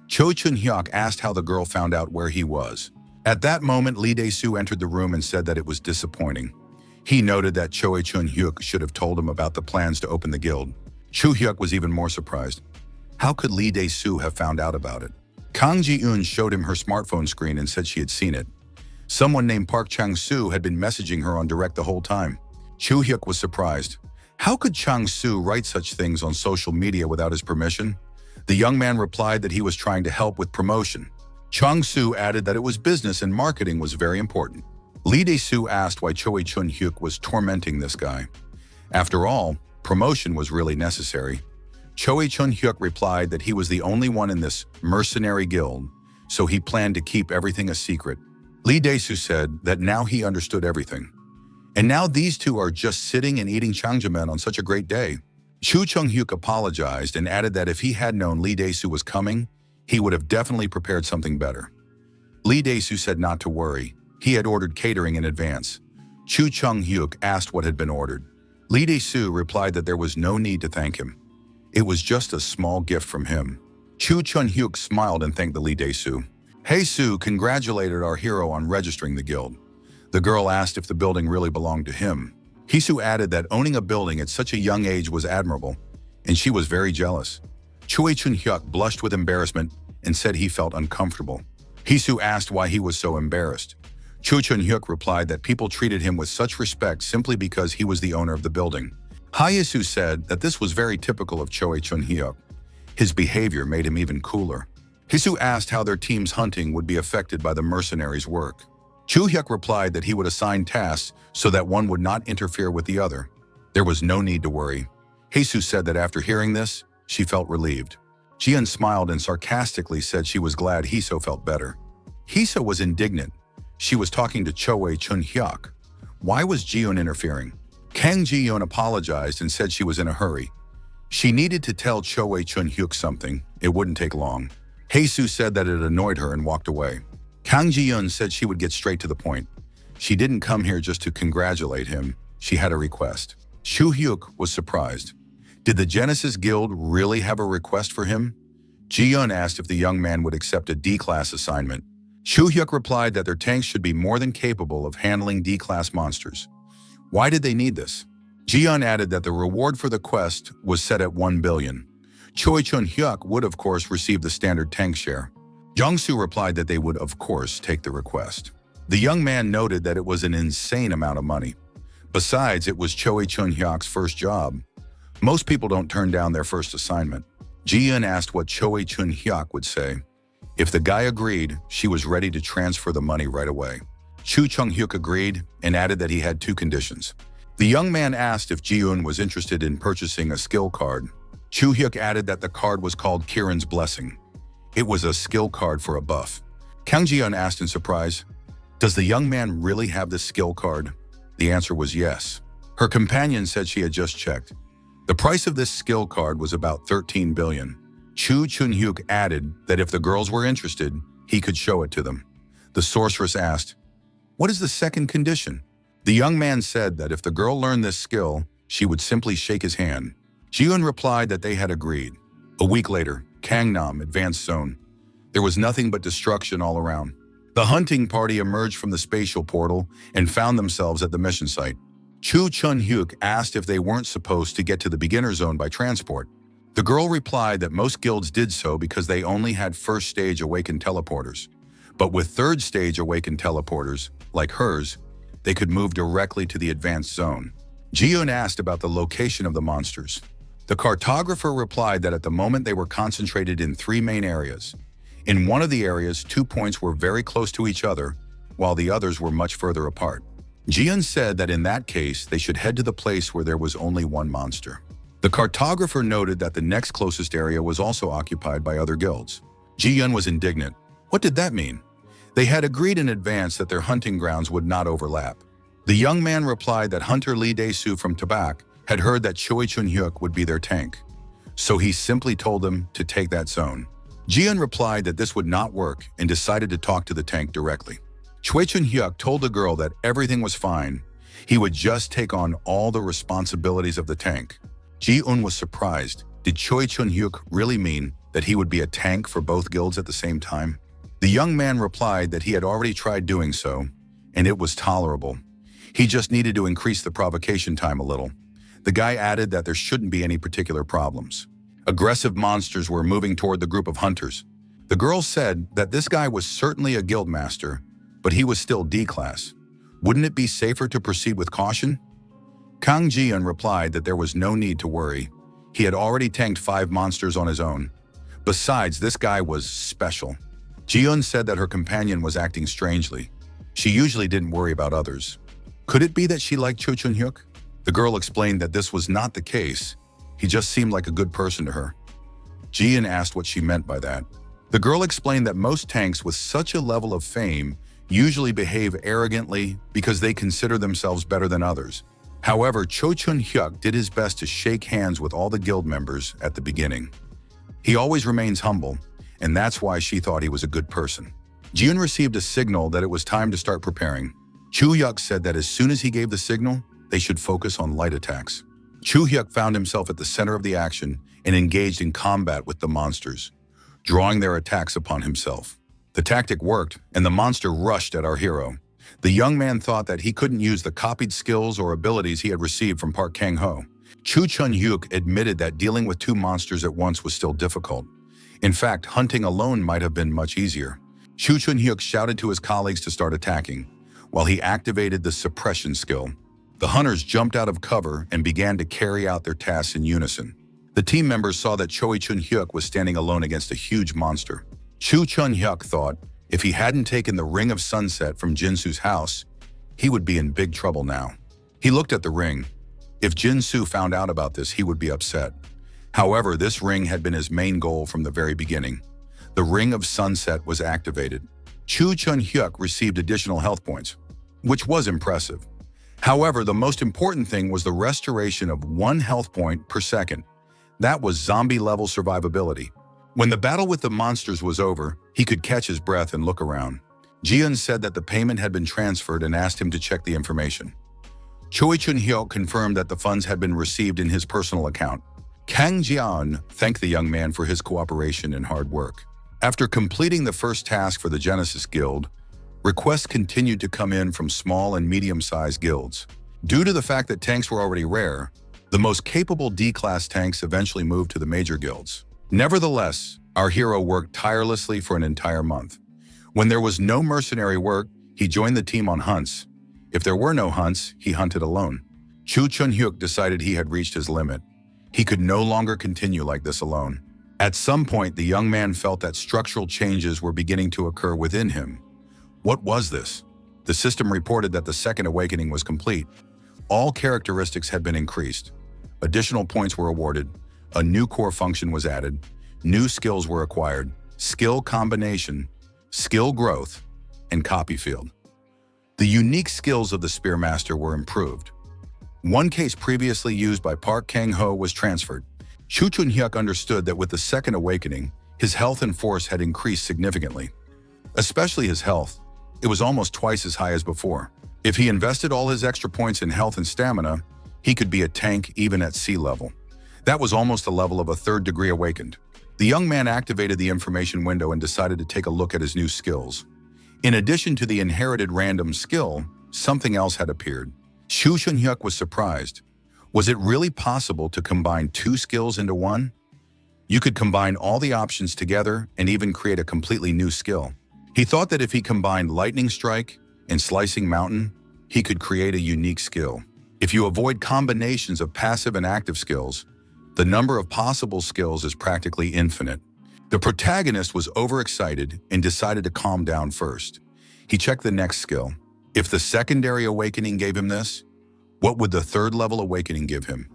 Choi Chun-hyuk asked how the girl found out where he was. At that moment, Lee Dae-soo entered the room and said that it was disappointing. He noted that Choi Chun-hyuk should have told him about the plans to open the guild. Choo-hyuk was even more surprised. How could Lee Dae-soo have found out about it? Kang Ji-eun showed him her smartphone screen and said she had seen it. Someone named Park Chang-soo had been messaging her on direct the whole time. Choo-hyuk was surprised. How could Chang-soo write such things on social media without his permission? The young man replied that he was trying to help with promotion. Chang-soo added that it was business and marketing was very important. Lee Dae-soo asked why Choi Chun-hyuk was tormenting this guy. After all, promotion was really necessary. Choi Chun-hyuk replied that he was the only one in this mercenary guild, so he planned to keep everything a secret. Lee Dae-soo said that now he understood everything. And now these two are just sitting and eating changjamen on such a great day. Choo Chung-hyuk apologized and added that if he had known Lee Dae-soo was coming, he would have definitely prepared something better. Lee Dae-soo said not to worry. He had ordered catering in advance. Choo Chung-hyuk asked what had been ordered. Lee Dae-soo replied that there was no need to thank him. It was just a small gift from him. Choo Chung-hyuk smiled and thanked the Lee Dae-soo. Hae-soo congratulated our hero on registering the guild. The girl asked if the building really belonged to him. Hee-soo added that owning a building at such a young age was admirable, and she was very jealous. Choi Chun-hyuk blushed with embarrassment and said he felt uncomfortable. Hee-soo asked why he was so embarrassed. Cho Chun-hyuk replied that people treated him with such respect simply because he was the owner of the building. Hye-soo said that this was very typical of Cho Chun-hyuk. His behavior made him even cooler. Hee-soo asked how their team's hunting would be affected by the mercenaries' work. Cho-hyuk replied that he would assign tasks so that one would not interfere with the other. There was no need to worry. Hee-soo said that after hearing this, she felt relieved. Ji-eun smiled and sarcastically said she was glad Hee-soo felt better. Hee-soo was indignant. She was talking to Cho Chun-hyuk. Why was Ji-eun interfering? Kang Ji-eun apologized and said she was in a hurry. She needed to tell Cho Chun-hyuk something. It wouldn't take long. Hee-soo said that it annoyed her and walked away. Kang Ji-eun said she would get straight to the point. She didn't come here just to congratulate him. She had a request. Cho-hyuk was surprised. Did the Genesis Guild really have a request for him? Ji-eun asked if the young man would accept a D-class assignment. Cho-hyuk replied that their tanks should be more than capable of handling D-class monsters. Why did they need this? Ji-eun added that the reward for the quest was set at 1 billion. Cho Chun-hyuk would of course receive the standard tank share. Jung-soo replied that they would of course take the request. The young man noted that it was an insane amount of money. Besides, it was Cho Chun-hyuk's first job. Most people don't turn down their first assignment. Ji-eun asked what Cho Chun-hyuk would say. If the guy agreed, she was ready to transfer the money right away. Cho Chun-hyuk agreed and added that he had 2 conditions. The young man asked if Ji-eun was interested in purchasing a skill card. Cho-hyuk added that the card was called Kirin's Blessing. It was a skill card for a buff. Kang Ji-eun asked in surprise, "Does the young man really have this skill card?" The answer was yes. Her companion said she had just checked. The price of this skill card was about 13 billion. Cho Chun-hyuk added that if the girls were interested, he could show it to them. The sorceress asked, "What is the second condition?" The young man said that if the girl learned this skill, she would simply shake his hand. Ji-eun replied that they had agreed. A week later, Gangnam Advanced Zone. There was nothing but destruction all around. The hunting party emerged from the spatial portal and found themselves at the mission site. Cho Chun-hyuk asked if they weren't supposed to get to the beginner zone by transport. The girl replied that most guilds did so because they only had first stage awakened teleporters. But with third stage awakened teleporters, like hers, they could move directly to the advanced zone. Ji-eun asked about the location of the monsters. The cartographer replied that at the moment they were concentrated in 3 main areas. In one of the areas, 2 points were very close to each other, while the others were much further apart. Ji-eun said that in that case, they should head to the place where there was only 1 monster. The cartographer noted that the next closest area was also occupied by other guilds. Ji-eun was indignant. What did that mean? They had agreed in advance that their hunting grounds would not overlap. The young man replied that Hunter Lee Dae-soo from Tabak had heard that Cho Chun-hyuk would be their tank. So he simply told them to take that zone. Ji-eun replied that this would not work and decided to talk to the tank directly. Cho Chun-hyuk told the girl that everything was fine. He would just take on all the responsibilities of the tank. Ji-eun was surprised. Did Cho Chun-hyuk really mean that he would be a tank for both guilds at the same time? The young man replied that he had already tried doing so, and it was tolerable. He just needed to increase the provocation time a little. The guy added that there shouldn't be any particular problems. Aggressive monsters were moving toward the group of hunters. The girl said that this guy was certainly a guild master, but he was still D-class. Wouldn't it be safer to proceed with caution? Kang Ji-eun replied that there was no need to worry. He had already tanked 5 monsters on his own. Besides, this guy was special. Ji-eun said that her companion was acting strangely. She usually didn't worry about others. Could it be that she liked Cho Chun-hyuk? The girl explained that this was not the case. He just seemed like a good person to her. Ji-eun asked what she meant by that. The girl explained that most tanks with such a level of fame usually behave arrogantly because they consider themselves better than others. However, Cho Chun-hyuk did his best to shake hands with all the guild members at the beginning. He always remains humble, and that's why she thought he was a good person. Ji-eun received a signal that it was time to start preparing. Cho-hyuk said that as soon as he gave the signal, they should focus on light attacks. Cho-hyuk found himself at the center of the action and engaged in combat with the monsters, drawing their attacks upon himself. The tactic worked, and the monster rushed at our hero. The young man thought that he couldn't use the copied skills or abilities he had received from Park Kang-ho. Cho Chun-hyuk admitted that dealing with 2 monsters at once was still difficult. In fact, hunting alone might have been much easier. Chu Chun-hyuk shouted to his colleagues to start attacking, while he activated the suppression skill. The hunters jumped out of cover and began to carry out their tasks in unison. The team members saw that Choi Chun-hyuk was standing alone against a huge monster. Chu Chun-hyuk thought if he hadn't taken the Ring of Sunset from Jinsu's house, he would be in big trouble now. He looked at the ring. If Jinsu found out about this, he would be upset. However, this ring had been his main goal from the very beginning. The Ring of Sunset was activated. Chu Chun-hyuk received additional health points, which was impressive. However, the most important thing was the restoration of 1 health point per second. That was zombie-level survivability. When the battle with the monsters was over, he could catch his breath and look around. Jiun said that the payment had been transferred and asked him to check the information. Choi Chun-hyuk confirmed that the funds had been received in his personal account. Kang Jian thanked the young man for his cooperation and hard work. After completing the first task for the Genesis Guild, requests continued to come in from small and medium-sized guilds. Due to the fact that tanks were already rare, the most capable D-class tanks eventually moved to the major guilds. Nevertheless, our hero worked tirelessly for an entire month. When there was no mercenary work, he joined the team on hunts. If there were no hunts, he hunted alone. Chu Chun-hyuk decided he had reached his limit. He could no longer continue like this alone. At some point, the young man felt that structural changes were beginning to occur within him. What was this? The system reported that the second awakening was complete. All characteristics had been increased. Additional points were awarded. A new core function was added. New skills were acquired. Skill combination, skill growth, and copy field. The unique skills of the Spearmaster were improved. One case previously used by Park Kang-ho was transferred. Chu Chun-hyuk understood that with the second awakening, his health and force had increased significantly. Especially his health. It was almost twice as high as before. If he invested all his extra points in health and stamina, he could be a tank even at sea level. That was almost the level of a 3rd degree awakened. The young man activated the information window and decided to take a look at his new skills. In addition to the inherited random skill, something else had appeared. Chu Chun-hyuk was surprised. Was it really possible to combine 2 skills into one? You could combine all the options together and even create a completely new skill. He thought that if he combined Lightning Strike and Slicing Mountain, he could create a unique skill. If you avoid combinations of passive and active skills, the number of possible skills is practically infinite. The protagonist was overexcited and decided to calm down first. He checked the next skill. If the secondary awakening gave him this, what would the 3rd level awakening give him?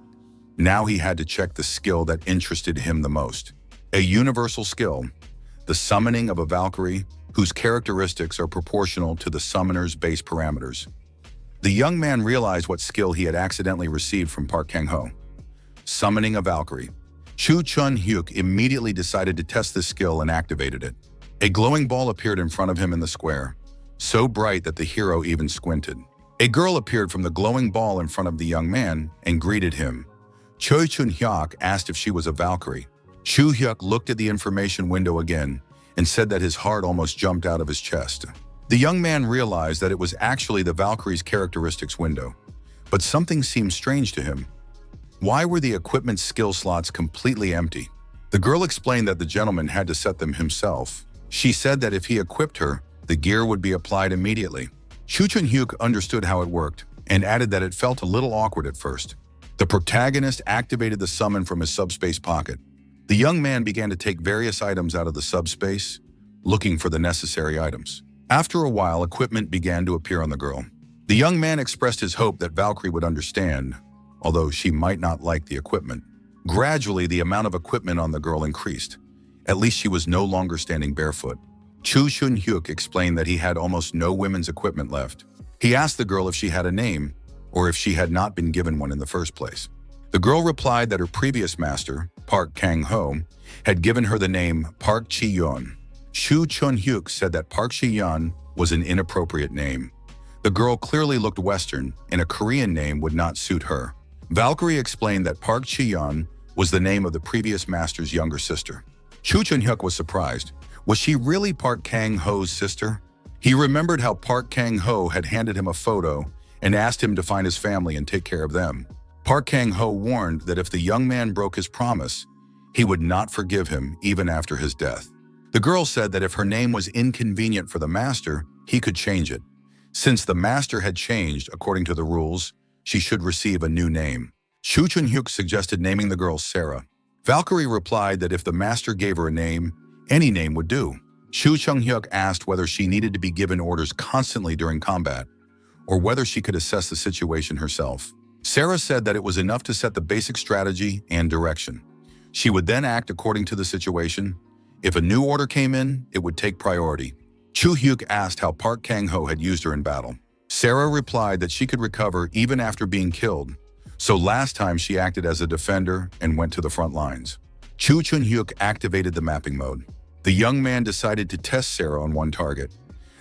Now he had to check the skill that interested him the most. A universal skill, the summoning of a Valkyrie, whose characteristics are proportional to the summoner's base parameters. The young man realized what skill he had accidentally received from Park Kang-ho. Summoning a Valkyrie. Chu Chun-hyuk immediately decided to test this skill and activated it. A glowing ball appeared in front of him in the square, so bright that the hero even squinted. A girl appeared from the glowing ball in front of the young man and greeted him. Choi Chun-hyuk asked if she was a Valkyrie. Chu-hyuk looked at the information window again and said that his heart almost jumped out of his chest. The young man realized that it was actually the Valkyrie's characteristics window, but something seemed strange to him. Why were the equipment skill slots completely empty? The girl explained that the gentleman had to set them himself. She said that if he equipped her, the gear would be applied immediately. Chu Chun-hyuk understood how it worked and added that it felt a little awkward at first. The protagonist activated the summon from his subspace pocket. The young man began to take various items out of the subspace, looking for the necessary items. After a while, equipment began to appear on the girl. The young man expressed his hope that Valkyrie would understand, although she might not like the equipment. Gradually, the amount of equipment on the girl increased. At least she was no longer standing barefoot. Chu Chun-hyuk explained that he had almost no women's equipment left. He asked the girl if she had a name, or if she had not been given one in the first place. The girl replied that her previous master, Park Kang-ho, had given her the name Park Chi-yeon. Chu Chun-hyuk said that Park Chi-yeon was an inappropriate name. The girl clearly looked Western, and a Korean name would not suit her. Valkyrie explained that Park Chi-yeon was the name of the previous master's younger sister. Chu Chun-hyuk was surprised. Was she really Park Kang-ho's sister? He remembered how Park Kang-ho had handed him a photo and asked him to find his family and take care of them. Park Kang-ho warned that if the young man broke his promise, he would not forgive him even after his death. The girl said that if her name was inconvenient for the master, he could change it. Since the master had changed, according to the rules, she should receive a new name. Chu Chun-hyuk suggested naming the girl Sarah. Valkyrie replied that if the master gave her a name, any name would do. Chu Chun-hyuk asked whether she needed to be given orders constantly during combat, or whether she could assess the situation herself. Sarah said that it was enough to set the basic strategy and direction. She would then act according to the situation. If a new order came in, it would take priority. Chu-hyuk asked how Park Kang-ho had used her in battle. Sarah replied that she could recover even after being killed, so last time she acted as a defender and went to the front lines. Chu Chun-hyuk activated the mapping mode. The young man decided to test Sarah on one target.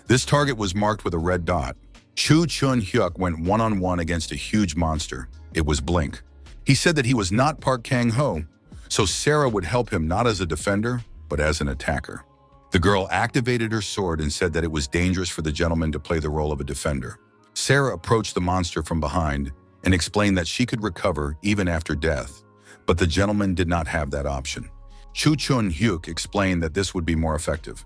This target was marked with a red dot. Chu Chun-hyuk went one-on-one against a huge monster. It was Blink. He said that he was not Park Kang-ho, so Sarah would help him not as a defender, but as an attacker. The girl activated her sword and said that it was dangerous for the gentleman to play the role of a defender. Sarah approached the monster from behind and explained that she could recover even after death, but the gentleman did not have that option. Chu Chun-hyuk explained that this would be more effective.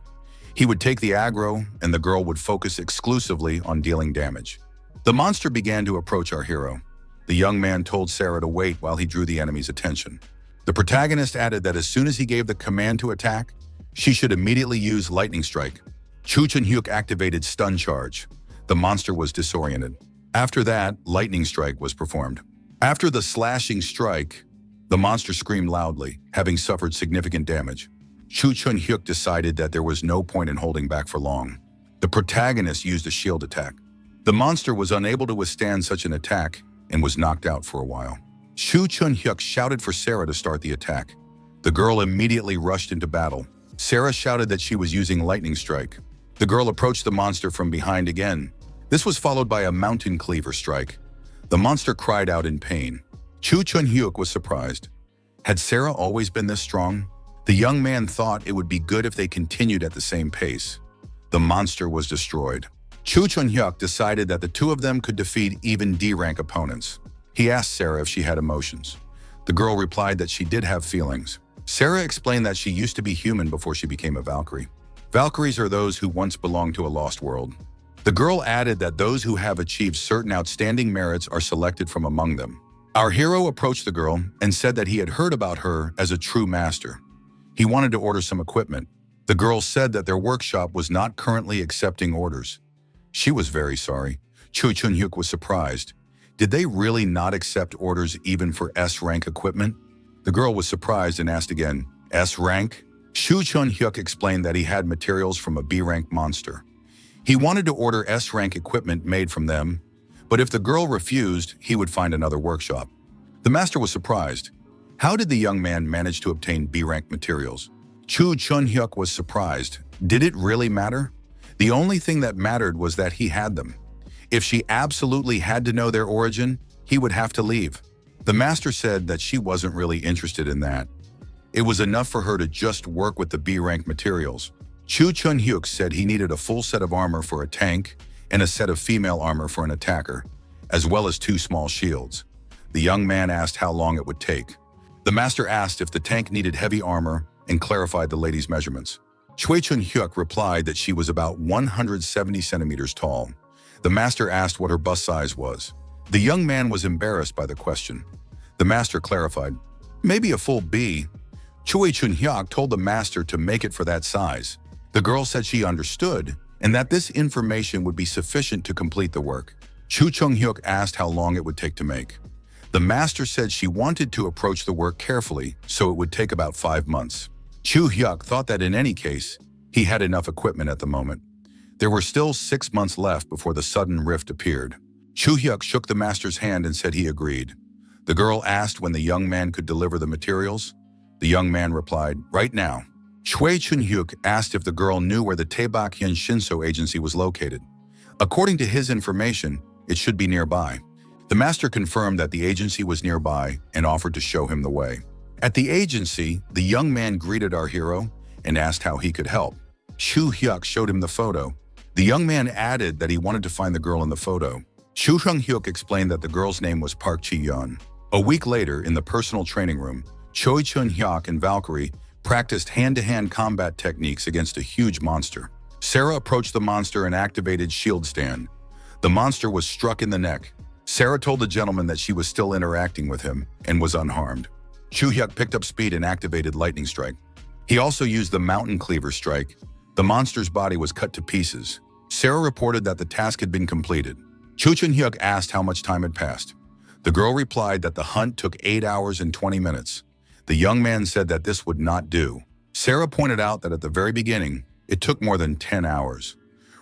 He would take the aggro, and the girl would focus exclusively on dealing damage. The monster began to approach our hero. The young man told Sarah to wait while he drew the enemy's attention. The protagonist added that as soon as he gave the command to attack, she should immediately use Lightning Strike. Chu Chun-hyuk activated Stun Charge. The monster was disoriented. After that, Lightning Strike was performed. After the slashing strike, the monster screamed loudly, having suffered significant damage. Chu Chun-hyuk decided that there was no point in holding back for long. The protagonist used a shield attack. The monster was unable to withstand such an attack and was knocked out for a while. Chu Chun-hyuk shouted for Sarah to start the attack. The girl immediately rushed into battle. Sarah shouted that she was using Lightning Strike. The girl approached the monster from behind again. This was followed by a Mountain Cleaver strike. The monster cried out in pain. Chu Chun-hyuk was surprised. Had Sarah always been this strong? The young man thought it would be good if they continued at the same pace. The monster was destroyed. Chu Chun-hyuk decided that the two of them could defeat even D-rank opponents. He asked Sarah if she had emotions. The girl replied that she did have feelings. Sarah explained that she used to be human before she became a Valkyrie. Valkyries are those who once belonged to a lost world. The girl added that those who have achieved certain outstanding merits are selected from among them. Our hero approached the girl and said that he had heard about her as a true master. He wanted to order some equipment. The girl said that their workshop was not currently accepting orders. She was very sorry. Chu Chun-hyuk was surprised. Did they really not accept orders even for S-rank equipment? The girl was surprised and asked again, S-rank? Chu Chun-hyuk explained that he had materials from a B-rank monster. He wanted to order S-rank equipment made from them, but if the girl refused, he would find another workshop. The master was surprised. How did the young man manage to obtain B-rank materials? Chu Chun-hyuk was surprised. Did it really matter? The only thing that mattered was that he had them. If she absolutely had to know their origin, he would have to leave. The master said that she wasn't really interested in that. It was enough for her to just work with the B-rank materials. Chu Chun-hyuk said he needed a full set of armor for a tank and a set of female armor for an attacker, as well as 2 small shields. The young man asked how long it would take. The master asked if the tank needed heavy armor and clarified the lady's measurements. Chu Chun-hyuk replied that she was about 170 centimeters tall. The master asked what her bust size was. The young man was embarrassed by the question. The master clarified, maybe a full B. Chu Chun-hyuk told the master to make it for that size. The girl said she understood and that this information would be sufficient to complete the work. Chu Chun-hyuk asked how long it would take to make. The master said she wanted to approach the work carefully, so it would take about 5 months. Chu-hyuk thought that in any case, he had enough equipment at the moment. There were still 6 months left before the sudden rift appeared. Chu-hyuk shook the master's hand and said he agreed. The girl asked when the young man could deliver the materials. The young man replied, right now. Chu Chun-hyuk asked if the girl knew where the Taebak Hyun Shinso agency was located. According to his information, it should be nearby. The master confirmed that the agency was nearby and offered to show him the way. At the agency, the young man greeted our hero and asked how he could help. Chu-hyuk showed him the photo. The young man added that he wanted to find the girl in the photo. Chu Chun-hyuk explained that the girl's name was Park Chi-yeon. A week later, in the personal training room, Choi Chun-hyuk and Valkyrie practiced hand-to-hand combat techniques against a huge monster. Sarah approached the monster and activated Shield Stand. The monster was struck in the neck. Sarah told the gentleman that she was still interacting with him and was unharmed. Chu-hyuk picked up speed and activated Lightning Strike. He also used the Mountain Cleaver Strike. The monster's body was cut to pieces. Sarah reported that the task had been completed. Chu Chun-hyuk asked how much time had passed. The girl replied that the hunt took 8 hours and 20 minutes. The young man said that this would not do. Sarah pointed out that at the very beginning, it took more than 10 hours.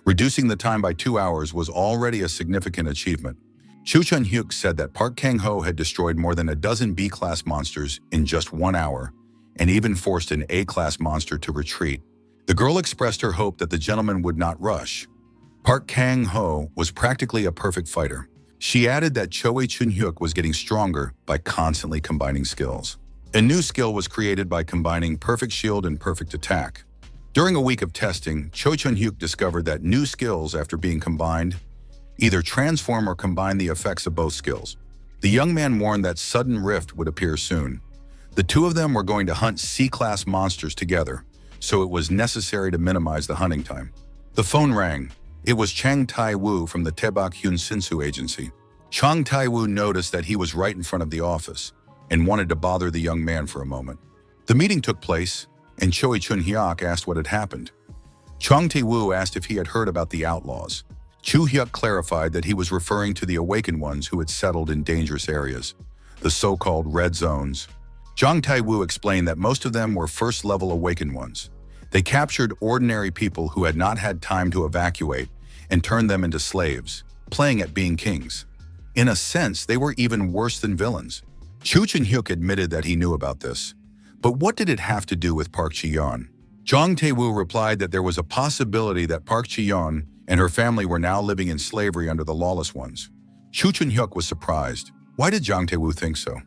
Reducing the time by 2 hours was already a significant achievement. Chu Chun-hyuk said that Park Kang-ho had destroyed more than a dozen B-class monsters in just 1 hour and even forced an A-class monster to retreat. The girl expressed her hope that the gentleman would not rush. Park Kang-ho was practically a perfect fighter. She added that Choi Chun-hyuk was getting stronger by constantly combining skills. A new skill was created by combining Perfect Shield and Perfect Attack. During a week of testing, Choi Chun-hyuk discovered that new skills, after being combined, either transform or combine the effects of both skills. The young man warned that sudden rift would appear soon. The two of them were going to hunt C-class monsters together, so it was necessary to minimize the hunting time. The phone rang. It was Chang Tai-woo from the Taebak Hyun Sinsu agency. Chang Tai-woo noticed that he was right in front of the office and wanted to bother the young man for a moment. The meeting took place, and Choi Chun-hyuk asked what had happened. Chang Tai-woo asked if he had heard about the outlaws. Chu-hyuk clarified that he was referring to the awakened ones who had settled in dangerous areas, the so-called red zones. Chang Tai-woo explained that most of them were first-level awakened ones. They captured ordinary people who had not had time to evacuate and turned them into slaves, playing at being kings. In a sense, they were even worse than villains. Chu Chun-hyuk admitted that he knew about this. But what did it have to do with Park Chi-yeon? Chang Tai-woo replied that there was a possibility that Park Chi-yeon and her family were now living in slavery under the lawless ones. Chu Chun-hyuk was surprised. Why did Chang Tai-woo think so?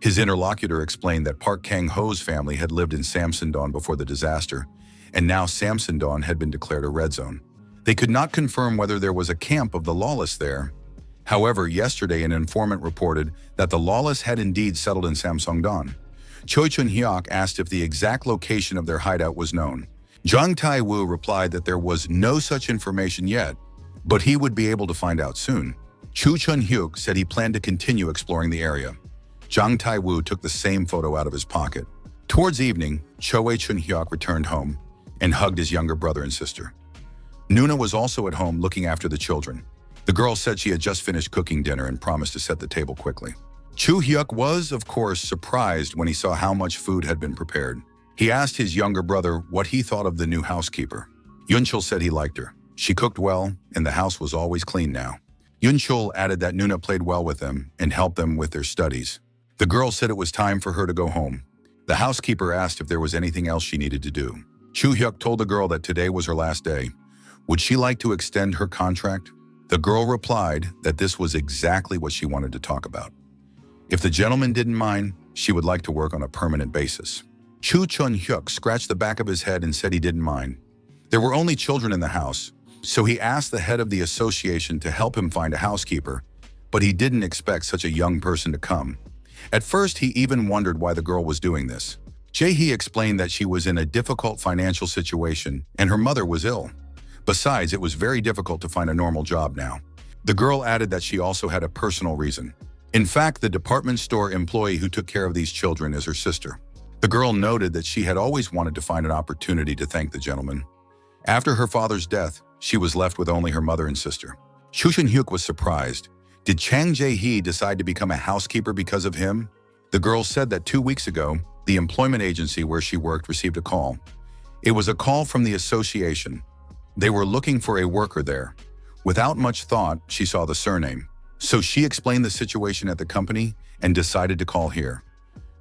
His interlocutor explained that Park Kang-ho's family had lived in Samsung-dong before the disaster, and now Samsung-dong had been declared a red zone. They could not confirm whether there was a camp of the lawless there. However, yesterday an informant reported that the lawless had indeed settled in Samsung-dong. Choi Chun-hyuk asked if the exact location of their hideout was known. Chang Tai-woo replied that there was no such information yet, but he would be able to find out soon. Chu Chun-hyuk said he planned to continue exploring the area. Chang Tai-woo took the same photo out of his pocket. Towards evening, Choi Chun-hyuk returned home and hugged his younger brother and sister. Nuna was also at home looking after the children. The girl said she had just finished cooking dinner and promised to set the table quickly. Chu-hyuk was, of course, surprised when he saw how much food had been prepared. He asked his younger brother what he thought of the new housekeeper. Yun-chul said he liked her. She cooked well, and the house was always clean now. Yun-chul added that Nuna played well with them and helped them with their studies. The girl said it was time for her to go home. The housekeeper asked if there was anything else she needed to do. Chu-hyuk told the girl that today was her last day. Would she like to extend her contract? The girl replied that this was exactly what she wanted to talk about. If the gentleman didn't mind, she would like to work on a permanent basis. Chu Chun-hyuk scratched the back of his head and said he didn't mind. There were only children in the house, so he asked the head of the association to help him find a housekeeper, but he didn't expect such a young person to come. At first, he even wondered why the girl was doing this. Jae-hee explained that she was in a difficult financial situation and her mother was ill. Besides, it was very difficult to find a normal job now. The girl added that she also had a personal reason. In fact, the department store employee who took care of these children is her sister. The girl noted that she had always wanted to find an opportunity to thank the gentleman. After her father's death, she was left with only her mother and sister. Chu Chun-hyuk was surprised. Did Chang Jae-hee decide to become a housekeeper because of him? The girl said that 2 weeks ago, the employment agency where she worked received a call. It was a call from the association. They were looking for a worker there. Without much thought, she saw the surname. So she explained the situation at the company and decided to call here.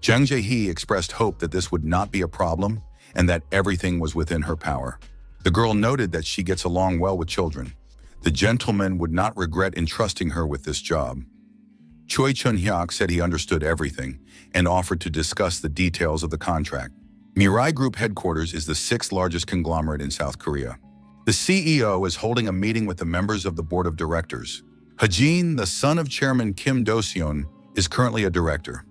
Chang Jae-hee expressed hope that this would not be a problem and that everything was within her power. The girl noted that she gets along well with children. The gentleman would not regret entrusting her with this job. Choi Chun-hyuk said he understood everything and offered to discuss the details of the contract. Mirai Group headquarters is the 6th largest conglomerate in South Korea. The CEO is holding a meeting with the members of the board of directors. Ha-jin, the son of Chairman Kim Do-seon, is currently a director.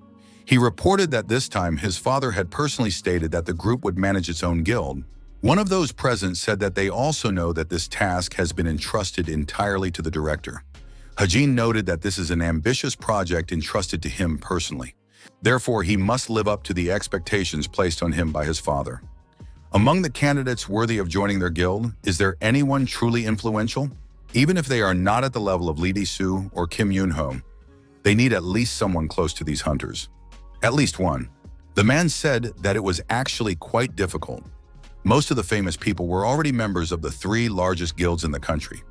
He reported that this time his father had personally stated that the group would manage its own guild. One of those present said that they also know that this task has been entrusted entirely to the director. Hajin noted that this is an ambitious project entrusted to him personally. Therefore, he must live up to the expectations placed on him by his father. Among the candidates worthy of joining their guild, is there anyone truly influential? Even if they are not at the level of Lee Di-soo or Kim Yoon-ho, they need at least someone close to these hunters. At least one. The man said that it was actually quite difficult. Most of the famous people were already members of the 3 largest guilds in the country.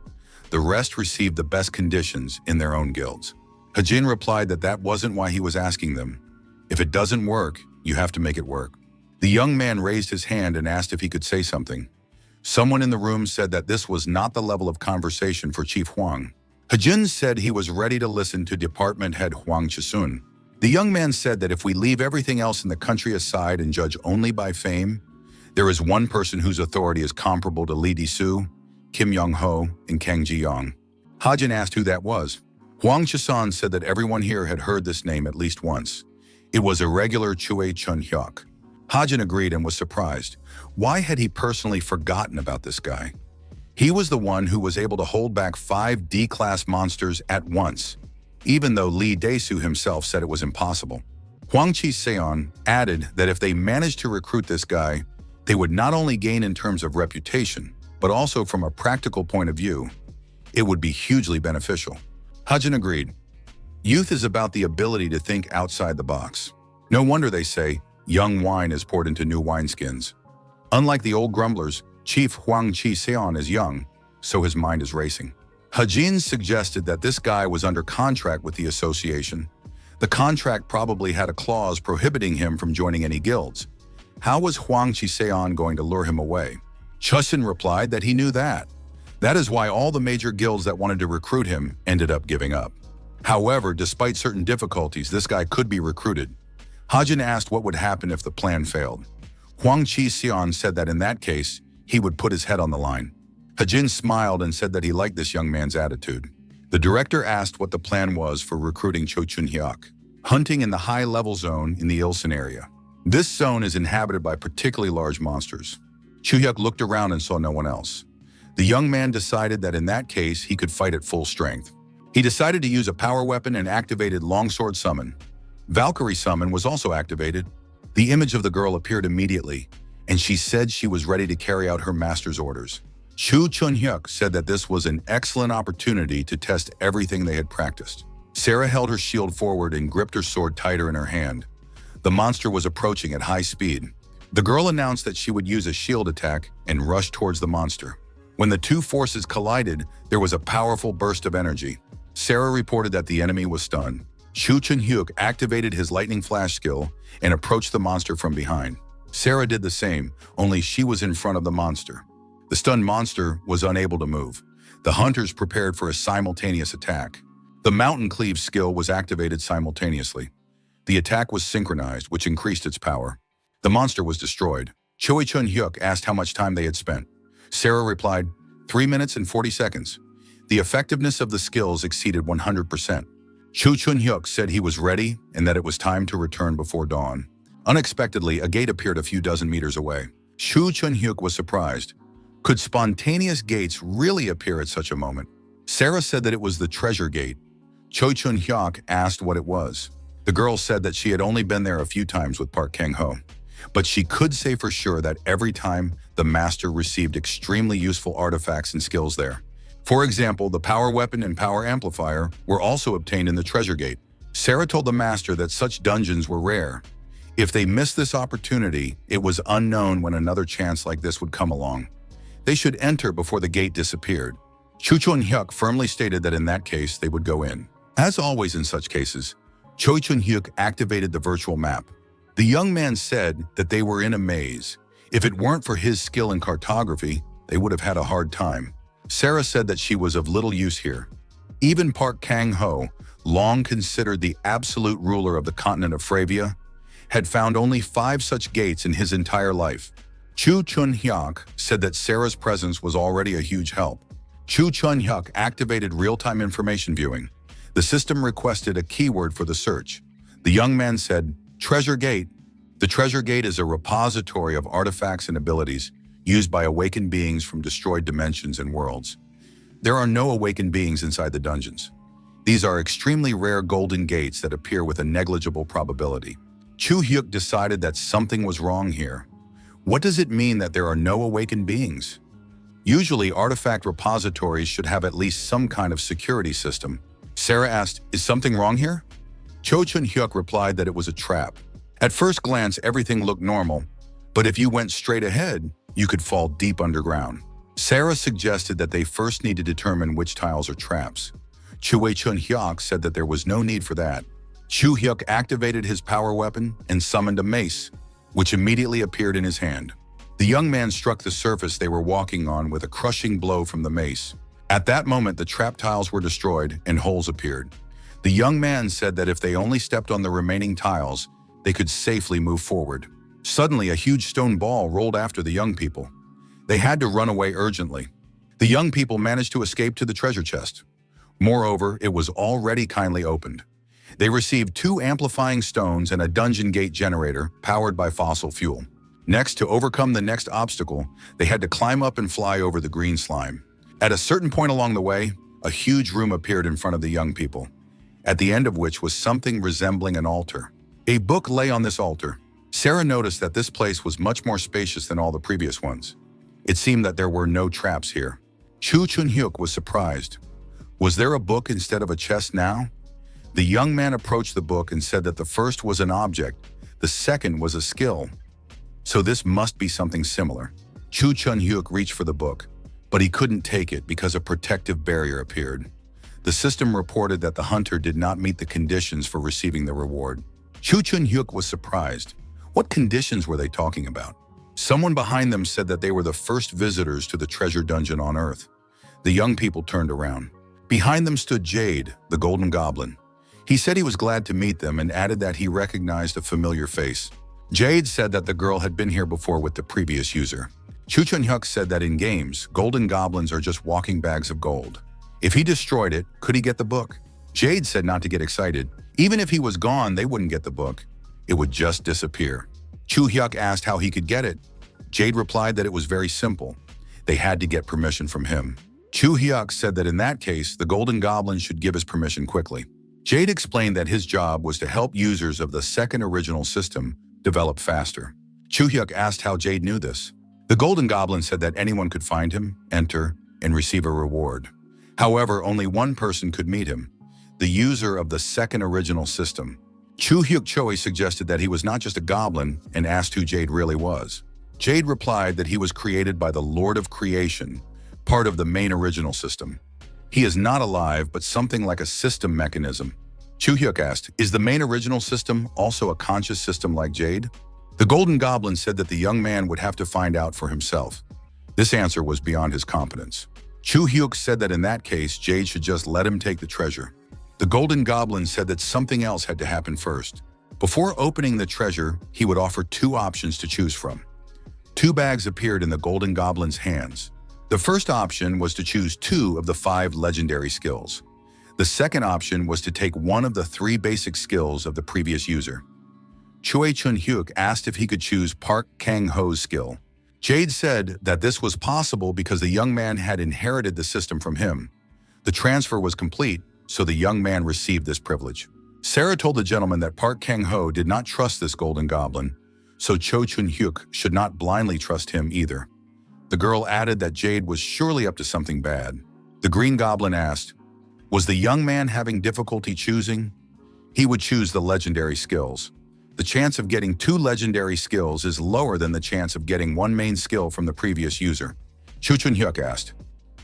The rest received the best conditions in their own guilds. Hajin replied that that wasn't why he was asking them. If it doesn't work, you have to make it work. The young man raised his hand and asked if he could say something. Someone in the room said that this was not the level of conversation for Chief Huang. Hajin said he was ready to listen to Department Head Huang Chisun. The young man said that if we leave everything else in the country aside and judge only by fame, there is one person whose authority is comparable to Lee Di-soo, Kim Young-ho, and Kang Ji-young. Hajin asked who that was. Huang Chisun said that everyone here had heard this name at least once. It was irregular Chue Chun-hyuk. Hajin agreed and was surprised. Why had he personally forgotten about this guy? He was the one who was able to hold back 5 D-class monsters at once, even though Lee Dae-soo himself said it was impossible. Hwang Chi-seon added that if they managed to recruit this guy, they would not only gain in terms of reputation, but also from a practical point of view, it would be hugely beneficial. Hajin agreed. Youth is about the ability to think outside the box. No wonder they say, young wine is poured into new wineskins. Unlike the old grumblers, Chief Hwang Chi-seon is young, so his mind is racing. Hajin suggested that this guy was under contract with the association. The contract probably had a clause prohibiting him from joining any guilds. How was Hwang Chi-seon going to lure him away? Chusin replied that he knew that. That is why all the major guilds that wanted to recruit him ended up giving up. However, despite certain difficulties, this guy could be recruited. Hajin asked what would happen if the plan failed. Hwang Chi-seon said that in that case, he would put his head on the line. Hajin smiled and said that he liked this young man's attitude. The director asked what the plan was for recruiting Cho Chun-hyuk. Hunting in the high-level zone in the Ilsen area. This zone is inhabited by particularly large monsters. Choo-hyuk looked around and saw no one else. The young man decided that in that case, he could fight at full strength. He decided to use a power weapon and activated Longsword Summon. Valkyrie Summon was also activated. The image of the girl appeared immediately, and she said she was ready to carry out her master's orders. Chu Chun-hyuk said that this was an excellent opportunity to test everything they had practiced. Sarah held her shield forward and gripped her sword tighter in her hand. The monster was approaching at high speed. The girl announced that she would use a shield attack and rush towards the monster. When the two forces collided, there was a powerful burst of energy. Sarah reported that the enemy was stunned. Chu Chun-hyuk activated his lightning flash skill and approached the monster from behind. Sarah did the same, only she was in front of the monster. The stunned monster was unable to move. The hunters prepared for a simultaneous attack. The Mountain Cleave skill was activated simultaneously. The attack was synchronized, which increased its power. The monster was destroyed. Choi Chun-hyuk asked how much time they had spent. Sarah replied, 3 minutes and 40 seconds. The effectiveness of the skills exceeded 100%. Chu Chun-hyuk said he was ready and that it was time to return before dawn. Unexpectedly, a gate appeared a few dozen meters away. Chu Chun-hyuk was surprised. Could spontaneous gates really appear at such a moment? Sarah said that it was the treasure gate. Choi Chun-hyuk asked what it was. The girl said that she had only been there a few times with Park Kang-ho, but she could say for sure that every time the master received extremely useful artifacts and skills there. For example, the power weapon and power amplifier were also obtained in the treasure gate. Sarah told the master that such dungeons were rare. If they missed this opportunity, it was unknown when another chance like this would come along. They should enter before the gate disappeared. Chu Chun-hyuk firmly stated that in that case, they would go in. As always in such cases, Choi Chun-hyuk activated the virtual map. The young man said that they were in a maze. If it weren't for his skill in cartography, they would have had a hard time. Sarah said that she was of little use here. Even Park Kang-ho, long considered the absolute ruler of the continent of Fravia, had found only 5 such gates in his entire life. Chu Chun-hyuk said that Sarah's presence was already a huge help. Chu Chun-hyuk activated real-time information viewing. The system requested a keyword for the search. The young man said, Treasure Gate. The Treasure Gate is a repository of artifacts and abilities used by awakened beings from destroyed dimensions and worlds. There are no awakened beings inside the dungeons. These are extremely rare golden gates that appear with a negligible probability. Chu Hyuk decided that something was wrong here. What does it mean that there are no awakened beings? Usually, artifact repositories should have at least some kind of security system. Sarah asked, "Is something wrong here?" Cho Chun Hyuk replied that it was a trap. At first glance, everything looked normal, but if you went straight ahead, you could fall deep underground. Sarah suggested that they first need to determine which tiles are traps. Chue Chun Hyuk said that there was no need for that. Chu Hyuk activated his power weapon and summoned a mace, which immediately appeared in his hand. The young man struck the surface they were walking on with a crushing blow from the mace. At that moment, the trap tiles were destroyed and holes appeared. The young man said that if they only stepped on the remaining tiles, they could safely move forward. Suddenly, a huge stone ball rolled after the young people. They had to run away urgently. The young people managed to escape to the treasure chest. Moreover, it was already kindly opened. They received 2 amplifying stones and a dungeon gate generator powered by fossil fuel. Next, to overcome the next obstacle, they had to climb up and fly over the green slime. At a certain point along the way, a huge room appeared in front of the young people, at the end of which was something resembling an altar. A book lay on this altar. Sarah noticed that this place was much more spacious than all the previous ones. It seemed that there were no traps here. Chu Chun Hyuk was surprised. Was there a book instead of a chest now? The young man approached the book and said that the first was an object, the second was a skill. So this must be something similar. Chu Chun Hyuk reached for the book, but he couldn't take it because a protective barrier appeared. The system reported that the hunter did not meet the conditions for receiving the reward. Chu Chun Hyuk was surprised. What conditions were they talking about? Someone behind them said that they were the first visitors to the treasure dungeon on Earth. The young people turned around. Behind them stood Jade, the Golden Goblin. He said he was glad to meet them and added that he recognized a familiar face. Jade said that the girl had been here before with the previous user. Chu Chun Hyuk said that in games, golden goblins are just walking bags of gold. If he destroyed it, could he get the book? Jade said not to get excited. Even if he was gone, they wouldn't get the book. It would just disappear. Chu Hyuk asked how he could get it. Jade replied that it was very simple. They had to get permission from him. Chu Hyuk said that in that case, the Golden Goblin should give his permission quickly. Jade explained that his job was to help users of the second original system develop faster. Chu Hyuk asked how Jade knew this. The Golden Goblin said that anyone could find him, enter, and receive a reward. However, only one person could meet him, the user of the second original system. Chu Hyuk Choi suggested that he was not just a goblin and asked who Jade really was. Jade replied that he was created by the Lord of Creation, part of the main original system. He is not alive, but something like a system mechanism. Chu Hyuk asked, "Is the main original system also a conscious system like Jade?" The Golden Goblin said that the young man would have to find out for himself. This answer was beyond his competence. Chu Hyuk said that in that case, Jade should just let him take the treasure. The Golden Goblin said that something else had to happen first. Before opening the treasure, he would offer 2 options to choose from. 2 bags appeared in the Golden Goblin's hands. The first option was to choose 2 of the 5 legendary skills. The second option was to take 1 of the 3 basic skills of the previous user. Choi Chun Hyuk asked if he could choose Park Kang-ho's skill. Jade said that this was possible because the young man had inherited the system from him. The transfer was complete, so the young man received this privilege. Sarah told the gentleman that Park Kang-ho did not trust this Golden Goblin, so Cho Chun Hyuk should not blindly trust him either. The girl added that Jade was surely up to something bad. The Green Goblin asked, was the young man having difficulty choosing? He would choose the legendary skills. The chance of getting 2 legendary skills is lower than the chance of getting 1 main skill from the previous user. Chu Chun Hyuk asked,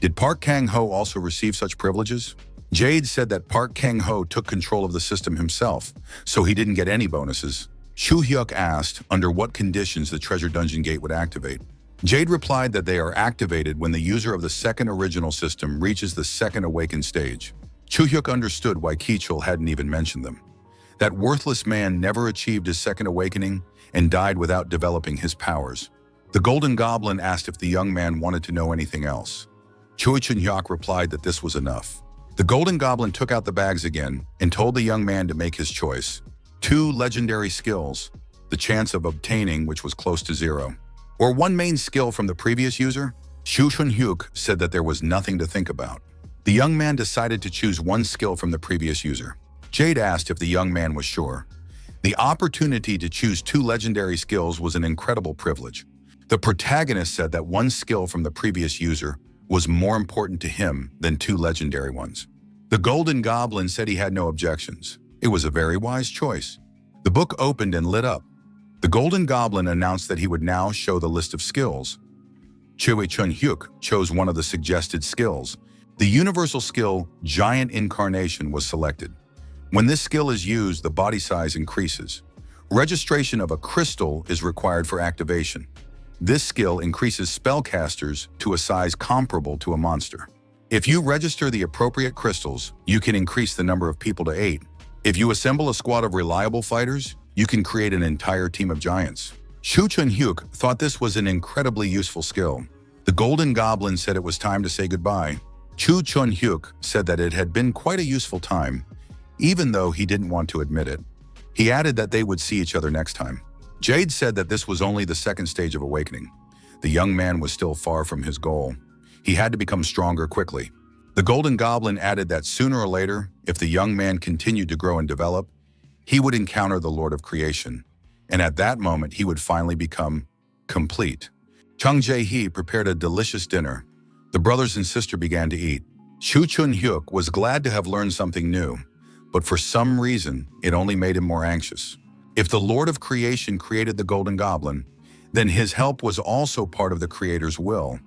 did Park Kang-ho also receive such privileges? Jade said that Park Kang-ho took control of the system himself, so he didn't get any bonuses. Chu Hyuk asked under what conditions the treasure dungeon gate would activate. Jade replied that they are activated when the user of the second original system reaches the second awakened stage. Chu Hyuk understood why Kichul hadn't even mentioned them. That worthless man never achieved his second awakening and died without developing his powers. The Golden Goblin asked if the young man wanted to know anything else. Choi Chun Hyuk replied that this was enough. The Golden Goblin took out the bags again and told the young man to make his choice. 2 legendary skills, the chance of obtaining which was close to 0. Or 1 main skill from the previous user? Shu Chun-hyuk said that there was nothing to think about. The young man decided to choose 1 skill from the previous user. Jade asked if the young man was sure. The opportunity to choose 2 legendary skills was an incredible privilege. The protagonist said that 1 skill from the previous user was more important to him than 2 legendary ones. The Golden Goblin said he had no objections. It was a very wise choice. The book opened and lit up. The Golden Goblin announced that he would now show the list of skills. Choi Chun-hyuk chose one of the suggested skills. The universal skill, Giant Incarnation, was selected. When this skill is used, the body size increases. Registration of a crystal is required for activation. This skill increases spellcasters to a size comparable to a monster. If you register the appropriate crystals, you can increase the number of people to 8. If you assemble a squad of reliable fighters, you can create an entire team of giants. Shu Chun-hyuk thought this was an incredibly useful skill. The Golden Goblin said it was time to say goodbye. Shu Chun-hyuk said that it had been quite a useful time, even though he didn't want to admit it. He added that they would see each other next time. Jade said that this was only the 2nd stage of awakening. The young man was still far from his goal. He had to become stronger quickly. The Golden Goblin added that sooner or later, if the young man continued to grow and develop, he would encounter the Lord of Creation, and at that moment he would finally become complete. Chung Jae-hee prepared a delicious dinner. The brothers and sister began to eat. Shu Chun-hyuk was glad to have learned something new, but for some reason, it only made him more anxious. If the Lord of Creation created the Golden Goblin, then his help was also part of the Creator's will.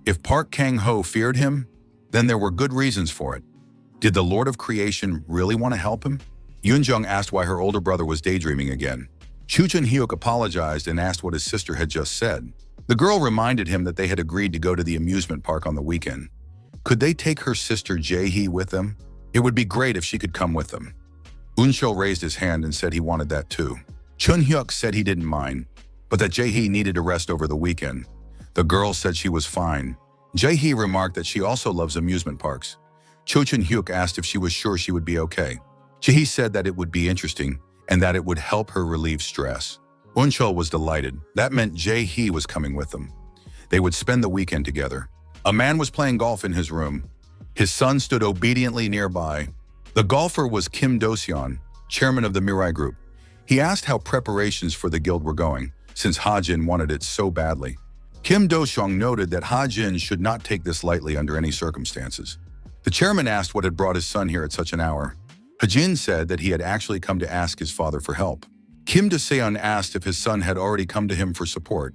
If Park Kang-ho feared him, then there were good reasons for it. Did the Lord of Creation really want to help him? Yoon-jung asked why her older brother was daydreaming again. Shu Chun-hyuk apologized and asked what his sister had just said. The girl reminded him that they had agreed to go to the amusement park on the weekend. Could they take her sister Jae-hee with them? It would be great if she could come with them. Eun-chul raised his hand and said he wanted that too. Chun-hyuk said he didn't mind, but that Jae-hee needed a rest over the weekend. The girl said she was fine. Jae-hee remarked that she also loves amusement parks. Cho Chun-hyuk asked if she was sure she would be okay. Jae-hee said that it would be interesting and that it would help her relieve stress. Eun-chul was delighted. That meant Jae-hee was coming with them. They would spend the weekend together. A man was playing golf in his room. His son stood obediently nearby. The golfer was Kim Do-seon, chairman of the Mirai Group. He asked how preparations for the guild were going, since Ha-jin wanted it so badly. Kim Do-seon noted that Ha-jin should not take this lightly under any circumstances. The chairman asked what had brought his son here at such an hour. Ha-jin said that he had actually come to ask his father for help. Kim Do-seon asked if his son had already come to him for support.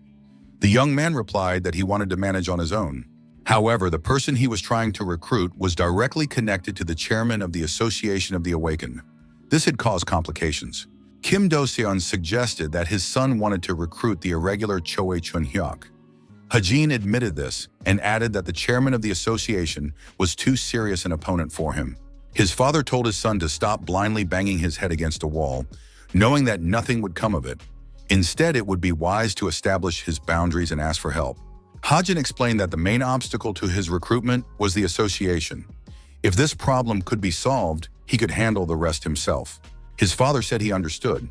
The young man replied that he wanted to manage on his own. However, the person he was trying to recruit was directly connected to the chairman of the Association of the Awakened. This had caused complications. Kim Do-seon suggested that his son wanted to recruit the irregular Choi Chun-hyuk. Ha-jin admitted this and added that the chairman of the association was too serious an opponent for him. His father told his son to stop blindly banging his head against a wall, knowing that nothing would come of it. Instead, it would be wise to establish his boundaries and ask for help. Ha-jin explained that the main obstacle to his recruitment was the association. If this problem could be solved, he could handle the rest himself. His father said he understood.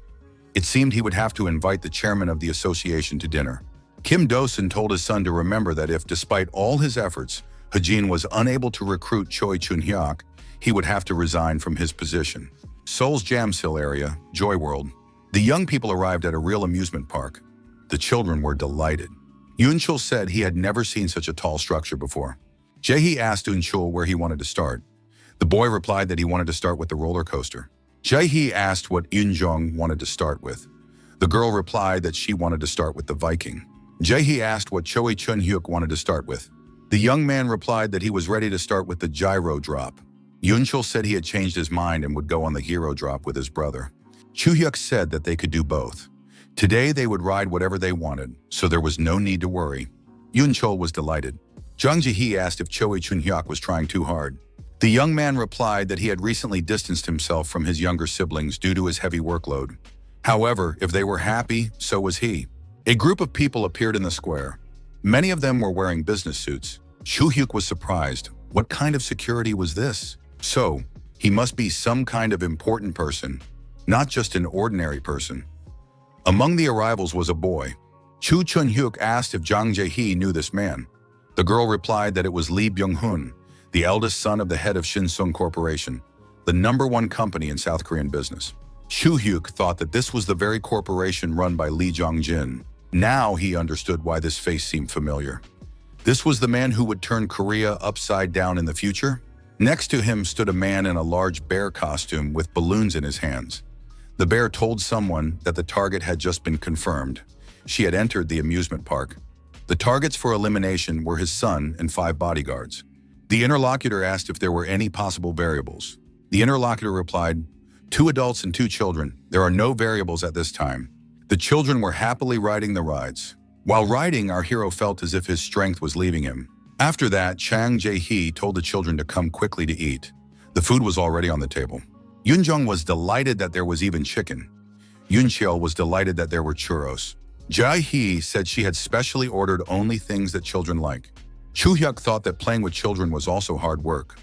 It seemed he would have to invite the chairman of the association to dinner. Kim Do-seon told his son to remember that if, despite all his efforts, Ha-jin was unable to recruit Choi Chun-hyuk, he would have to resign from his position. Seoul's Jamsil area, Joy World. The young people arrived at a real amusement park. The children were delighted. Eun-chul said he had never seen such a tall structure before. Jae-hee asked Eun-chul where he wanted to start. The boy replied that he wanted to start with the roller coaster. Jae-hee asked what Eun-jung wanted to start with. The girl replied that she wanted to start with the Viking. Jae-hee asked what Choi Chun-hyuk wanted to start with. The young man replied that he was ready to start with the gyro drop. Eun-chul said he had changed his mind and would go on the hero drop with his brother. Chu-hyuk said that they could do both. Today they would ride whatever they wanted, so there was no need to worry. Eun-chul was delighted. Jung Jae-hee asked if Choi Chun-hyuk was trying too hard. The young man replied that he had recently distanced himself from his younger siblings due to his heavy workload. However, if they were happy, so was he. A group of people appeared in the square. Many of them were wearing business suits. Chu-hyuk was surprised. What kind of security was this? So, he must be some kind of important person. not just an ordinary person. Among the arrivals was a boy. Chu Chun-hyuk asked if Jang Jae-hee knew this man. The girl replied that it was Lee Byung-hun, the eldest son of the head of Shin-sung Corporation, the #1 company in South Korean business. Chu-hyuk thought that this was the very corporation run by Lee Jong-jin. Now he understood why this face seemed familiar. This was the man who would turn Korea upside down in the future? Next to him stood a man in a large bear costume with balloons in his hands. The bear told someone that the target had just been confirmed. She had entered the amusement park. The targets for elimination were his son and 5 bodyguards. The interlocutor asked if there were any possible variables. The interlocutor replied, 2 adults and 2 children. There are no variables at this time. The children were happily riding the rides. While riding, our hero felt as if his strength was leaving him. After that, Jang Jae-hee told the children to come quickly to eat. The food was already on the table. Yoon-jung was delighted that there was even chicken. Yoon-cheol was delighted that there were churros. Jae-hee said she had specially ordered only things that children like. Chu-hyuk thought that playing with children was also hard work.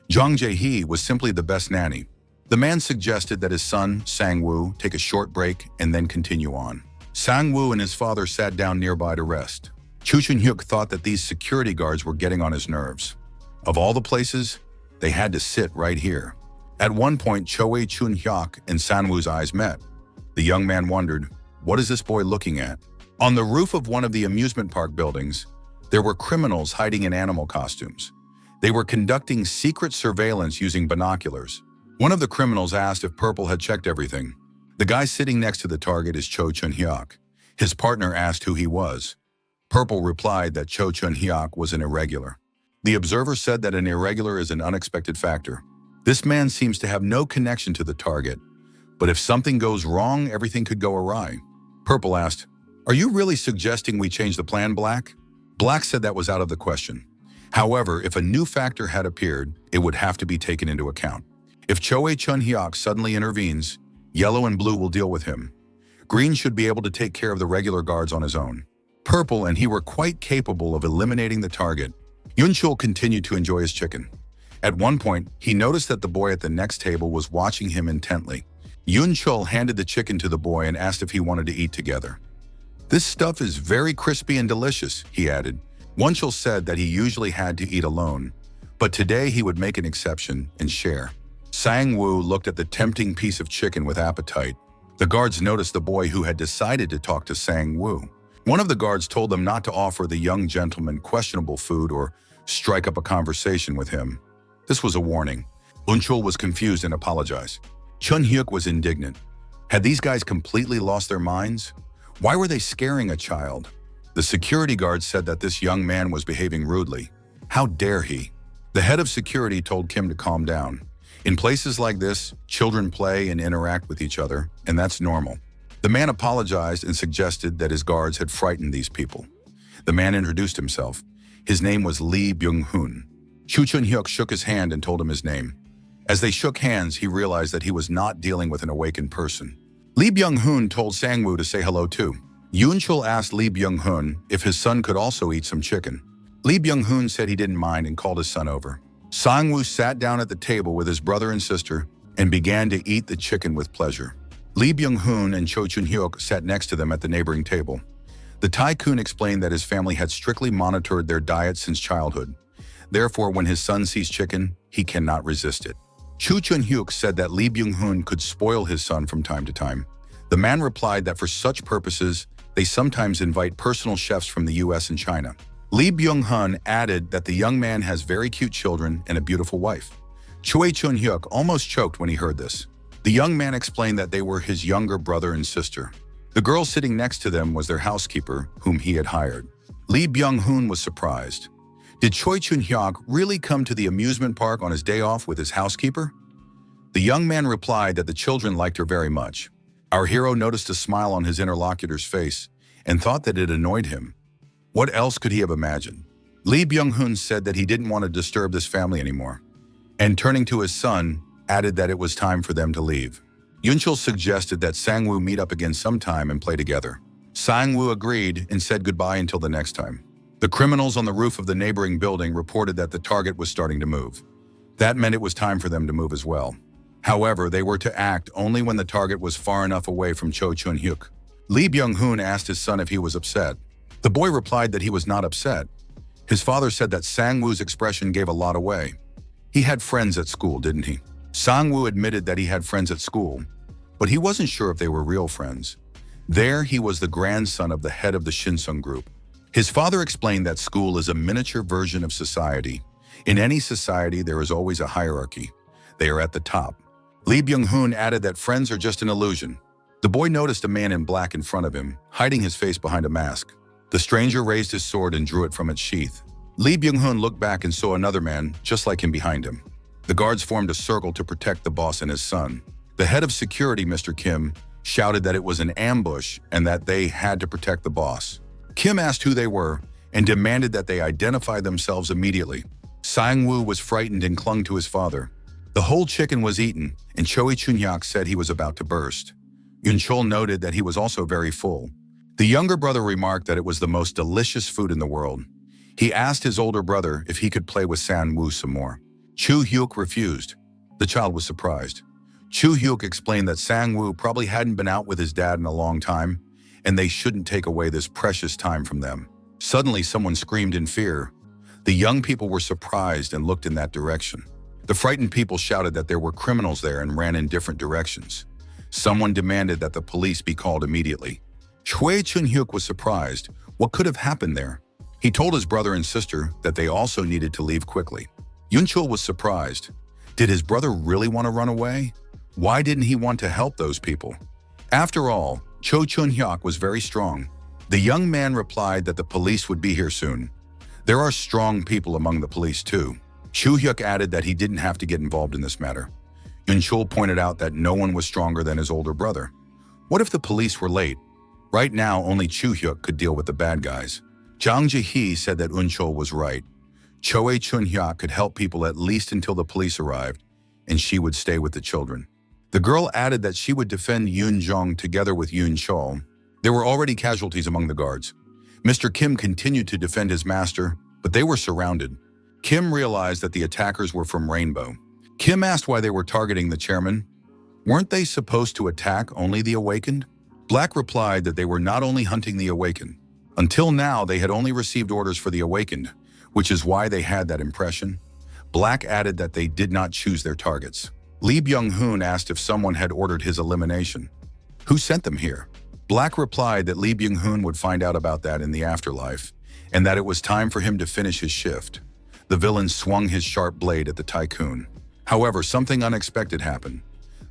Jang Jae-hee was simply the best nanny. The man suggested that his son, Sang-woo, take a short break and then continue on. Sang-woo and his father sat down nearby to rest. Chu Chun-hyuk thought that these security guards were getting on his nerves. Of all the places, they had to sit right here. At one point, Choe Chun-hyuk and Sang-woo's eyes met. The young man wondered, what is this boy looking at? On the roof of one of the amusement park buildings, there were criminals hiding in animal costumes. They were conducting secret surveillance using binoculars. One of the criminals asked if Purple had checked everything. The guy sitting next to the target is Cho Chun-hyuk. His partner asked who he was. Purple replied that Cho Chun-hyuk was an irregular. The observer said that an irregular is an unexpected factor. This man seems to have no connection to the target, but if something goes wrong, everything could go awry. Purple asked, "Are you really suggesting we change the plan, Black?" Black said that was out of the question. However, if a new factor had appeared, it would have to be taken into account. If Choe Chun-hyuk suddenly intervenes, Yellow and Blue will deal with him. Green should be able to take care of the regular guards on his own. Purple and he were quite capable of eliminating the target. Yoon-chul continued to enjoy his chicken. At one point, he noticed that the boy at the next table was watching him intently. Yoon-chul handed the chicken to the boy and asked if he wanted to eat together. "This stuff is very crispy and delicious," he added. Yoon-chul said that he usually had to eat alone, but today he would make an exception and share. Sang-woo looked at the tempting piece of chicken with appetite. The guards noticed the boy who had decided to talk to Sang-woo. One of the guards told them not to offer the young gentleman questionable food or strike up a conversation with him. This was a warning. Yoon-chul was confused and apologized. Chun-hyuk was indignant. Had these guys completely lost their minds? Why were they scaring a child? The security guard said that this young man was behaving rudely. How dare he? The head of security told Kim to calm down. In places like this, children play and interact with each other, and that's normal. The man apologized and suggested that his guards had frightened these people. The man introduced himself. His name was Lee Byung-hun. Chu Chun-hyuk shook his hand and told him his name. As they shook hands, he realized that he was not dealing with an awakened person. Lee Byung-hun told Sang-woo to say hello too. Yoon-chul asked Lee Byung-hun if his son could also eat some chicken. Lee Byung-hun said he didn't mind and called his son over. Sang-woo sat down at the table with his brother and sister and began to eat the chicken with pleasure. Lee Byung-hun and Cho Chun-hyuk sat next to them at the neighboring table. The tycoon explained that his family had strictly monitored their diet since childhood. Therefore, when his son sees chicken, he cannot resist it. Chu Chun-hyuk said that Lee Byung-hun could spoil his son from time to time. The man replied that for such purposes, they sometimes invite personal chefs from the US and China. Lee Byung-hun added that the young man has very cute children and a beautiful wife. Choe Chun-hyuk almost choked when he heard this. The young man explained that they were his younger brother and sister. The girl sitting next to them was their housekeeper, whom he had hired. Lee Byung-hun was surprised. Did Choi Chun-hyuk really come to the amusement park on his day off with his housekeeper? The young man replied that the children liked her very much. Our hero noticed a smile on his interlocutor's face and thought that it annoyed him. What else could he have imagined? Lee Byung-hun said that he didn't want to disturb this family anymore, and turning to his son, added that it was time for them to leave. Yoon-chul suggested that Sang-woo meet up again sometime and play together. Sang-woo agreed and said goodbye until the next time. The criminals on the roof of the neighboring building reported that the target was starting to move. That meant it was time for them to move as well. However, they were to act only when the target was far enough away from Cho Chun-hyuk. Lee Byung-hoon asked his son if he was upset. The boy replied that he was not upset. His father said that Sang-woo's expression gave a lot away. He had friends at school, didn't he? Sang-woo admitted that he had friends at school, but he wasn't sure if they were real friends. There, he was the grandson of the head of the Shinsung group. His father explained that school is a miniature version of society. In any society, there is always a hierarchy. They are at the top. Lee Byung-hoon added that friends are just an illusion. The boy noticed a man in black in front of him, hiding his face behind a mask. The stranger raised his sword and drew it from its sheath. Lee Byung-hoon looked back and saw another man, just like him, behind him. The guards formed a circle to protect the boss and his son. The head of security, Mr. Kim, shouted that it was an ambush and that they had to protect the boss. Kim asked who they were and demanded that they identify themselves immediately. Sang-woo was frightened and clung to his father. The whole chicken was eaten, and Choi Chun-hyuk said he was about to burst. Yun-chol noted that he was also very full. The younger brother remarked that it was the most delicious food in the world. He asked his older brother if he could play with Sang-woo some more. Chu-hyuk refused. The child was surprised. Chu-hyuk explained that Sang-woo probably hadn't been out with his dad in a long time, and they shouldn't take away this precious time from them. Suddenly, someone screamed in fear. The young people were surprised and looked in that direction. The frightened people shouted that there were criminals there and ran in different directions. Someone demanded that the police be called immediately. Choi Chun-hyuk was surprised. What could have happened there? He told his brother and sister that they also needed to leave quickly. Yun-chol was surprised. Did his brother really want to run away? Why didn't he want to help those people? After all, Cho Chun-hyuk was very strong. The young man replied that the police would be here soon. There are strong people among the police too. Chu-hyuk added that he didn't have to get involved in this matter. Yun-chol pointed out that no one was stronger than his older brother. What if the police were late? Right now, only Chu-hyuk could deal with the bad guys. Jang Ji-hee said that Yun-chol was right. Choi Chun-hyuk could help people at least until the police arrived, and she would stay with the children. The girl added that she would defend Yoon-jong together with Yoon-chol. There were already casualties among the guards. Mr. Kim continued to defend his master, but they were surrounded. Kim realized that the attackers were from Rainbow. Kim asked why they were targeting the chairman. Weren't they supposed to attack only the awakened? Black replied that they were not only hunting the awakened. Until now, they had only received orders for the awakened, which is why they had that impression. Black added that they did not choose their targets. Lee Byung-hoon asked if someone had ordered his elimination. Who sent them here? Black replied that Lee Byung-hoon would find out about that in the afterlife, and that it was time for him to finish his shift. The villain swung his sharp blade at the tycoon. However, something unexpected happened.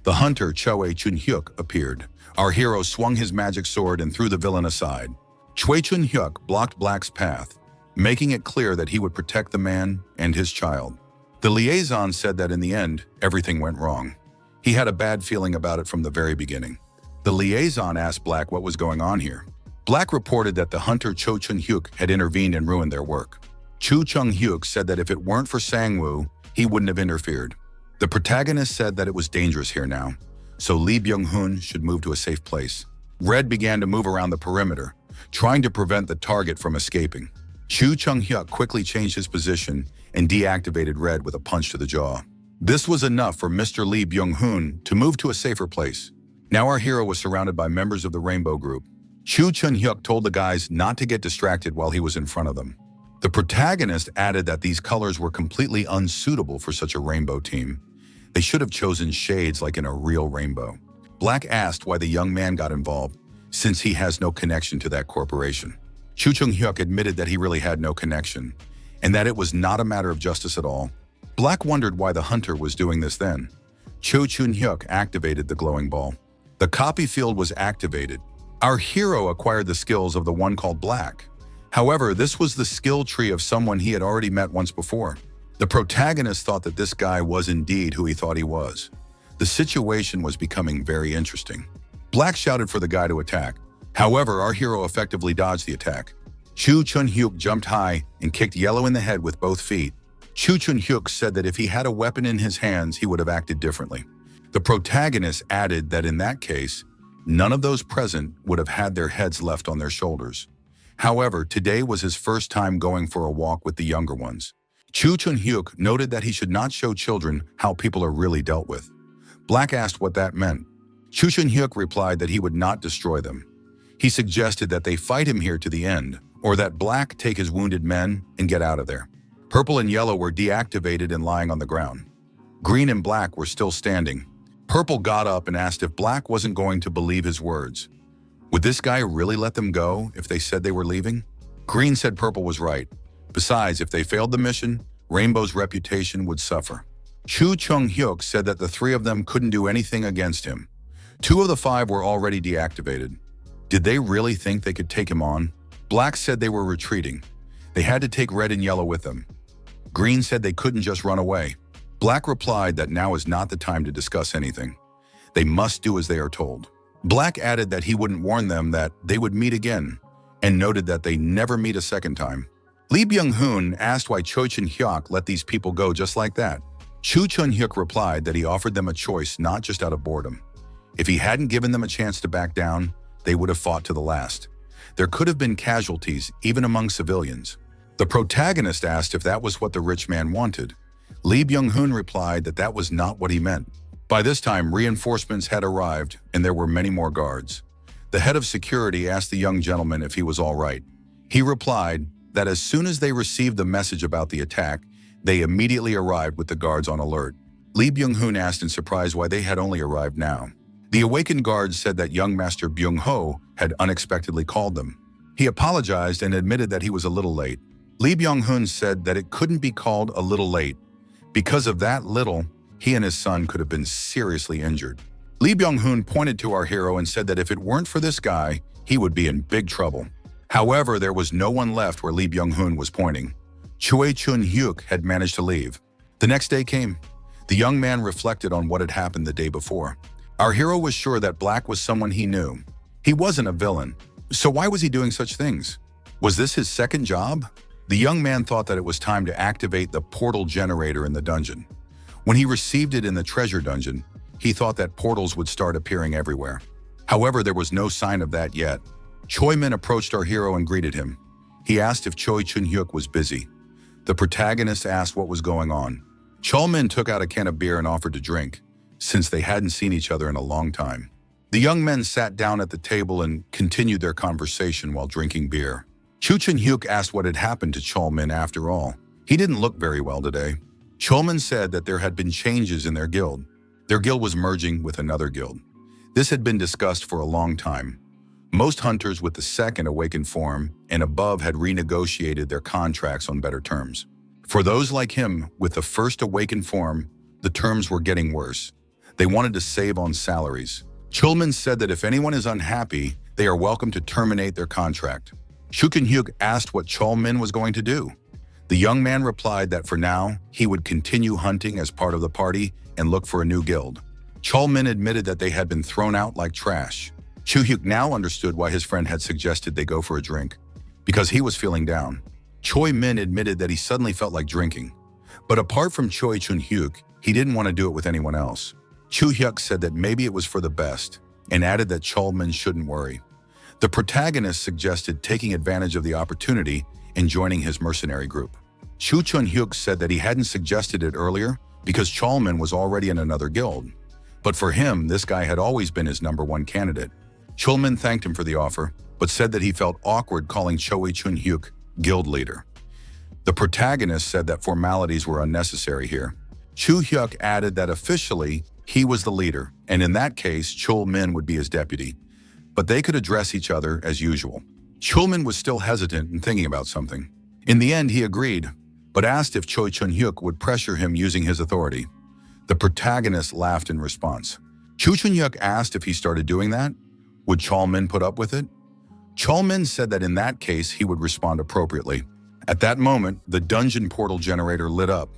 The hunter Choi Chun-hyuk appeared. Our hero swung his magic sword and threw the villain aside. Choi Chun-hyuk blocked Black's path, making it clear that he would protect the man and his child. The liaison said that in the end, everything went wrong. He had a bad feeling about it from the very beginning. The liaison asked Black what was going on here. Black reported that the hunter Cho Chun-hyuk had intervened and ruined their work. Cho Chun-hyuk said that if it weren't for Sang-woo, he wouldn't have interfered. The protagonist said that it was dangerous here now, so Lee Byung-hoon should move to a safe place. Red began to move around the perimeter, trying to prevent the target from escaping. Cho Chun-hyuk quickly changed his position and deactivated Red with a punch to the jaw. This was enough for Mr. Lee Byung-hoon to move to a safer place. Now our hero was surrounded by members of the Rainbow Group. Cho Chun-hyuk told the guys not to get distracted while he was in front of them. The protagonist added that these colors were completely unsuitable for such a rainbow team. They should have chosen shades like in a real rainbow. Black asked why the young man got involved, since he has no connection to that corporation. Cho Chun-hyuk admitted that he really had no connection, and that it was not a matter of justice at all. Black wondered why the hunter was doing this then. Cho Chun-hyuk activated the glowing ball. The copy field was activated. Our hero acquired the skills of the one called Black. However, this was the skill tree of someone he had already met once before. The protagonist thought that this guy was indeed who he thought he was. The situation was becoming very interesting. Black shouted for the guy to attack. However, our hero effectively dodged the attack. Cho Chun-hyuk jumped high and kicked Yellow in the head with both feet. Cho Chun-hyuk said that if he had a weapon in his hands, he would have acted differently. The protagonist added that in that case, none of those present would have had their heads left on their shoulders. However, today was his first time going for a walk with the younger ones. Cho Chun-hyuk noted that he should not show children how people are really dealt with. Black asked what that meant. Chu Chun-hyuk replied that he would not destroy them. He suggested that they fight him here to the end, or that Black take his wounded men and get out of there. Purple and Yellow were deactivated and lying on the ground. Green and Black were still standing. Purple got up and asked if Black wasn't going to believe his words. Would this guy really let them go if they said they were leaving? Green said Purple was right. Besides, if they failed the mission, Rainbow's reputation would suffer. Chu Chung-hyuk said that the three of them couldn't do anything against him. 2 of the 5 were already deactivated. Did they really think they could take him on? Black said they were retreating. They had to take Red and Yellow with them. Green said they couldn't just run away. Black replied that now is not the time to discuss anything. They must do as they are told. Black added that he wouldn't warn them that they would meet again, and noted that they never meet a second time. Lee Byung-hoon asked why Cho Chun-hyuk let these people go just like that. Chu Chun-hyuk replied that he offered them a choice not just out of boredom. If he hadn't given them a chance to back down, they would have fought to the last. There could have been casualties, even among civilians. The protagonist asked if that was what the rich man wanted. Lee Byung-hoon replied that that was not what he meant. By this time, reinforcements had arrived, and there were many more guards. The head of security asked the young gentleman if he was all right. He replied that as soon as they received the message about the attack, they immediately arrived with the guards on alert. Lee Byung-hoon asked in surprise why they had only arrived now. The awakened guards said that young Master Byung-ho had unexpectedly called them. He apologized and admitted that he was a little late. Lee Byung-hoon said that it couldn't be called a little late. Because of that little, he and his son could have been seriously injured. Lee Byung-hoon pointed to our hero and said that if it weren't for this guy, he would be in big trouble. However, there was no one left where Lee Byung-hoon was pointing. Choi Chun-hyuk had managed to leave. The next day came. The young man reflected on what had happened the day before. Our hero was sure that Black was someone he knew. He wasn't a villain. So why was he doing such things? Was this his second job? The young man thought that it was time to activate the portal generator in the dungeon. When he received it in the treasure dungeon, he thought that portals would start appearing everywhere. However, there was no sign of that yet. Choi Min approached our hero and greeted him. He asked if Choi Chun-hyuk was busy. The protagonist asked what was going on. Choi Min took out a can of beer and offered to drink, since they hadn't seen each other in a long time. The young men sat down at the table and continued their conversation while drinking beer. Chu Chun-hyuk asked what had happened to Choi Min after all. He didn't look very well today. Choi Min said that there had been changes in their guild. Their guild was merging with another guild. This had been discussed for a long time. Most hunters with the second awakened form and above had renegotiated their contracts on better terms. For those like him with the first awakened form, the terms were getting worse. They wanted to save on salaries. Choi Min said that if anyone is unhappy, they are welcome to terminate their contract. Chu Chun-hyuk asked what Choi Min was going to do. The young man replied that for now, he would continue hunting as part of the party and look for a new guild. Choi Min admitted that they had been thrown out like trash. Chu-hyuk now understood why his friend had suggested they go for a drink, because he was feeling down. Choi Min admitted that he suddenly felt like drinking. But apart from Choi Chun-hyuk, he didn't want to do it with anyone else. Chu-hyuk said that maybe it was for the best, and added that Choi Min shouldn't worry. The protagonist suggested taking advantage of the opportunity and joining his mercenary group. Chu Chun-hyuk said that he hadn't suggested it earlier because Choi Min was already in another guild. But for him, this guy had always been his #1 candidate. Choi Min thanked him for the offer, but said that he felt awkward calling Choi Chun-hyuk guild leader. The protagonist said that formalities were unnecessary here. Chu-hyuk added that officially, he was the leader, and in that case, Choi Min would be his deputy. But they could address each other as usual. Choi Min was still hesitant and thinking about something. In the end, he agreed, but asked if Choi Chun-hyuk would pressure him using his authority. The protagonist laughed in response. Chu Chun-hyuk asked if he started doing that. Would Choi Min put up with it? Choi Min said that in that case, he would respond appropriately. At that moment, the dungeon portal generator lit up,